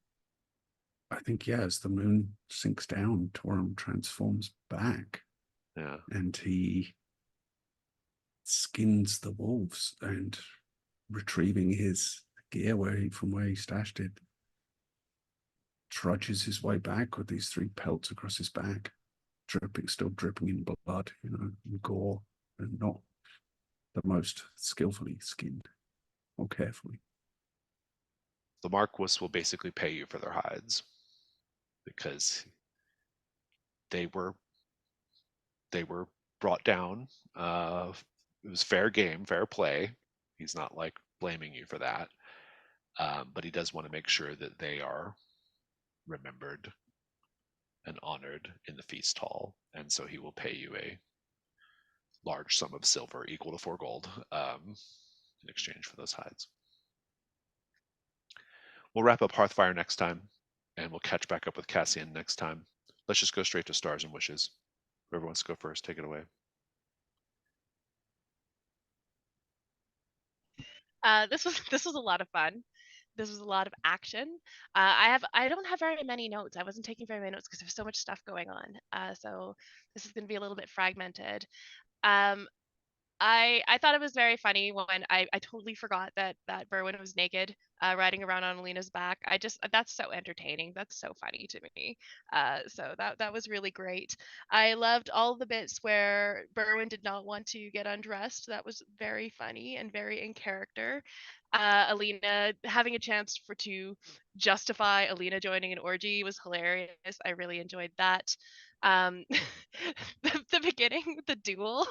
Speaker 2: yeah, as the moon sinks down, Torum transforms back
Speaker 1: Yeah.
Speaker 2: and he skins the wolves and retrieving his gear from where he stashed it, trudges his way back with these 3 pelts across his back, still dripping in blood, and gore, and not the most skillfully skinned or carefully.
Speaker 1: The Marquis will basically pay you for their hides because they were brought down. It was fair game, fair play. He's not like blaming you for that, but he does want to make sure that they are remembered and honored in the feast hall, and so he will pay you a large sum of silver equal to 4 gold in exchange for those hides. We'll wrap up Hearthfire next time, and we'll catch back up with Cassian next time. Let's just go straight to Stars and Wishes. Whoever wants to go first, take it away.
Speaker 3: This was a lot of fun. This was a lot of action. I don't have very many notes. I wasn't taking very many notes because there's so much stuff going on. So this is going to be a little bit fragmented. I thought it was very funny when I totally forgot that Berwyn was naked, riding around on Alina's back. That's so entertaining. That's so funny to me. So that was really great. I loved all the bits where Berwyn did not want to get undressed. That was very funny and very in character. Alina having a chance to justify Alina joining an orgy was hilarious. I really enjoyed that. Um, the beginning, the duel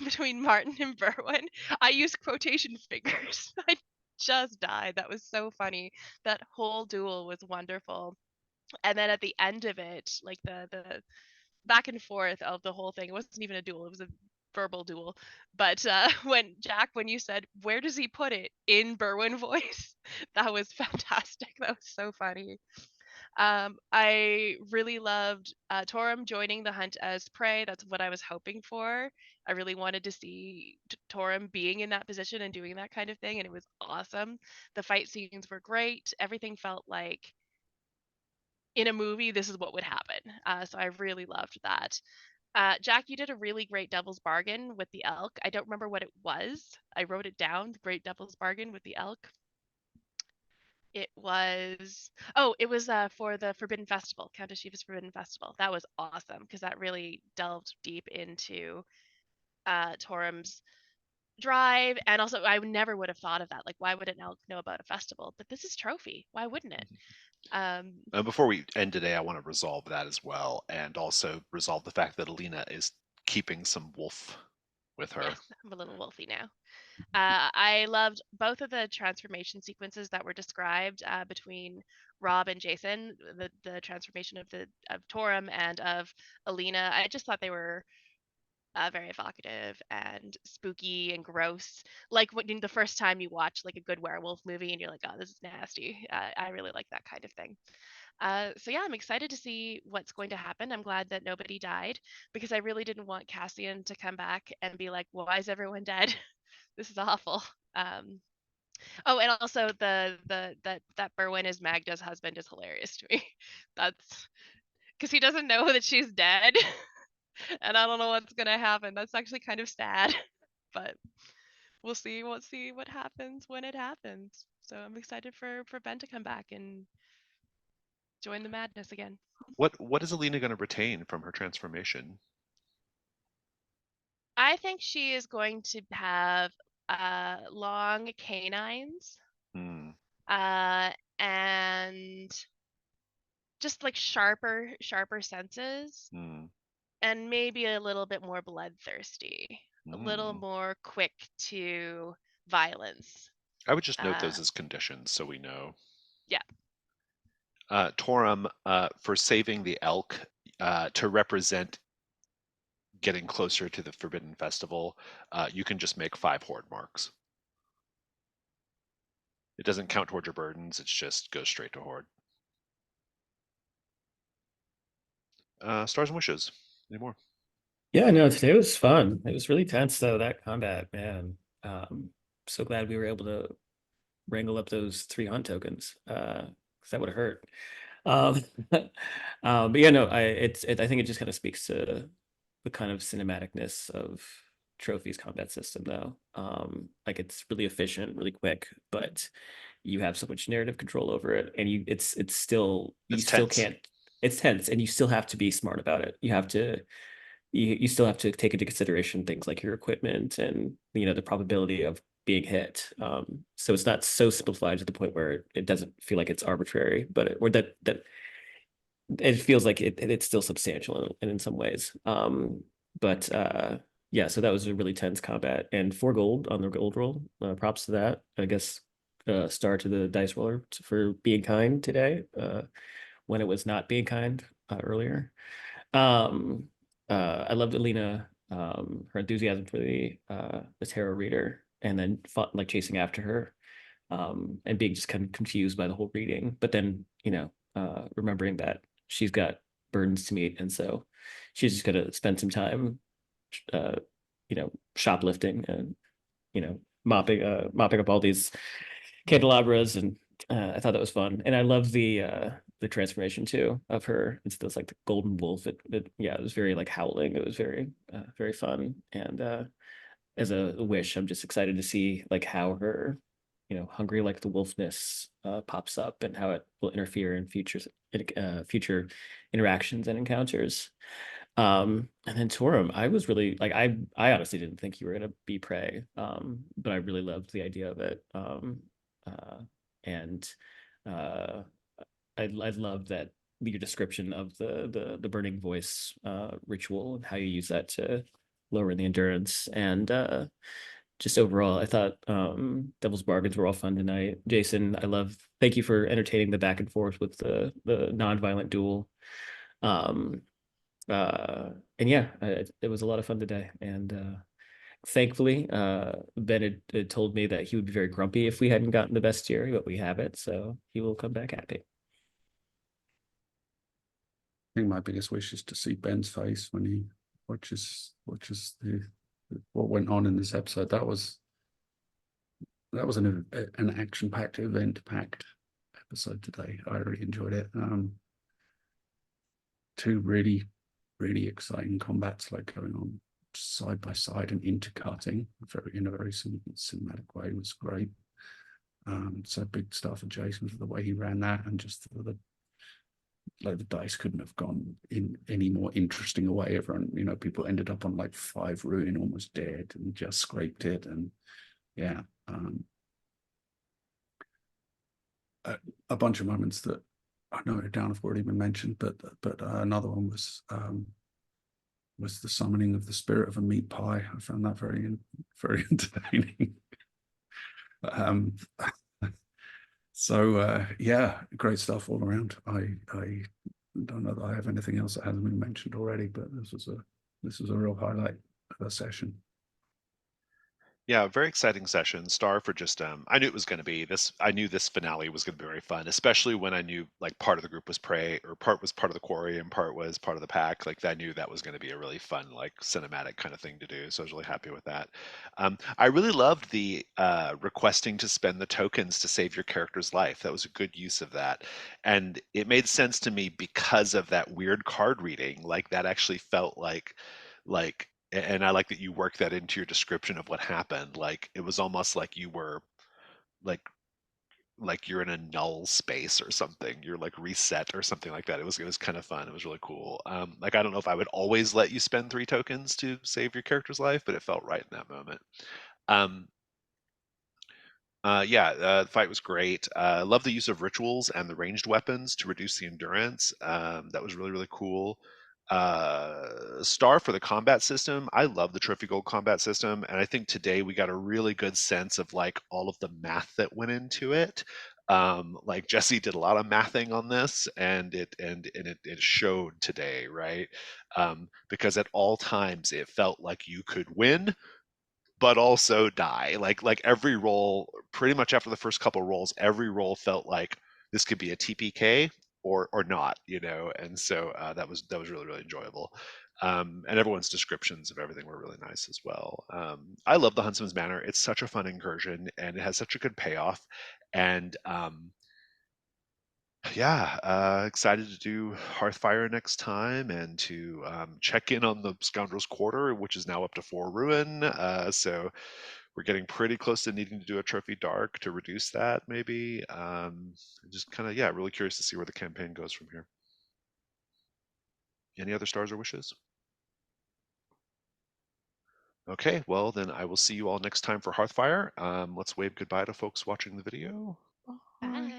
Speaker 3: between Martin and Berwyn. I used quotation fingers. I just died. That was so funny. That whole duel was wonderful. And then at the end of it, like the back and forth of the whole thing, it wasn't even a duel, it was a verbal duel. But when you said, where does he put it in Berwyn voice, that was fantastic. That was so funny. I really loved Torum joining the hunt as prey. That's what I was hoping for. I really wanted to see Torum being in that position and doing that kind of thing, and it was awesome. The fight scenes were great. Everything felt like in a movie, this is what would happen. So I really loved that. Jack, you did a really great devil's bargain with the elk. I don't remember what it was. I wrote it down, the great devil's bargain with the elk. It was for the Forbidden Festival, Countess Shiva's Forbidden Festival. That was awesome because that really delved deep into Torum's drive, and also I never would have thought of that. Like, why would an elk know about a festival? But this is Trophy. Why wouldn't it?
Speaker 1: Before we end today, I want to resolve that as well, and also resolve the fact that Alina is keeping some wolf with her.
Speaker 3: Yes, I'm a little wolfy now. I loved both of the transformation sequences that were described between Rob and Jason, the transformation of Torum and of Alina. I just thought they were very evocative and spooky and gross. Like when the first time you watch like a good werewolf movie and you're like, oh, this is nasty. I really like that kind of thing. So yeah, I'm excited to see what's going to happen. I'm glad that nobody died because I really didn't want Cassian to come back and be like, well, why is everyone dead? This is awful. Oh, and also that Berwin is Magda's husband is hilarious to me. That's because he doesn't know that she's dead, and I don't know what's gonna happen. That's actually kind of sad, but we'll see. We'll see what happens when it happens. So I'm excited for Ben to come back and join the madness again.
Speaker 1: What is Alina going to retain from her transformation?
Speaker 3: I think she is going to have long canines,
Speaker 1: Hmm.
Speaker 3: and just like sharper senses,
Speaker 1: Hmm.
Speaker 3: and maybe a little bit more bloodthirsty, a little
Speaker 1: Hmm.
Speaker 3: more quick to violence.
Speaker 1: I would just note
Speaker 3: Uh,
Speaker 1: those as conditions so we know.
Speaker 3: yeah.
Speaker 1: Torum, for saving the elk to represent getting closer to the Forbidden Festival, you can just make 5 horde marks. It doesn't count towards your burdens, it's just goes straight to horde. Stars and wishes. Any more?
Speaker 4: Yeah, no, today was fun. It was really tense though, that combat, man. So glad we were able to wrangle up those 3 hunt tokens. 'Cause that would have hurt. Um, but yeah, no, I think it just kind of speaks to the kind of cinematicness of Trophy's combat system though. Like it's really efficient, really quick, but you have so much narrative control over it, and it's still you
Speaker 1: It's
Speaker 4: still
Speaker 1: tense.
Speaker 4: can't. It's tense, and you still have to be smart about it. You still have to take into consideration things like your equipment and the probability of being hit. So it's not so simplified to the point where it doesn't feel like it's arbitrary, but or that it feels like it's still substantial in some ways. But yeah, so that was a really tense combat, and 4 gold on the gold roll. Props to that. I guess star to the dice roller for being kind today when it was not being kind earlier. Um, I loved Alina, her enthusiasm for the tarot reader, and then fought, like chasing after her, and being just kind of confused by the whole reading. But then, remembering that she's got burdens to meet, and so she's just gonna spend some time, uh, shoplifting and mopping up all these candelabras, and I thought that was fun, and I love the transformation too of her. It's this like the golden wolf. Yeah, it was very like howling. It was very very fun, and as a wish, I'm just excited to see like how her hungry like the wolfness pops up and how it will interfere in future interactions and encounters. And then Torum, I was really like I honestly didn't think you were gonna be prey, but I really loved the idea of it. And uh, I love that your description of the burning voice ritual and how you use that to lower the endurance, and just overall, I thought Devil's Bargains were all fun tonight. Jason, thank you for entertaining the back and forth with the non-violent duel. Um, and yeah, it was a lot of fun today. And thankfully, Ben had told me that he would be very grumpy if we hadn't gotten the bestiary, but we have it, so he will come back happy.
Speaker 2: think my biggest wish is to see Ben's face when he watches what went on in this episode. That was an action-packed, event-packed episode today. I really enjoyed it. Two really, really exciting combats like going on side by side and intercutting in a very cinematic way was great. So big stuff for Jason for the way he ran that, and just the dice couldn't have gone in any more interesting a way. Everyone, people ended up on like 5 ruin, almost dead, and just scraped it. And yeah, a bunch of moments that I know down have already been mentioned, but another one was the summoning of the spirit of a meat pie. I found that very entertaining. So yeah, great stuff all around. I don't know that I have anything else that hasn't been mentioned already, but this was a real highlight of the session.
Speaker 1: Yeah, very exciting session. Star for just I knew it was going to be this. I knew this finale was going to be very fun, especially when I knew like part of the group was prey, or part was part of the quarry, and part was part of the pack. Like I knew that was going to be a really fun, like cinematic kind of thing to do. So I was really happy with that. I really loved the requesting to spend the tokens to save your character's life. That was a good use of that, and it made sense to me because of that weird card reading. Like that actually felt like and I like that you work that into your description of what happened. Like it was almost like you were like you're in a null space or something. You're like reset or something like that. It was kind of fun. It was really cool. Like I don't know if I would always let you spend 3 tokens to save your character's life, but it felt right in that moment. Um, yeah, the fight was great. I love the use of rituals and the ranged weapons to reduce the endurance. That was really, really cool. Star for the combat system. I love the trophy gold combat system, and I think today we got a really good sense of like all of the math that went into it. Like Jesse did a lot of mathing on this, and it showed today, right? Because at all times it felt like you could win but also die. Like every roll, pretty much after the first couple rolls, every roll felt like this could be a TPK or not, And so that was really really enjoyable. And everyone's descriptions of everything were really nice as well. I love the Huntsman's Manor. It's such a fun incursion, and it has such a good payoff. And yeah, excited to do Hearthfire next time and to check in on the Scoundrels Quarter, which is now up to 4 ruin. So we're getting pretty close to needing to do a Trophy Dark to reduce that, maybe. Just kind of, yeah, really curious to see where the campaign goes from here. Any other stars or wishes? Okay, well, then I will see you all next time for Hearthfire. Let's wave goodbye to folks watching the video.
Speaker 3: Bye.